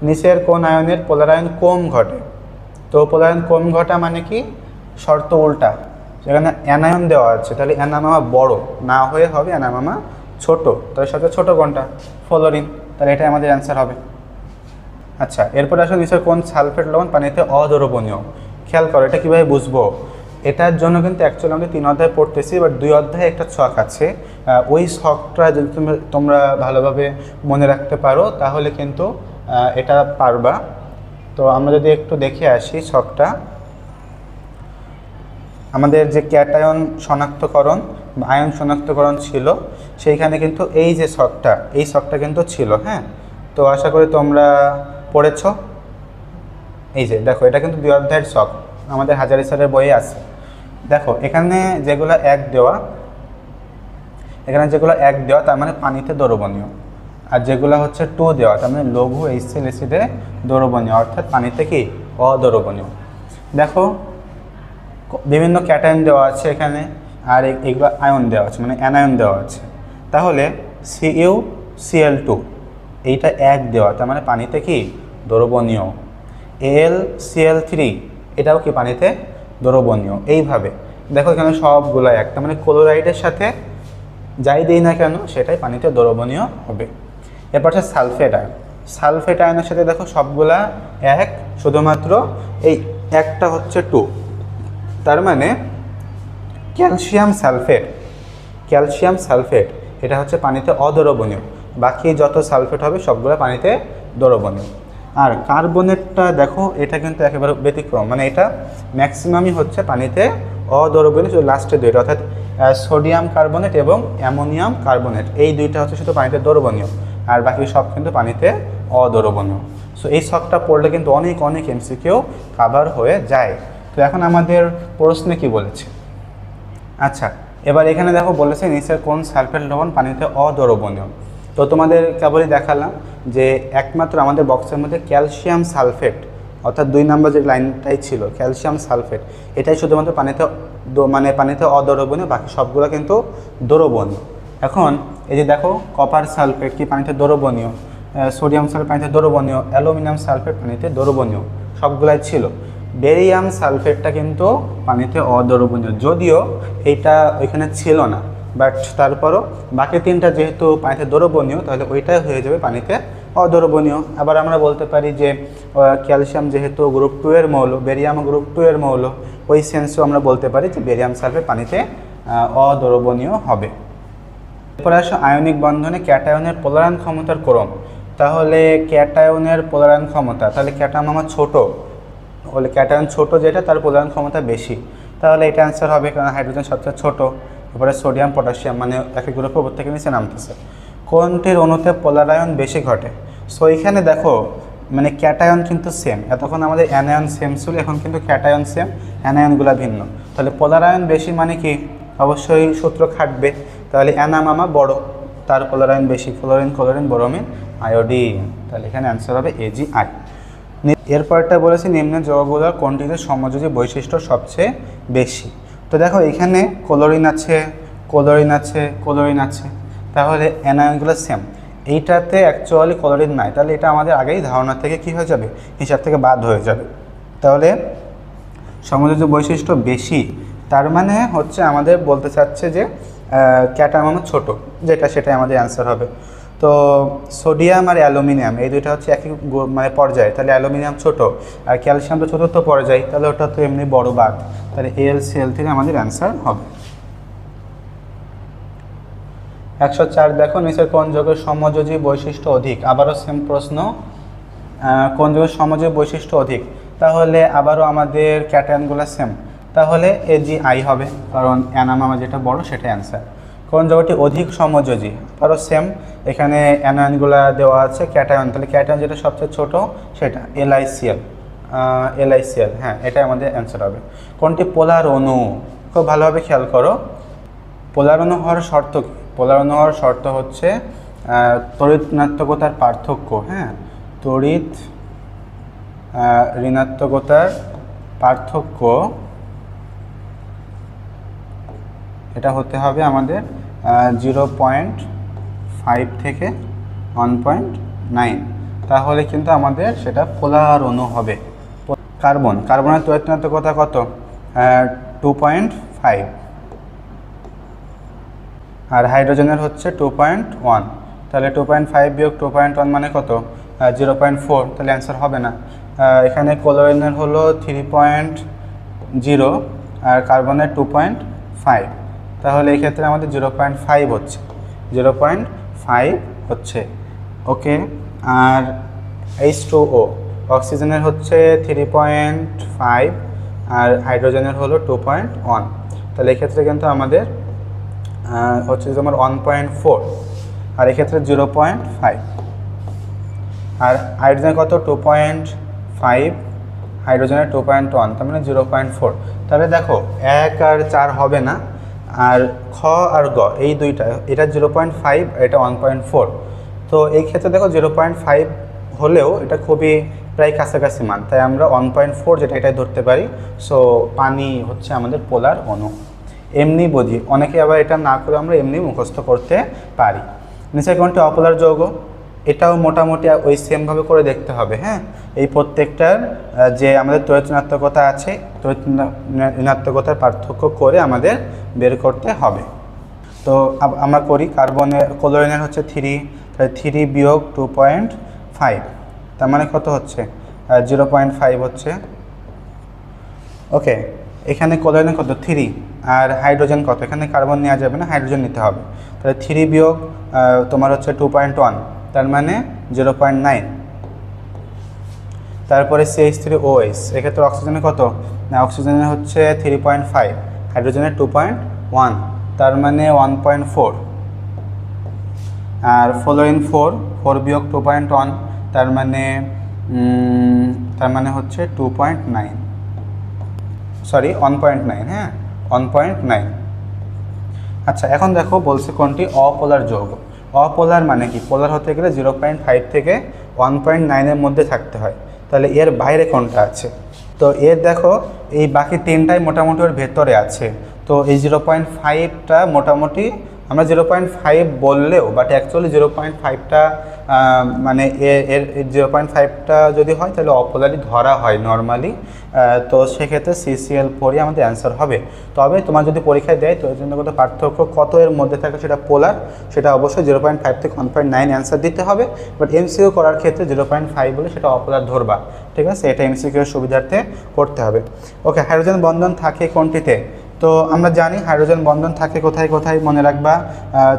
নিচের কোন আয়নের পোলারায়ন কম ঘটে? তো পোলারায়ন কম ঘটা মানে কি? শর্ত উল্টা, সেখানে অ্যানায়ন দেওয়া আছে, তাহলে অ্যানামামা বড় না হয়ে হবে অ্যানামামা ছোট। তাহলে সবচেয়ে ছোট কোনটা? ফ্লোরিন, তাহলে এটাই আমাদের অ্যান্সার হবে। আচ্ছা, এরপরে আসলে নিচের কোন সালফেট লবণ পানিতে অদ্রবণীয়? খেয়াল করো, এটা কীভাবে বুঝবো? এটার জন্য কিন্তু অ্যাকচুয়ালি আমরা 3 অধ্যায় পড়তেছি, বাট 2 অধ্যায়ে একটা ছক আছে। ওই ছকটা যদি তোমরা ভালোভাবে মনে রাখতে পারো তাহলে কিন্তু এটা পারবা। তো আমরা যদি একটু দেখে আসি ছকটা। আমাদের যে ক্যাটায়ন শনাক্তকরণ বা আয়ন শনাক্তকরণ ছিল সেইখানে কিন্তু এই যে ছকটা, এই ছকটা কিন্তু ছিল। হ্যাঁ, তো আশা করি তোমরা পড়েছ। এই যে দেখো, এটা কিন্তু 2 অধ্যায়ের ছক, আমাদের হাজারী স্যারের বইয়ে আছে। দেখো এখানে যেগুলো এক দেওয়া, তার মানে পানিতে দ্রবণীয়, আর যেগুলো হচ্ছে 2 দেওয়া তার মানে লঘু HCl অ্যাসিডে দ্রবণীয়, অর্থাৎ পানিতে কি অদ্রবণীয়। দেখো বিভিন্ন ক্যাটায়ন দেওয়া আছে এখানে, আর এগুলো আয়ন দেওয়া আছে, মানে অ্যানায়ন দেওয়া আছে। তাহলে CuCl2 এইটা এক দেওয়া, তার মানে পানিতে কি দ্রবণীয়। AlCl3 এটাও কি পানিতে দ্রবণীয়। এইভাবে দেখো এখানে সবগুলো এক, তার মানে ক্লোরাইডের সাথে যাই দিই না কেন সেটাই পানিতে দ্রবণীয় হবে। এরপর হচ্ছে সালফেট আয়ন। সালফেট আয়নের সাথে দেখো সবগুলা এক, শুধুমাত্র এই একটা হচ্ছে 2, তার মানে ক্যালসিয়াম সালফেট এটা হচ্ছে পানিতে অদ্রবণীয়, বাকি যত সালফেট হবে সবগুলো পানিতে দ্রবণীয়। আর কার্বনেটটা দেখো, এটা কিন্তু একেবারে ব্যতিক্রম, মানে এটা ম্যাক্সিমামই হচ্ছে পানিতে অদ্রবণীয়, লাস্টে দুইটা অর্থাৎ সোডিয়াম কার্বনেট এবং অ্যামোনিয়াম কার্বনেট, এই দুইটা হচ্ছে শুধু পানিতে দ্রবণীয়, আর বাকি সব কিন্তু পানিতে অদ্রবণীয়। সো এই ছকটা পড়লে কিন্তু অনেক এমসিকিউ কভার হয়ে যায়। তো এখন আমাদের প্রশ্নে কি বলেছে, আচ্ছা এবার এখানে দেখো বলেছে নিচের কোন সালফেট লবণ পানিতে অদ্রবণীয়। তো তোমাদের কেবলই দেখালাম যে একমাত্র আমাদের বক্সের মধ্যে ক্যালসিয়াম সালফেট, অর্থাৎ 2 নম্বর যে লাইনটাই ছিল ক্যালসিয়াম সালফেট, এটাই শুধুমাত্র পানিতে অদ্রবণীয়, বাকি সবগুলো কিন্তু দ্রবণীয়। এখন এই যে দেখো কপার সালফেট কি পানিতে দ্রবণীয়, সোডিয়াম সালফেট পানিতে দ্রবণীয়, অ্যালুমিনিয়াম সালফেট পানিতে দ্রবণীয়, সবগুলাই ছিল। বেরিয়াম সালফেটটা কিন্তু পানিতে অদ্রবণীয়, যদিও এইটা ওইখানে ছিল না, বাট তারপরও বাকি 3টা যেহেতু পানিতে দ্রবণীয় তাহলে ওইটাই হয়ে যাবে পানিতে অদ্রবণীয়। আবার আমরা বলতে পারি যে ক্যালসিয়াম যেহেতু গ্রুপ 2 এর মৌল, বেরিয়াম গ্রুপ 2 এর মৌল, ওই সেন্সেও আমরা বলতে পারি যে বেরিয়াম সালফেট পানিতে অদ্রবণীয় হবে। এরপরে আসো আয়নিক বন্ধনে ক্যাটায়নের পোলারায়ন ক্ষমতার ক্রম। তাহলে ক্যাটায়নের পোলারায়ন ক্ষমতা, তাহলে ক্যাটায়ন আমার ছোট হলে ক্যাটায়ন ছোট যেটা তার পোলারায়ন ক্ষমতা বেশি, তাহলে এটা অ্যান্সার হবে, কারণ হাইড্রোজেন সবচেয়ে ছোট। এরপরে সোডিয়াম পটাশিয়াম মানে একই গ্রুপে উপর থেকে নিচে নামতেছে। কোনটির অণুতে পোলারায়ন বেশি ঘটে? সো এখানে দেখো মানে ক্যাটায়ন কিন্তু সেম, এতক্ষণ আমাদের অ্যানায়ন সেম ছিল, এখন কিন্তু ক্যাটায়ন সেম, অ্যানায়নগুলো ভিন্ন। তাহলে পোলারায়ন বেশি মানে কি, অবশ্যই সূত্র খাটবে, তাহলে অ্যানামামা বড়, তার পোলারায়ন বেশি, ফ্লোরিন ক্লোরিন ব্রোমিন আয়োডিন, তাহলে এখানে অ্যান্সার হবে AgI। এরপরটা বলেছি নিম্ন যৌগগুলোর কোনটিতে সমযোজী বৈশিষ্ট্য সবচেয়ে বেশি। তো দেখো এখানে ক্লোরিন আছে, তাহলে অ্যানায়নগুলো সেম, এইটাতে অ্যাকচুয়ালি ক্লোরিন নাই, তাহলে এটা আমাদের আগেই ধারণা থেকে কি হয়ে যাবে, হিসাব থেকে বাদ হয়ে যাবে। তাহলে সমযোজী বৈশিষ্ট্য বেশি, তার মানে হচ্ছে আমাদের বলতে চাচ্ছে যে ক্যাটায়ন ছোট, যেটা সেটাই আমাদের অ্যান্সার হবে। তো সোডিয়াম আর অ্যালুমিনিয়াম এই দুইটা হচ্ছে একই মানে পর্যায়ে, তাহলে অ্যালুমিনিয়াম ছোট আর ক্যালসিয়াম তো চতুর্থ পর্যায়ে, তাহলে ওটা তো এমনি বড় বাদ, তাহলে AlCl3 আমাদের অ্যান্সার হবে। 104 দেখো নিচের কোন যৌগের সমযোজী বৈশিষ্ট্য অধিক। আবারও সেম প্রশ্ন, কোন যৌগের সমযোজী বৈশিষ্ট্য অধিক, তাহলে আবারও আমাদের ক্যাটায়নগুলো সেম, তাহলে AgI হবে, কারণ অ্যানামামা যেটা বড় সেটা অ্যান্সার। কোন যৌগটি অধিক সমযোজী, আরও সেম, এখানে অ্যানায়নগুলো দেওয়া আছে, ক্যাটায়ন, তাহলে ক্যাটায়ন যেটা সবচেয়ে ছোট সেটা LiCl, হ্যাঁ এটাই আমাদের অ্যান্সার হবে। কোনটি পোলার অণু, খুব ভালোভাবে খেয়াল করো, পোলার অণু হওয়ার শর্ত কি? পোলার অণু হওয়ার শর্ত হচ্ছে তড়িৎ ঋণাত্মকতার পার্থক্য, হ্যাঁ তড়িৎ ঋণাত্মকতার পার্থক্য এটা হতে হবে আমাদের 0.5 থেকে 1.9, তাহলে কিন্তু আমাদের সেটা পোলার অণু হবে। কার্বনের তড়িৎ ঋণাত্মকতা কত? 2.5, আর হাইড্রোজেনের হচ্ছে 2.1, তাহলে 2.5 বিয়োগ 2.1 মানে কত? 0.4, তাহলে অ্যান্সার হবে না। এখানে ক্লোরিনের হলো 3.0 আর কার্বনের 2.5, তাহলে এই ক্ষেত্রে আমাদের 0.5 হচ্ছে, ওকে। আর H2O অক্সিজেনের হচ্ছে 3.5 আর হাইড্রোজেনের হলো 2.1। তাহলে এক্ষেত্রে কিন্তু আমাদের হচ্ছে তোমার 1.4, আর এক্ষেত্রে 0.5। আর হাইড্রোজেন কত 2.5, হাইড্রোজেনের 2.1, তার মানে 0.4। তাহলে দেখো 1 আর 4 হবে না, আর খ আর গ এই দুইটা, এটা 0.5, এটা 1.4। তো এই ক্ষেত্রে দেখো 0.5 হলেও এটা খুবই প্রায় কাছাকাছি মান, তাই আমরা 1.4 যেটা এটাই ধরতে পারি। সো পানি হচ্ছে আমাদের পোলার অণু। এমনি বুঝি, অনেকে আবার এটা না করে আমরা এমনি মুখস্থ করতে পারি। নিচে কোনটি অপোলার যৌগ, এটাও মোটামুটি ওই সেমভাবে করে দেখতে হবে। হ্যাঁ, এই প্রত্যেকটার যে আমাদের তড়িৎ ঋণাত্মকতা আছে, তড়িৎ ঋণাত্মকতার পার্থক্য করে আমাদের বের করতে হবে। তো আমরা করি, কার্বনের ক্লোরিনের হচ্ছে 3, তাহলে 3 বিয়োগ 2.5, তার মানে কত হচ্ছে 0.5 হচ্ছে। ওকে, এখানে ক্লোরিনের কত 3, আর হাইড্রোজেন কত, এখানে কার্বন নেওয়া যাবে না, হাইড্রোজেন নিতে হবে। তাহলে 3 বিয়োগ তোমার হচ্ছে 2.1, তার মানে 0.9। তারপরে CH3OH, এক্ষেত্রে অক্সিজেনের কত, না অক্সিজেনের হচ্ছে 3.5, হাইড্রোজেনের 2.1, তার মানে 1.4। আর ফ্লোরিন 4 বিয়োগ 2.1, তার মানে হচ্ছে 2.9, সরি 1.9। হ্যাঁ, 1.9। আচ্ছা, এখন দেখো বলছে কোনটি অপোলার যৌগ। অপোলার মানে কি, পোলার হতে গেলে 0.5 থেকে 1.9-এর মধ্যে থাকতে হয়। তাহলে এর বাইরে কোনটা আছে, তো এর দেখো এই বাকি 3টাই মোটামুটি ওর ভেতরে আছে। তো এই 0.5টা মোটামুটি আমরা 0.5 বললেও, বাট অ্যাকচুয়ালি 0.5টা মানে এর 0.5টা যদি হয় তাহলে অপোলারই ধরা হয় নর্মালি। তো সেক্ষেত্রে CCl4ই আমাদের অ্যান্সার হবে। তবে তোমার যদি পরীক্ষায় দেয় তো এর জন্য কত পার্থক্য কত এর মধ্যে থাকে সেটা পোলার, সেটা অবশ্যই 0.5 থেকে 1.9 অ্যান্সার দিতে হবে। বাট MCQ করার ক্ষেত্রে 0.5 বলে সেটা অপোলার ধরবা, ঠিক আছে, এটা MCQ এর সুবিধার্থে করতে হবে। ওকে, হাইড্রোজেন বন্ধন থাকে কোনটিতে, তো আমরা জানি হাইড্রোজেন বন্ধন থাকে কোথায় কোথায়, মনে রাখবা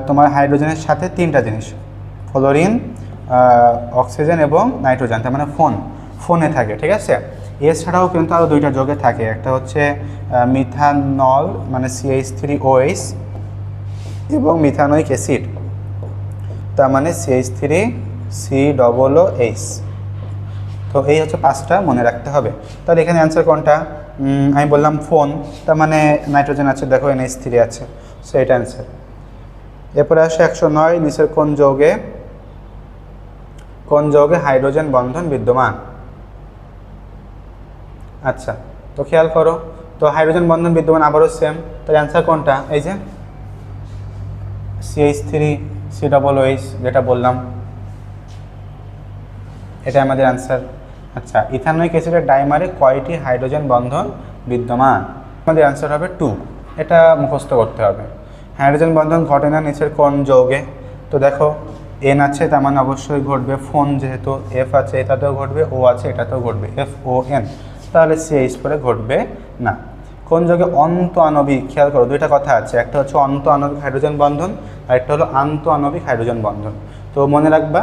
তোমার হাইড্রোজেনের সাথে 3টা জিনিস, ফ্লোরিন, অক্সিজেন এবং নাইট্রোজেন, তার মানে ফোনে থাকে, ঠিক আছে। এছাড়াও কিন্তু আরও 2টা যৌগে থাকে, একটা হচ্ছে মিথানল মানে CH3OH এবং মিথানোয়িক অ্যাসিড, তার মানে CH3COOH। তো এই হচ্ছে 5টা মনে রাখতে হবে। তাহলে এখানে অ্যান্সার কোনটা, আমি বললাম ফোন, তার মানে নাইট্রোজেন আছে, দেখো NH3 আছে, সো এটা অ্যান্সার। এরপরে আসে 109, নিচের কোন যৌগে হাইড্রোজেন বন্ধন বিদ্যমান। আচ্ছা, তো খেয়াল করো, তো হাইড্রোজেন বন্ধন বিদ্যমান আবারও সেম, তার অ্যান্সার কোনটা, এই যে CH3COOH যেটা বললাম, এটা আমাদের অ্যান্সার। আচ্ছা, ইথানোয়িক অ্যাসিডের ডাইমারে কয়টি হাইড্রোজেন বন্ধন বিদ্যমান, আমাদের অ্যান্সার হবে 2, এটা মুখস্থ করতে হবে। হাইড্রোজেন বন্ধন ঘটে না নিচের কোন যৌগে, তো দেখো N আছে, তার মানে অবশ্যই ঘটবে, ফোন যেহেতু, F আছে এটাতেও ঘটবে, O আছে এটাতেও ঘটবে, FON, তাহলে CH পরে ঘটবে না। কোন যৌগে অন্ত আণবিক, খেয়াল করো 2টা কথা আছে, একটা হচ্ছে অন্ত আণবিক হাইড্রোজেন বন্ধন, আর একটা হলো আন্ত আণবিক হাইড্রোজেন বন্ধন। তো মনে রাখবা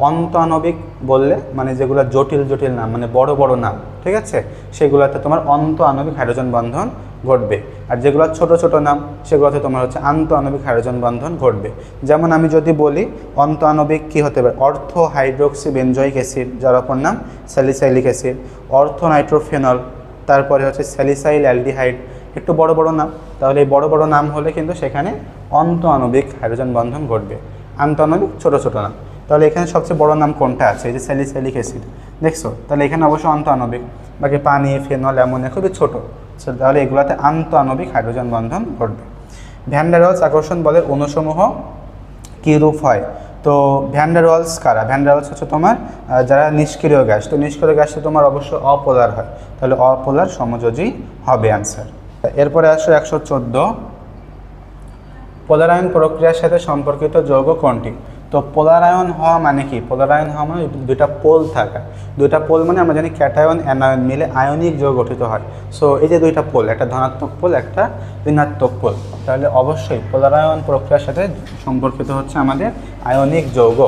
অন্ত আণবিক বললে মানে যেগুলো জটিল নাম, মানে বড় বড় নাম, ঠিক আছে, সেগুলোতে তোমার অন্ত আণবিক হাইড্রোজেন বন্ধন ঘটবে। আর যেগুলো ছোট ছোট নাম সেগুলোতে তোমার হচ্ছে আন্ত আণবিক হাইড্রোজেন বন্ধন ঘটবে। যেমন আমি যদি বলি অন্ত আণবিক কী হতে পারে, অর্থো হাইড্রোক্সি বেনজয়িক অ্যাসিড, যার অপর নাম স্যালিসাইলিক অ্যাসিড, অর্থো নাইট্রোফেনল, তারপরে হচ্ছে স্যালিসাইল অ্যালডিহাইড, একটু বড় বড় নাম। তাহলে এই বড় বড় নাম হলে কিন্তু সেখানে অন্ত আণবিক হাইড্রোজেন বন্ধন ঘটবে, আন্ত আণবিক ছোট ছোট নাম। তাহলে এখানে সবচেয়ে বড় নাম কোনটা আছে, এই যে স্যালিসাইলিক অ্যাসিড, দেখছো, তাহলে এখানে অবশ্যই আন্ত আণবিক, বাকি পানি, ফেনল, অ্যামোনিয়া খুবই ছোটো, তাহলে এগুলোতে আন্ত আণবিক হাইড্রোজেন বন্ধন ঘটবে। ভ্যান ডার ওয়ালস আকর্ষণ বলের অণুসমূহ কী রূপ হয়, তো ভ্যান ডার ওয়ালস কারা, ভ্যান ডার ওয়ালস হচ্ছে তোমার যারা নিষ্ক্রিয় গ্যাস, তো নিষ্ক্রিয় গ্যাসটা তোমার অবশ্যই অপোলার হয়, তাহলে অপোলার সমযোজী হবে অ্যান্সার। এরপরে আসো 114, পোলারায়ন প্রক্রিয়ার সাথে সম্পর্কিত যৌগ কোনটি, তো পোলারায়ন হওয়া মানে কি, পোলারায়ন হওয়া মানে 2টা পোল থাকা, 2টা পোল মানে আমরা জানি ক্যাটায়ন অ্যানায়ন মিলে আয়নিক যৌগ গঠিত হয়। সো এই যে 2টা পোল, একটা ধনাত্মক পোল একটা ঋণাত্মক পোল, তাহলে অবশ্যই পোলারায়ন প্রক্রিয়ার সাথে সম্পর্কিত হচ্ছে আমাদের আয়নিক যৌগ।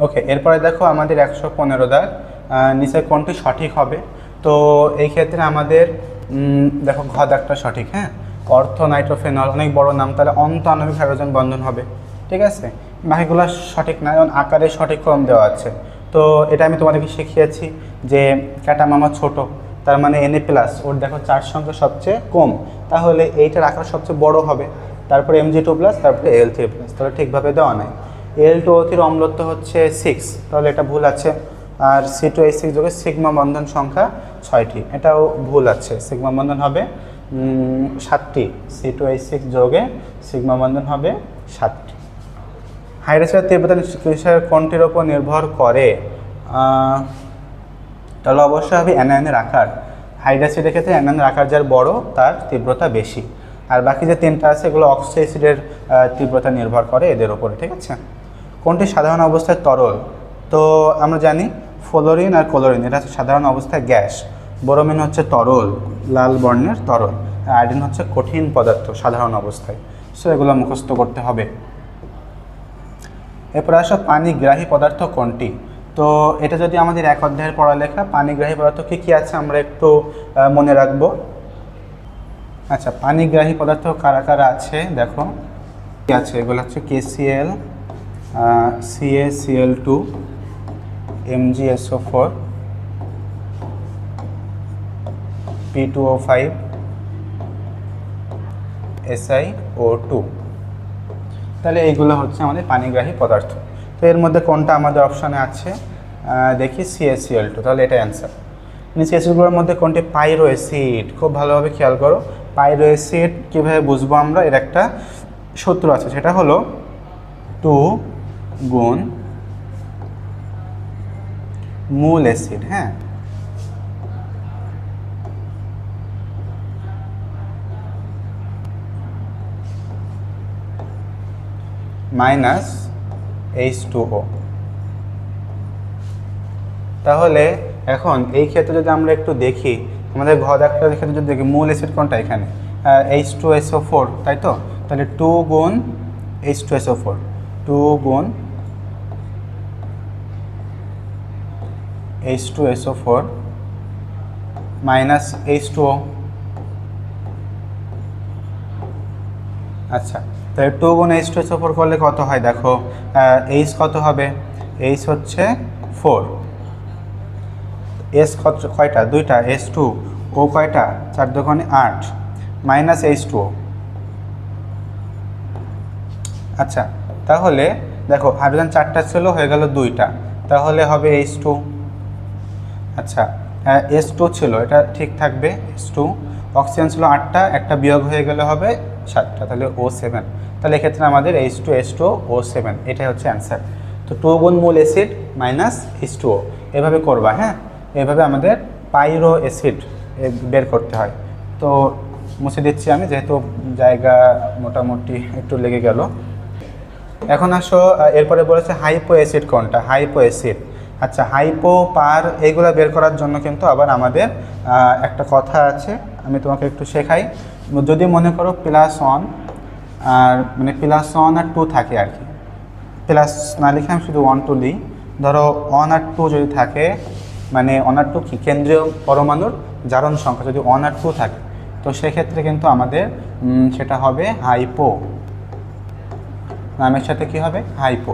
ওকে, এরপরে দেখো আমাদের 115 দাগ, নিচের কোনটি সঠিক হবে। তো এই ক্ষেত্রে আমাদের দেখো ঘ দাগটা সঠিক, হ্যাঁ, অর্থ নাইট্রোফেনল, অনেক বড় নাম, তাহলে অন্ত আণবিক হাইড্রোজেন বন্ধন হবে, ঠিক আছে। বাকিগুলো সঠিক না, কারণ আকারে সঠিক ক্রম দেওয়া আছে। তো এটা আমি তোমাদেরকে শিখিয়েছি যে ক্যাটামামা ছোট, তার মানে Na+, ওর দেখো 4 সংখ্যা সবচেয়ে কম, তাহলে এইটার আকার সবচেয়ে বড় হবে। তারপরে Mg2+, তারপরে Al3+, তাহলে ঠিকভাবে দেওয়া নাই। Al2O3 অম্লত্ব হচ্ছে 6, তাহলে এটা ভুল আছে। আর C2H6 যোগে সিগমা বন্ধন সংখ্যা 6টি, এটাও ভুল আছে। সিগমা বন্ধন হবে 7টি, C2H6 যোগে সিগমা বন্ধন হবে 7টি। হাইড্রোজেনের তীব্রতা কোনটির ওপর নির্ভর করে? তাহলে অবশ্যই হবে অ্যানায়নের আকার। হাইড্রোজেনের ক্ষেত্রে অ্যানায়নের আকার যার বড় তার তীব্রতা বেশি, আর বাকি যে 3টা আছে এগুলো অক্সো অ্যাসিডের তীব্রতা নির্ভর করে এদের ওপরে, ঠিক আছে। কোনটি সাধারণ অবস্থায় তরল? তো আমরা জানি ফ্লোরিন আর ক্লোরিন, এটা হচ্ছে সাধারণ অবস্থায় গ্যাস। ব্রোমিন হচ্ছে তরল, লাল বর্ণের তরল। আয়োডিন হচ্ছে কঠিন পদার্থ সাধারণ অবস্থায়। সো এগুলো মুখস্থ করতে হবে। এরপর আসো পানিগ্রাহী পদার্থ কোনটি? তো এটা যদি আমাদের এক অধ্যায়ের পড়ালেখা, পানিগ্রাহী পদার্থ কী কী আছে আমরা একটু মনে রাখবো। আচ্ছা, পানিগ্রাহী পদার্থ কারা কারা আছে দেখো, কী আছে এগুলো হচ্ছে KCl, CaCl2, MgSO4, P2O5, SiO2। তাহলে এইগুলো হচ্ছে আমাদের পানিগ্রাহী পদার্থ। তো এর মধ্যে কোনটা আমাদের অপশানে আছে দেখি, CaCl2, তাহলে এটা অ্যান্সার। নিচে অ্যাসিডগুলোর মধ্যে কোনটি পাইরো অ্যাসিড? খুব ভালোভাবে খেয়াল করো, পাইরো অ্যাসিড কীভাবে বুঝবো আমরা, এর একটা সূত্র আছে, সেটা হলো 2 গুণ মূল অ্যাসিড, হ্যাঁ, মাইনাস H2O। তাহলে এখন এই ক্ষেত্রে যদি আমরা একটু দেখি, আমাদের ঘ দাগটা ক্ষেত্রে যদি দেখি, মূল অ্যাসিড কোনটা এখানে? H2SO4, তাই তো। তাহলে 2 গুণ H2SO4, 2 গুণ H2SO4 মাইনাস H2O। আচ্ছা, তাহলে 2 গুণ H2SO4 করলে কত হয় দেখো, H কত হবে? H হচ্ছে 4, S কয়টা? 2টা, S2, O কয়টা? 4 দুগুণে 8, মাইনাস H2O। আচ্ছা, তাহলে দেখো হাইড্রোজেন 4টা ছিল, হয়ে গেল 2টা, তাহলে হবে H2। আচ্ছা, S2 ছিল, এটা ঠিক থাকবে S2। অক্সিজেন ছিল 8টা, একটা বিয়োগ হয়ে গেলে হবে 7টা, তাহলে O7। তাহলে এক্ষেত্রে আমাদের H2H2O7, এটাই হচ্ছে অ্যান্সার। তো 2 গুণ মূল অ্যাসিড মাইনাস H2O, এভাবে করবা, হ্যাঁ, এভাবে আমাদের পাইরো অ্যাসিড বের করতে হয়। তো মুছে দিচ্ছি আমি, যেহেতু জায়গা মোটামুটি একটু লেগে গেল। এখন আসো, এরপরে বলেছে হাইপো অ্যাসিড কোনটা? Hypo acid. আচ্ছা, হাইপো, পার, এইগুলো বের করার জন্য কিন্তু আবার আমাদের একটা কথা আছে, আমি তোমাকে একটু শেখাই। যদি মনে করো +1 আর মানে +1 আর 2 থাকে আর কি, প্লাস না লিখে আমি শুধু 1 2 লিই। ধরো 1 আর 2 যদি থাকে, মানে 1 আর 2 কি কেন্দ্রীয় পরমাণুর জারণ সংখ্যা যদি 1 আর 2 থাকে, তো সেক্ষেত্রে কিন্তু আমাদের সেটা হবে হাইপো, নামের সাথে কি হবে? হাইপো।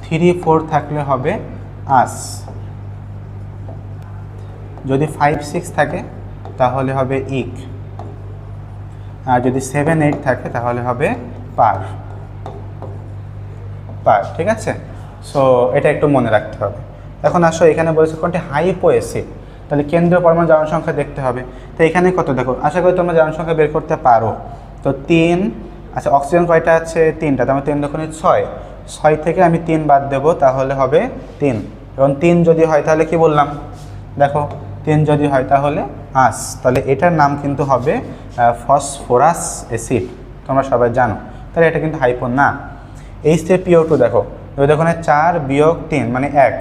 3 4 থাকলে হবে আস, যদি 5 6 থাকে তাহলে হবে ইক, আর যদি 7 8 থাকে তাহলে হবে পার, পার, ঠিক আছে। সো এটা একটু মনে রাখতে হবে। এখন আসো, এখানে বলেছে কোনটি হাইপো অ্যাসিড, তাহলে কেন্দ্রীয় পরমাণু জারণ সংখ্যা দেখতে হবে। তো এখানে কত দেখো, আশা করি তোমরা জারণ সংখ্যা বের করতে পারো। তো 3, আচ্ছা অক্সিজেন কয়টা আছে? 3টা, তার মানে 3 দুগুণে 6, 6 থেকে আমি 3 বাদ দেবো, তাহলে হবে 3। এবং 3 যদি হয় তাহলে কি বললাম দেখো, 3 যদি হয় তাহলে আস, তাহলে এটার নাম কিন্তু হবে ফসফরাস অ্যাসিড, তোমরা সবাই জানো। তাহলে এটা কিন্তু হাইপো না। H3PO2 দেখো, দেখুন 4 বিয়োগ 3 মানে 1,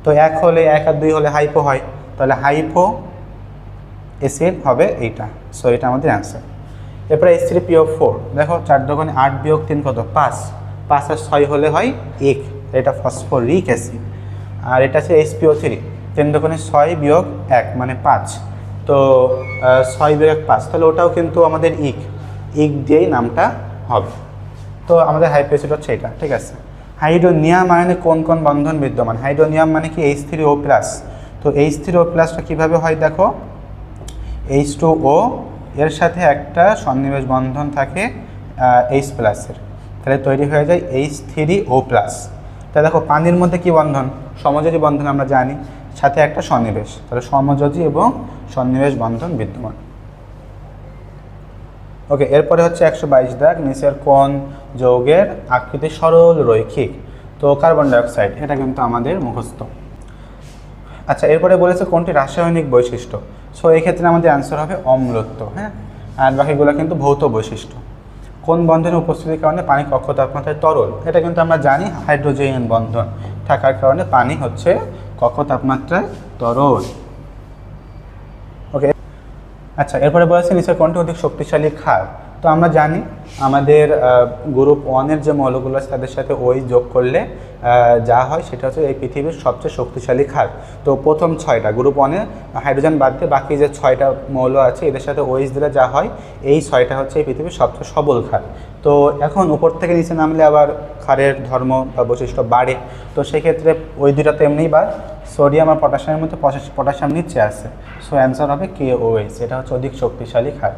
তো 1 হলে 1 আর 2 হলে হাইপো হয়, তাহলে হাইপো অ্যাসিড হবে এইটা। সো এটা আমাদের অ্যান্সার। এরপরে H3PO4 দেখো, 4 দুগুণে 8 বিয়োগ 3 কত? 5, 5 আর 6 হলে হয় 1, এটা ফসফরিক অ্যাসিড। আর এটা আছে HPO3, 3 দোকানে 6 বিয়োগ 1 মানে 5, তো 6 বিয়োগ 5, তাহলে ওটাও কিন্তু আমাদের ইক দিয়েই নামটা হবে। তো আমাদের হাইড্রোজেন হচ্ছে এটা, ঠিক আছে। হাইড্রোনিয়াম আয়নে কোন কোন বন্ধন বিদ্যমান? হাইড্রোনিয়াম মানে কি H3O+, তো H3O+টা কীভাবে হয় দেখো, H2O এর সাথে একটা সন্নিবেশ বন্ধন থাকে H+, তাহলে তৈরি হয়ে যায় H3O+। তাহলে দেখো পানির মধ্যে কি বন্ধন? সমযোজী বন্ধন আমরা জানি, সাথে একটা সন্নিবেশ, তাহলে সমযোজী এবং সন্নিবেশ বন্ধন বিদ্যমান। ওকে, এরপরে হচ্ছে 122 দাগ, নিচের কোন যৌগের আকৃতি সরল রৈখিক? তো কার্বন ডাইঅক্সাইড, এটা কিন্তু আমাদের মুখস্থ। আচ্ছা, এরপরে বলেছে কোনটি রাসায়নিক বৈশিষ্ট্য? সো এই ক্ষেত্রে আমাদের অ্যান্সার হবে অম্লত্ব, হ্যাঁ। আর বাকিগুলো কিন্তু ভৌত বৈশিষ্ট্য। কোন বন্ধনের উপস্থিতির কারণে পানি কক্ষ তাপমাত্রায় তরল? এটা কিন্তু আমরা জানি, হাইড্রোজেন বন্ধন থাকার কারণে পানি হচ্ছে কক্ষ তাপমাত্রায় তরল। ওকে, আচ্ছা, এরপরে বলেছে নিচের কোনটি অধিক শক্তিশালী ক্ষার? তো আমরা জানি আমাদের গ্রুপ 1-এর যে মৌলগুলো আছে তাদের সাথে ওই যোগ করলে যা হয় সেটা হচ্ছে এই পৃথিবীর সবচেয়ে শক্তিশালী ক্ষার। তো প্রথম 6টা গ্রুপ 1-এ হাইড্রোজেন বাদ দিয়ে বাকি যে 6টা মৌল আছে এদের সাথে ওইস দিলে যা হয় এই 6টা হচ্ছে এই পৃথিবীর সবচেয়ে সবল ক্ষার। তো এখন উপর থেকে নিচে নামলে আবার ক্ষারের ধর্ম বা বৈশিষ্ট্য বাড়ে, তো সেক্ষেত্রে ওই দুটা তো এমনিই বাদ, সোডিয়াম আর পটাশিয়ামের মধ্যে পটাশিয়াম নিচে আছে, সো অ্যান্সার হবে KOH, এটা হচ্ছে অধিক শক্তিশালী ক্ষার।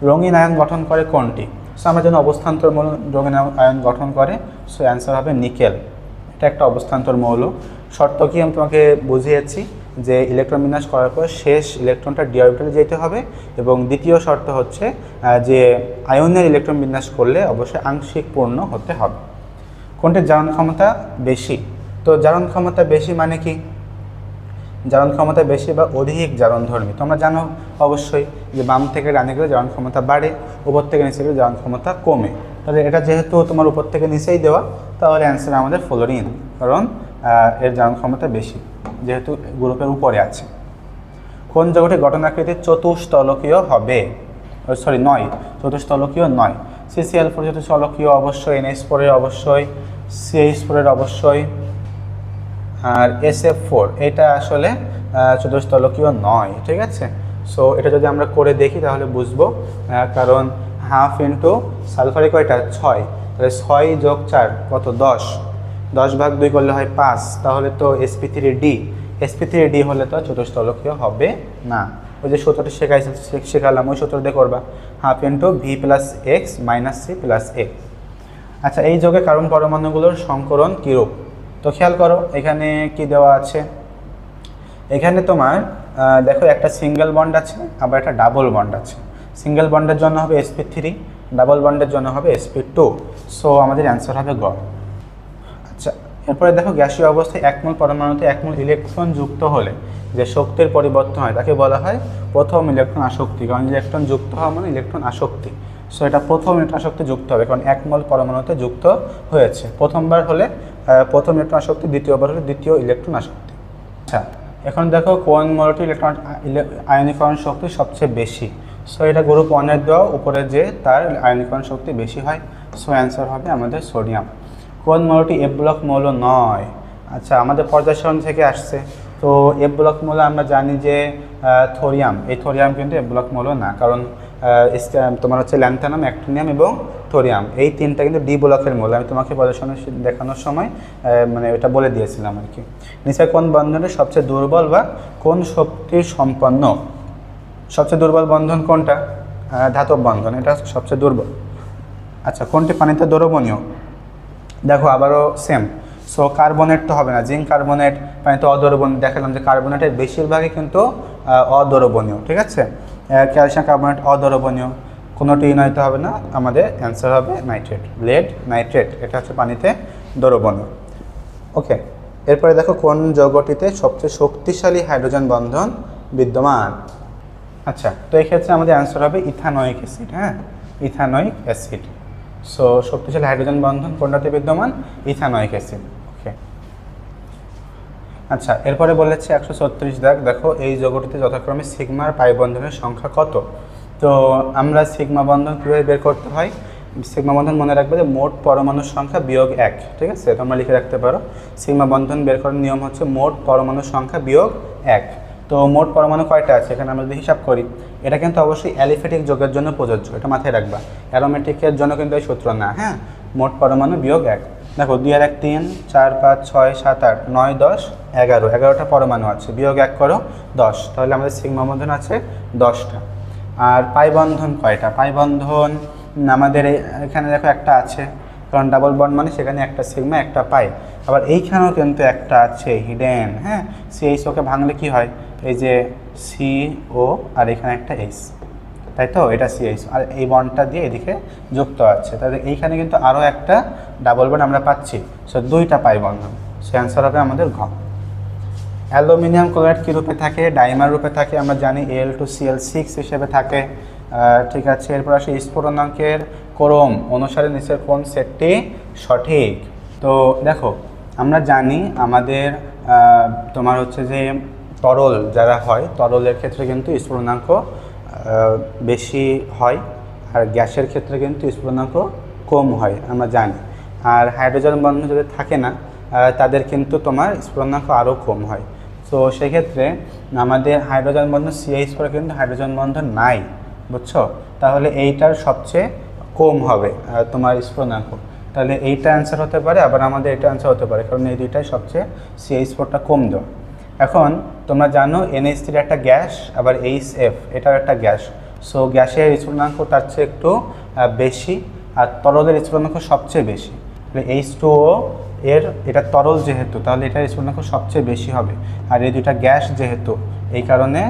রঙিন আয়ন গঠন করে কোনটি? সো আমরা যেন অবস্থান্তর মৌল রঙিন আয়ন গঠন করে, সো অ্যান্সার হবে নিকেল, এটা একটা অবস্থান্তর মৌল। শর্ত কি আমি তোমাকে বুঝিয়েছি যে ইলেকট্রন বিন্যাস করার পর শেষ ইলেকট্রনটা ডি অরবিটালে যেতে হবে, এবং দ্বিতীয় শর্ত হচ্ছে যে আয়নের ইলেকট্রন বিন্যাস করলে অবশ্যই আংশিক পূর্ণ হতে হবে। কোনটির জারণ ক্ষমতা বেশি? তো জারণ ক্ষমতা বেশি মানে কি? জারণ ক্ষমতা বেশি বা অধিক জারণধর্মী, তোমরা জানো অবশ্যই যে বাম থেকে ডানে গেলে জারণ ক্ষমতা বাড়ে, উপর থেকে নিচে গেলে জারণ ক্ষমতা কমে। তাহলে এটা যেহেতু তোমার উপর থেকে নিচেই দেওয়া, তাহলে অ্যান্সার আমাদের ফ্লোরিন, কারণ এর জারণ ক্ষমতা বেশি যেহেতু গ্রুপের উপরে আছে। কোন যৌগটি গঠনাকৃতি চতুস্তলকীয় হবে? নয়, চতুস্তলকীয় নয়। CCl4 চতুস্তলকীয় অবশ্যই, NH4 অবশ্যই, CH4 অবশ্যই, আর SF4 এটা আসলে চতুস্তলকীয় নয়, ঠিক আছে। সো এটা যদি আমরা করে দেখি তাহলে বুঝবো, কারণ হাফ ইন্টু সালফারে কয়টা 6, তাহলে 6 যোগ 4 কত 10, 10 ভাগ 2 করলে হয় 5, তাহলে তো sp3d হলে তো চতুস্তলকীয় হবে না। ওই যে সূত্রটি শেখালাম ওই সূত্র দিয়ে করবা, half into V + X - C + A। আচ্ছা, এই যোগে কার্বন পরমাণুগুলোর সংকরণ কীরূপ? তো খেয়াল করো এখানে কি দেওয়া আছে, এখানে তোমার দেখো একটা সিঙ্গেল বন্ড আছে, আবার একটা ডাবল বন্ড আছে। সিঙ্গেল বন্ডের জন্য হবে sp3, ডাবল বন্ডের জন্য হবে sp2, সো আমাদের অ্যান্সার হবে গ। আচ্ছা, এরপরে দেখো গ্যাসীয় অবস্থায় 1 মোল পরমাণুতে 1 মোল ইলেকট্রন যুক্ত হলে যে শক্তির পরিবর্তন হয় তাকে বলা হয় প্রথম ইলেকট্রন আসক্তি, কারণ ইলেকট্রন যুক্ত হওয়া মানে ইলেকট্রন আসক্তি। সো এটা প্রথম ইলেকট্রন আসক্তি যুক্ত হবে, কারণ 1 মোল পরমাণুতে যুক্ত হয়েছে। প্রথমবার হলে প্রথম ইলেকট্রন আসক্তি, দ্বিতীয়বার হলে দ্বিতীয় ইলেকট্রন আসক্তি। আচ্ছা, এখন দেখো কোন মৌলটি ইলেকট্রন আয়নীকরণ শক্তি সবচেয়ে বেশি? সো এটা গ্রুপ 1-এর দেওয়া, উপরে যে তার আয়নীকরণ শক্তি বেশি হয়, সো অ্যান্সার হবে আমাদের সোডিয়াম। কোন মৌলটি F ব্লক মৌল নয়? আচ্ছা, আমাদের পর্যায় সারণী থেকে আসছে, তো F ব্লক মৌল আমরা জানি যে থোরিয়াম, এই থোরিয়াম কিন্তু F ব্লক মৌল না, কারণ তোমার হচ্ছে ল্যান্থানাম, অ্যাক্টিনিয়াম এবং থোরিয়াম, এই তিনটা কিন্তু ডি ব্লকের মৌল। আমি তোমাকে প্রদর্শন দেখানোর সময় মানে এটা বলে দিয়েছিলাম আর কি। নিচে কোন বন্ধনটি সবচেয়ে দুর্বল বা কোন শক্তি সম্পন্ন? সবচেয়ে দুর্বল বন্ধন কোনটা? ধাতব বন্ধন, এটা সবচেয়ে দুর্বল। আচ্ছা, কোনটি পানিতে দ্রবণীয়? দেখো আবারও সেম, সো কার্বনেট তো হবে না, জিঙ্ক কার্বনেট পানিতে অদ্রবণীয়, দেখালাম যে কার্বনেটের বেশিরভাগই কিন্তু অদ্রবণীয়, ঠিক আছে। ক্যালসিয়াম কার্বনেট অদ্রবণীয়, কোনোটি নয়তো হবে না, আমাদের অ্যান্সার হবে নাইট্রেট, লেড নাইট্রেট, এটা হচ্ছে পানিতে দ্রবণীয়। ওকে, এরপরে দেখো কোন যৌগটিতে সবচেয়ে শক্তিশালী হাইড্রোজেন বন্ধন বিদ্যমান? আচ্ছা, তো এই ক্ষেত্রে আমাদের অ্যান্সার হবে ইথানোয়িক অ্যাসিড, হ্যাঁ, ইথানোয়িক অ্যাসিড। সো শক্তিশালী হাইড্রোজেন বন্ধন কোনটাতে বিদ্যমান? Ethanoic acid. ওকে, আচ্ছা, এরপরে বলেছে 136 দাগ, দেখো এই যৌগটিতে যথাক্রমে সিগমার পাই বন্ধনের সংখ্যা কত? তো আমরা সিগমা বন্ধন কীভাবে বের করতে হয়, সিগমা বন্ধন মনে রাখবে যে মোট পরমাণুর সংখ্যা বিয়োগ 1, ঠিক আছে? তোমরা লিখে রাখতে পারো সিগমা বন্ধন বের করার নিয়ম হচ্ছে মোট পরমাণুর সংখ্যা বিয়োগ 1। তো মোট পরমাণু কয়টা আছে এখানে আমরা যদি হিসাব করি, এটা কিন্তু অবশ্যই অ্যালিফ্যাটিক যোগের জন্য প্রযোজ্য, এটা মাথায় রাখবা। অ্যারোমেটিকের জন্য কিন্তু এই সূত্র না, হ্যাঁ। মোট পরমাণু বিয়োগ 1, দেখো 2 আর 1 3, 4 5 6 7 8 9 10 11, 11টা পরমাণু আছে, বিয়োগ 1 করো 10, তাহলে আমাদের সিগমা বন্ধন আছে 10টা। আর পাই বন্ধন কয়টা? পাই বন্ধন আমাদের এখানে দেখো একটা আছে, কারণ ডাবল বন্ড মানে সেখানে একটা সিগমা একটা পাই। আবার এইখানেও কিন্তু একটা আছে হিডেন, হ্যাঁ। CHOকে ভাঙলে কি হয়, এই যে CO আর এখানে একটা H, তাই তো? এটা CH, আর এই বন্ডটা দিয়ে এদিকে যুক্ত আছে, তাহলে এইখানে কিন্তু আরও একটা ডাবল বন্ড আমরা পাচ্ছি। সো 2টা পাই বন্ধন, সে অ্যান্সার হবে আমাদের ঘ। অ্যালুমিনিয়াম ক্লোরাইড কী রূপে থাকে? ডাইমার রূপে থাকে, আমরা জানি Al2Cl6 হিসেবে থাকে, ঠিক আছে। এরপর আসে স্ফুটনাঙ্কের ক্রম অনুসারে নিচের কোন সেটটি সঠিক? তো দেখো আমরা জানি আমাদের তোমার হচ্ছে যে তরল যারা হয়, তরলের ক্ষেত্রে কিন্তু স্ফুটনাঙ্ক বেশি হয়, আর গ্যাসের ক্ষেত্রে কিন্তু স্ফুটনাঙ্ক কম হয়, আমরা জানি। আর হাইড্রোজেন বন্ধন যদি থাকে না, তাদের কিন্তু তোমার স্ফুটনাঙ্ক আরও কম হয়। তো সেক্ষেত্রে আমাদের হাইড্রোজেন বন্ধন CH4 কিন্তু হাইড্রোজেন বন্ধন নাই, বুঝছো? তাহলে এইটার সবচেয়ে কম হবে তোমার স্ফুটনাঙ্ক, তাহলে এইটা অ্যান্সার হতে পারে, আবার আমাদের এটা অ্যান্সার হতে পারে, কারণ এই দুইটাই সবচেয়ে CH4টা কম দেওয়া। এখন তোমরা জানো NH3 একটা গ্যাস, আবার HF এটাও একটা গ্যাস। সো গ্যাসের স্ফুটনাঙ্ক তার চেয়ে একটু বেশি, আর তরলের স্ফুটনাঙ্ক সবচেয়ে বেশি। H2O এর এটা তরল যেহেতু, তাহলে এটার স্ফুটনাঙ্ক সবচেয়ে বেশি হবে, আর এই দুইটা গ্যাস যেহেতু, এই কারণে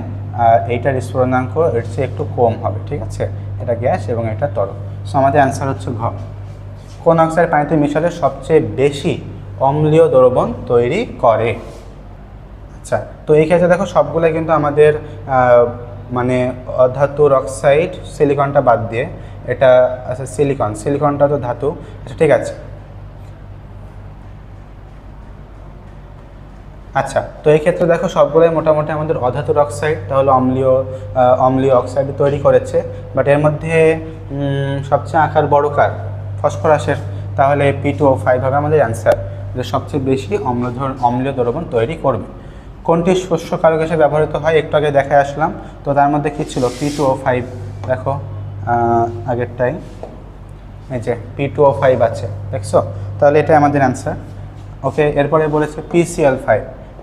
এইটার স্ফুটনাঙ্ক এর চেয়ে একটু কম হবে, ঠিক আছে? এটা গ্যাস এবং এটা তরল। সো আমাদের অ্যান্সার হচ্ছে ঘ। কোন অক্সাইড পানিতে মিশালে সবচেয়ে বেশি অম্লীয় দ্রবণ তৈরি করে? আচ্ছা, তো এই ক্ষেত্রে দেখো সবগুলোই কিন্তু আমাদের মানে অধাতুর অক্সাইড, সিলিকনটা বাদ দিয়ে এটা আচ্ছা সিলিকনটা তো ধাতু, আচ্ছা ঠিক আছে। আচ্ছা, তো এই ক্ষেত্রে দেখো সবগুলোই মোটামুটি আমাদের অধাতুর অক্সাইড, তাহলে অম্লীয় অক্সাইড তৈরি করেছে। বাট এর মধ্যে সবচেয়ে আকার বড় কার? ফসফরাসের, তাহলে P2O5 হবে আমাদের অ্যান্সার, যে সবচেয়ে বেশি অম্লীয় দ্রবণ তৈরি করবে। কোনটি শস্য কারক হিসেবে ব্যবহৃত হয়? একটু আগে দেখে আসলাম, তো তার মধ্যে কী ছিল? P2O5, দেখো আগেরটাই এই যে P2O5 আছে, দেখছো? তাহলে এটা আমাদের অ্যান্সার। ওকে, এরপরে বলেছে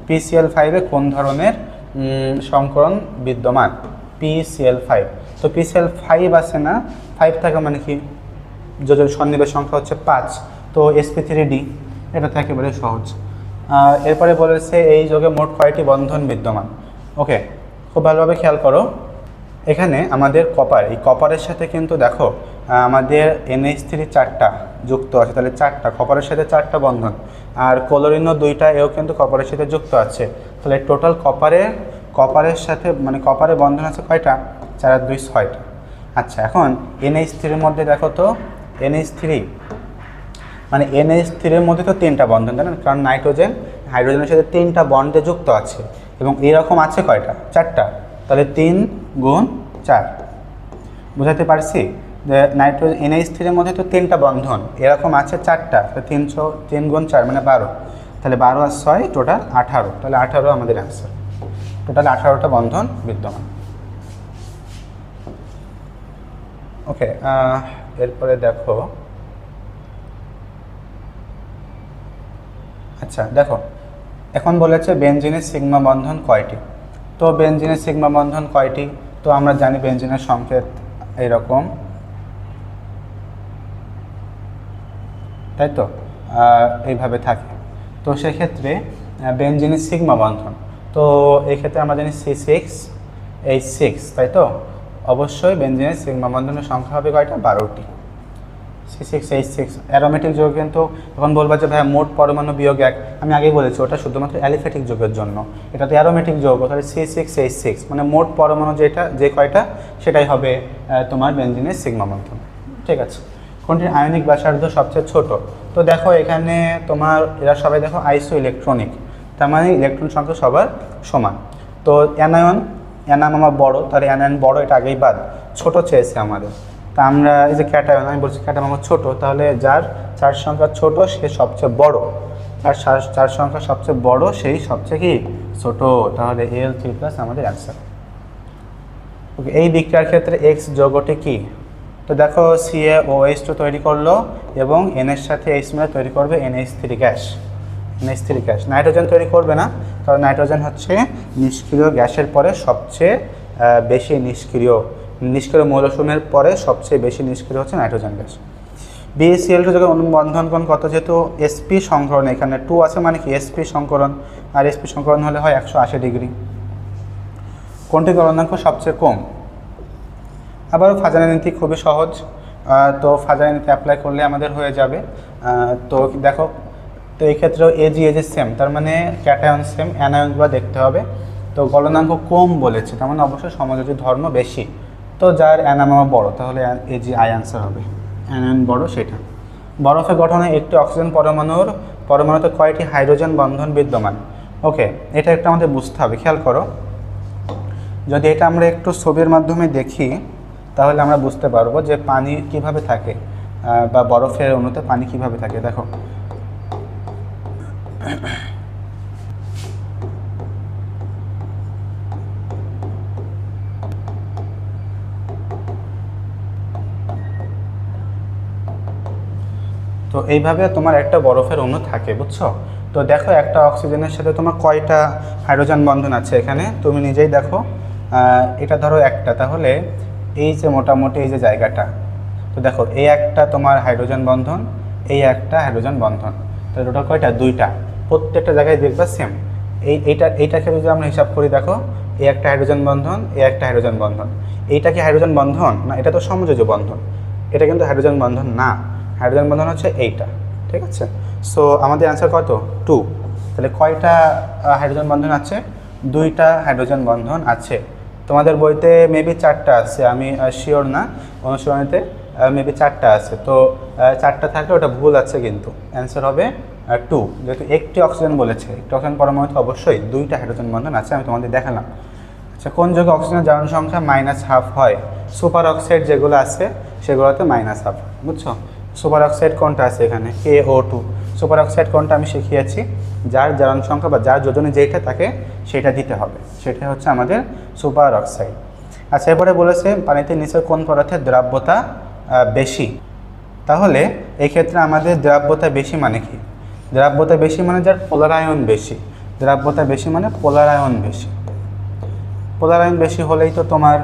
PCl5 কোন ধরনের সংকরণ বিদ্যমান? PCl5, তো PCl5 আছে না, 5 থাকে মানে কি, যোজন সন্নিবেশ সংখ্যা হচ্ছে 5, তো sp3d, এটা তো একেবারে সহজ। এরপরে বলেছে এই যোগে মোট কয়টি বন্ধন বিদ্যমান? ওকে, খুব ভালোভাবে খেয়াল করো, এখানে আমাদের কপার, এই কপারের সাথে কিন্তু দেখো আমাদের NH3 4টা যুক্ত আছে, তাহলে 4টা কপারের সাথে 4টা বন্ধন, আর ক্লোরিনও 2টা, এও কিন্তু কপারের সাথে যুক্ত আছে, তাহলে টোটাল কপারের সাথে মানে কপারে বন্ধন আছে কয়টা? 4 আর 2 6টা। আচ্ছা, এখন NH3-এর মধ্যে দেখো তো, NH3 মানে NH3-এর মধ্যে তো 3টা বন্ধন, তাই না? কারণ নাইট্রোজেন হাইড্রোজেনের সাথে 3টা বন্ডে যুক্ত আছে, এবং এরকম আছে কয়টা? 4টা, তাহলে 3 গুণ 4, বুঝাতে পারছি? যে নাইট্রোজেন NH3-এর মধ্যে তো 3টা বন্ধন, এরকম আছে 4টা, তো 3 গুণ 4 মানে 12, তাহলে 12 আর 6 টোটাল 18, তাহলে 18 আমাদের অ্যান্সার। টোটাল 18টা বন্ধন বিদ্যমান। ওকে, এরপরে দেখো, আচ্ছা দেখো এখন বলেছে বেনজিনের সিগমা বন্ধন কয়টি? তো বেনজিনের সিগমা বন্ধন কয়টি? তো আমরা জানি বেনজিনের সংকেত এরকম, তাই তো এইভাবে থাকে। তো সেক্ষেত্রে বেনজিনের সিগমা বন্ধন, তো এই ক্ষেত্রে আমরা জানি C6H6, তাই তো? অবশ্যই বেনজিনের সিগমা বন্ধনের সংখ্যা হবে কয়টা? 12টি। C6H6 অ্যারোমেটিক যৌগ, কিন্তু এখন বলবা যে ভাই মোট পরমাণু বিয়োগ 1, আমি আগেই বলেছি ওটা শুধুমাত্র অ্যালিফ্যাটিক যৌগের জন্য, এটা তো অ্যারোমেটিক যৌগ, তাহলে C6H6 মানে মোট পরমাণু যে কয়টা সেটাই হবে তোমার বেনজিনের সিগমা বন্ধন, ঠিক আছে। কোনটির আয়নিক ব্যাসার্ধ সবচেয়ে ছোট? তো দেখো এখানে তোমার এরা সবাই দেখো আইসো ইলেকট্রনিক, তার মানে ইলেকট্রন সংখ্যা সবার সমান। তো অ্যানায়ন আমার বড়, তাহলে অ্যানায়ন বড়, এটা আগেই বাদ, ছোট চেয়েছে আমাদের, তা আমরা এই যে ক্যাটায়ন, আমি বলছি ক্যাটায়ন আমার ছোটো, তাহলে যার চার সংখ্যা ছোট সে সবচেয়ে বড়, আর চার সংখ্যা সবচেয়ে বড় সেই সবচেয়ে কি ছোট, তাহলে Al3+ আমাদের অ্যান্সার। ওকে, এই বিক্রিয়ার ক্ষেত্রে X যৌগটি কি? তো দেখো CaOH2 তৈরি করলো এবং N এর সাথে H মিলে তৈরি করবে NH3 gas. NH3 gas nitrogen তৈরি করবে না, কারণ নাইট্রোজেন হচ্ছে নিষ্ক্রিয় গ্যাসের পরে সবচেয়ে বেশি নিষ্ক্রিয় মৌলসমূহের পরে সবচেয়ে বেশি নিষ্ক্রিয় হচ্ছে নাইট্রোজেন গ্যাস। BeCl2 যখন বন্ধন কোণ কত, যেহেতু sp সংকরণ এখানে 2 আছে মানে কি sp সংকরণ, আর sp সংকরণ হলে হয় 180 ডিগ্রি। কোনটি গলনাঙ্ক সবচেয়ে কম? আবারও ফাজানি নীতি খুবই সহজ, তো ফাজানি নীতি অ্যাপ্লাই করলে আমাদের হয়ে যাবে। তো দেখো, তো এই ক্ষেত্রেও এজি সেম, তার মানে ক্যাটায়ন সেম, অ্যানায়নগুলো দেখতে হবে। তো গলনাঙ্ক কম বলেছে, তার মানে অবশ্যই সমযোজী ধর্ম বেশি, তো যার অ্যানামা বড় তাহলে এজি আনসার হবে, অ্যানায়ন বড় সেটা। বরফের গঠনে একটি অক্সিজেন পরমাণুতে কয়টি হাইড্রোজেন বন্ধন বিদ্যমান? ওকে, এটা একটু আমাদের বুঝতে হবে, খেয়াল করো। যদি এটা আমরা একটু ছবির মাধ্যমে দেখি তাহলে আমরা বুঝতে পারবো যে পানি কিভাবে থাকে, বা বরফের অণুতে পানি কিভাবে থাকে। দেখো, তো এইভাবে তোমার একটা বরফের অণু থাকে, বুঝছো? তো দেখো, একটা অক্সিজেনের সাথে তোমার কয়টা হাইড্রোজেন বন্ধন আছে এখানে, তুমি নিজেই দেখো। এটা ধরো একটা, তাহলে এই যে মোটামুটি এই যে জায়গাটা, তো দেখো এই একটা তোমার হাইড্রোজেন বন্ধন, এই একটা হাইড্রোজেন বন্ধন, তো টোটাল কয়টা? দুইটা। প্রত্যেকটা জায়গায় দেখবা সেম। এইটাকে যদি আমরা হিসাব করি, দেখো এই একটা হাইড্রোজেন বন্ধন, এই একটা হাইড্রোজেন বন্ধন। এইটা কি হাইড্রোজেন বন্ধন? না, এটা তো সমযোজী বন্ধন, এটা কিন্তু হাইড্রোজেন বন্ধন না। হাইড্রোজেন বন্ধন হচ্ছে এইটা, ঠিক আছে? সো আমাদের অ্যান্সার কত? 2। তাহলে কয়টা হাইড্রোজেন বন্ধন আছে? দুইটা হাইড্রোজেন বন্ধন আছে। তোমাদের বইতে মেবি 4টা আছে, আমি শিওর না, অনুশীলনীতে মেবি 4টা আছে। তো 4টা থাকলে ওটা ভুল আছে, কিন্তু অ্যান্সার হবে 2, যেহেতু একটি অক্সিজেন বলেছে। একটি অক্সিজেন পরমাণুতে অবশ্যই দুইটা হাইড্রোজেন বন্ধন আছে, আমি তোমাদের দেখালাম। আচ্ছা, কোন যৌগে অক্সিজেনের জারণ সংখ্যা -12 হয়? সুপার অক্সাইড যেগুলো আছে সেগুলোতে -12, বুঝছো? সুপার অক্সাইড কোনটা আছে এখানে? KO2। সুপার অক্সাইড কোনটা আমি শিখিয়েছি, যার জারণ সংখ্যা বা যার যোজনে যেটা থাকে সেটা দিতে হবে, সেটা হচ্ছে আমাদের সুপার অক্সাইড। আচ্ছা, এরপরে বলেছে পানিতে নিচের কোন পদার্থের দ্রাব্যতা বেশি? তাহলে এই ক্ষেত্রে আমাদের দ্রাব্যতা বেশি মানে কি? দ্রাব্যতা বেশি মানে যার পোলারায়ন বেশি। দ্রাব্যতা বেশি মানে পোলারায়ন বেশি। পোলারায়ন বেশি হলেই তো তোমার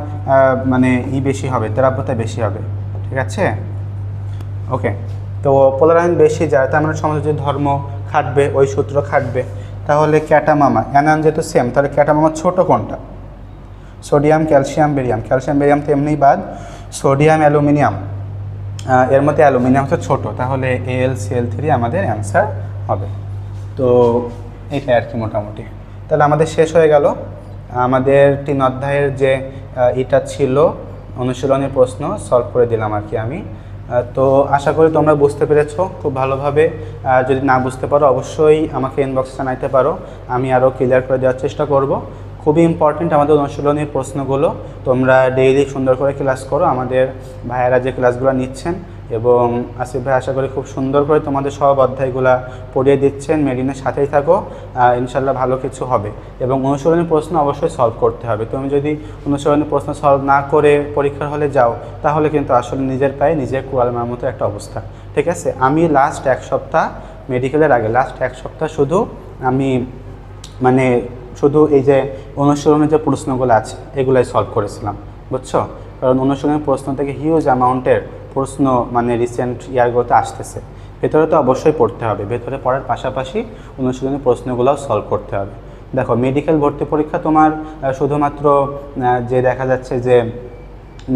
মানে বেশি হবে, দ্রাব্যতা বেশি হবে, ঠিক আছে? ওকে, তো পোলারায়ন বেশি যার, তার মানে সমযোজী ধর্ম খাটবে, ওই সূত্র খাটবে। তাহলে ক্যাটামামা, অ্যানায়ন যেহেতু সেম, তাহলে ক্যাটামামা ছোট কোনটা? Sodium, calcium, barium. Calcium barium তো এমনি বাদ। সোডিয়াম, অ্যালুমিনিয়াম, এর মধ্যে অ্যালুমিনিয়াম হচ্ছে ছোটো, তাহলে AlCl3 আমাদের অ্যান্সার হবে। তো এইটাই আর কি মোটামুটি। তাহলে আমাদের শেষ হয়ে গেল আমাদের 3 অধ্যায়ের যে এটা ছিল অনুশীলনের প্রশ্ন, সলভ করে দিলাম আর কি আমি। তো আশা করি তোমরা বুঝতে পেরেছো খুব ভালোভাবে। যদি না বুঝতে পারো অবশ্যই আমাকে ইনবক্সে জানাইতে পারো, আমি আরও ক্লিয়ার করে দেওয়ার চেষ্টা করব। খুবই ইম্পর্টেন্ট আমাদের অনুশীলনের প্রশ্নগুলো, তোমরা ডেইলি সুন্দর করে ক্লাস করো। আমাদের ভাইয়েরা যে ক্লাসগুলো নিচ্ছেন এবং আসিফ ভাই আশা করি খুব সুন্দর করে তোমাদের সব অধ্যায়গুলো পড়িয়ে দিচ্ছেন, মেরিনের সাথেই থাকো, ইনশাল্লাহ ভালো কিছু হবে। এবং অনুশীলনী প্রশ্ন অবশ্যই সলভ করতে হবে। তুমি যদি অনুশীলনী প্রশ্ন সলভ না করে পরীক্ষার হলে যাও তাহলে কিন্তু আসলে নিজের পায়ে নিজে কুড়াল মারার মতো একটা অবস্থা, ঠিক আছে? আমি লাস্ট 1 সপ্তাহ মেডিকেলের আগে লাস্ট 1 সপ্তাহ শুধু আমি মানে শুধু এই যে অনুশীলনের যে প্রশ্নগুলো আছে এগুলাই সলভ করেছিলাম, বুঝছো? কারণ অনুশীলনের প্রশ্ন থেকে হিউজ অ্যামাউন্টের প্রশ্ন মানে রিসেন্ট ইয়ারগুলোতে আসতেছে। ভেতরে তো অবশ্যই পড়তে হবে, ভেতরে পড়ার পাশাপাশি অনুশীলনের প্রশ্নগুলোও সলভ করতে হবে। দেখো, মেডিকেল ভর্তি পরীক্ষা তোমার শুধুমাত্র যে দেখা যাচ্ছে যে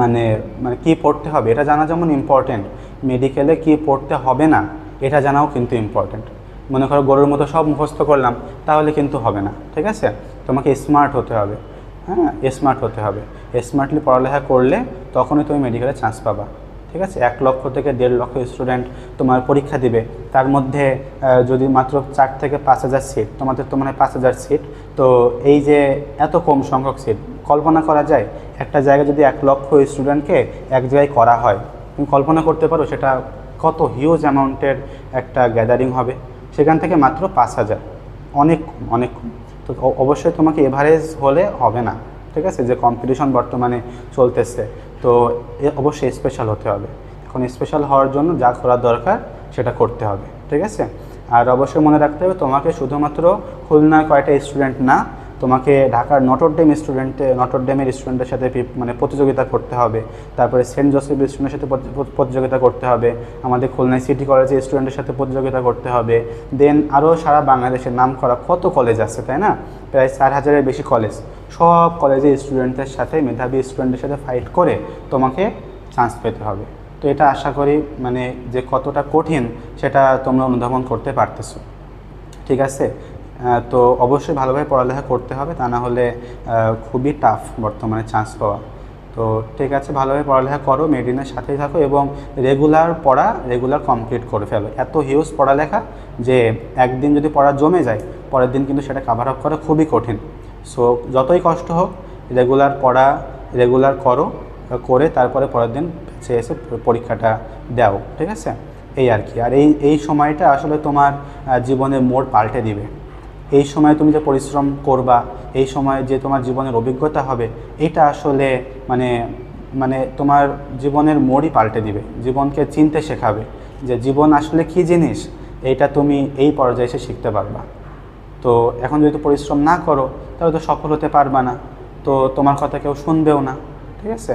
মানে মানে কী পড়তে হবে এটা জানা যেমন ইম্পর্টেন্ট, মেডিকেলে কী পড়তে হবে না এটা জানাও কিন্তু ইম্পর্টেন্ট। মনে করো গরুর মতো সব মুখস্থ করলাম তাহলে কিন্তু হবে না, ঠিক আছে? তোমাকে স্মার্ট হতে হবে, হ্যাঁ, স্মার্ট হতে হবে। স্মার্টলি পড়ালেখা করলে তখনই তুমি মেডিকেলে চান্স পাবা, ঠিক আছে? 1 লক্ষ থেকে 1.5 লক্ষ স্টুডেন্ট তোমার পরীক্ষা দিবে, তার মধ্যে যদি মাত্র 4 থেকে 5,000 সিট, তোমাদের তো মানে 5,000 সিট, তো এই যে এত কম সংখ্যক সিট কল্পনা করা যায়? একটা জায়গায় যদি 1 লক্ষ স্টুডেন্টকে এক জায়গায় করা হয়, তুমি কল্পনা করতে পারো সেটা কত হিউজ অ্যামাউন্টের একটা গ্যাদারিং হবে। সেখান থেকে মাত্র 5,000, অনেক অনেক। তো অবশ্যই তোমাকে এভারেজ হলে হবে না, ঠিক আছে, যে কম্পিটিশন বর্তমানে চলতেছে, তো অবশ্যই স্পেশাল হতে হবে। এখন স্পেশাল হওয়ার জন্য যা করার দরকার সেটা করতে হবে, ঠিক আছে। আর অবশ্যই মনে রাখতে হবে তোমাকে শুধুমাত্র খুলনার কয়টা স্টুডেন্ট না, তোমাকে ঢাকার নটর ডেমের স্টুডেন্টের সাথে মানে প্রতিযোগিতা করতে হবে, তারপরে সেন্ট জোসেফ স্টুডেন্টের সাথে প্রতিযোগিতা করতে হবে, আমাদের খুলনায় সিটি কলেজের স্টুডেন্টের সাথে প্রতিযোগিতা করতে হবে, দেন আরও সারা বাংলাদেশের নাম করা কত কলেজ আছে, তাই না, প্রায় 4,000-এর বেশি কলেজ, সব কলেজের স্টুডেন্টদের সাথে, মেধাবী স্টুডেন্টের সাথে ফাইট করে তোমাকে চান্স পেতে হবে। তো এটা আশা করি মানে যে কতটা কঠিন সেটা তোমরা অনুধাবন করতে পারতেছো, ঠিক আছে। তো অবশ্যই ভালোভাবে পড়ালেখা করতে হবে, তা না হলে খুবই টাফ বর্তমানে চান্স পাওয়া। তো ঠিক আছে, ভালোভাবে পড়ালেখা করো, মেডিনের সাথেই থাকো এবং রেগুলার কমপ্লিট করে ফেলো। এত হিউজ পড়ালেখা যে একদিন যদি পড়া জমে যায়, পরের দিন কিন্তু সেটা কাভার আপ করা খুবই কঠিন। সো যতই কষ্ট হোক রেগুলার করো, করে তারপরে পরের দিন এসে পরীক্ষাটা দাও, ঠিক আছে, এই আর কি। আর এই সময়টা আসলে তোমার জীবনের মোড় পাল্টে দিবে। এই সময় তুমি যে পরিশ্রম করবা, এই সময় যে তোমার জীবনের অভিজ্ঞতা হবে, এটা আসলে মানে তোমার জীবনের মোড়ই পাল্টে দিবে, জীবনকে চিনতে শেখাবে যে জীবন আসলে কী জিনিস, এইটা তুমি এই পর্যায়ে এসে শিখতে পারবা। তো এখন যদি পরিশ্রম না করো তাহলে তো সফল হতে পারবা না, তো তোমার কথা কেউ শুনবেও না, ঠিক আছে।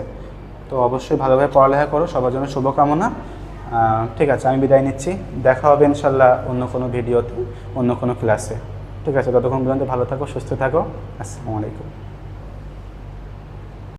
তো অবশ্যই ভালোভাবে পড়ালেখা করো, সবার জন্য শুভকামনা। ঠিক আছে, আমি বিদায় নিচ্ছি, দেখা হবে ইনশাল্লাহ অন্য কোনো ভিডিওতে, অন্য কোনো ক্লাসে, ঠিক আছে। ততক্ষণ পর্যন্ত ভালো থাকো, সুস্থ থাকো, আসসালামু আলাইকুম।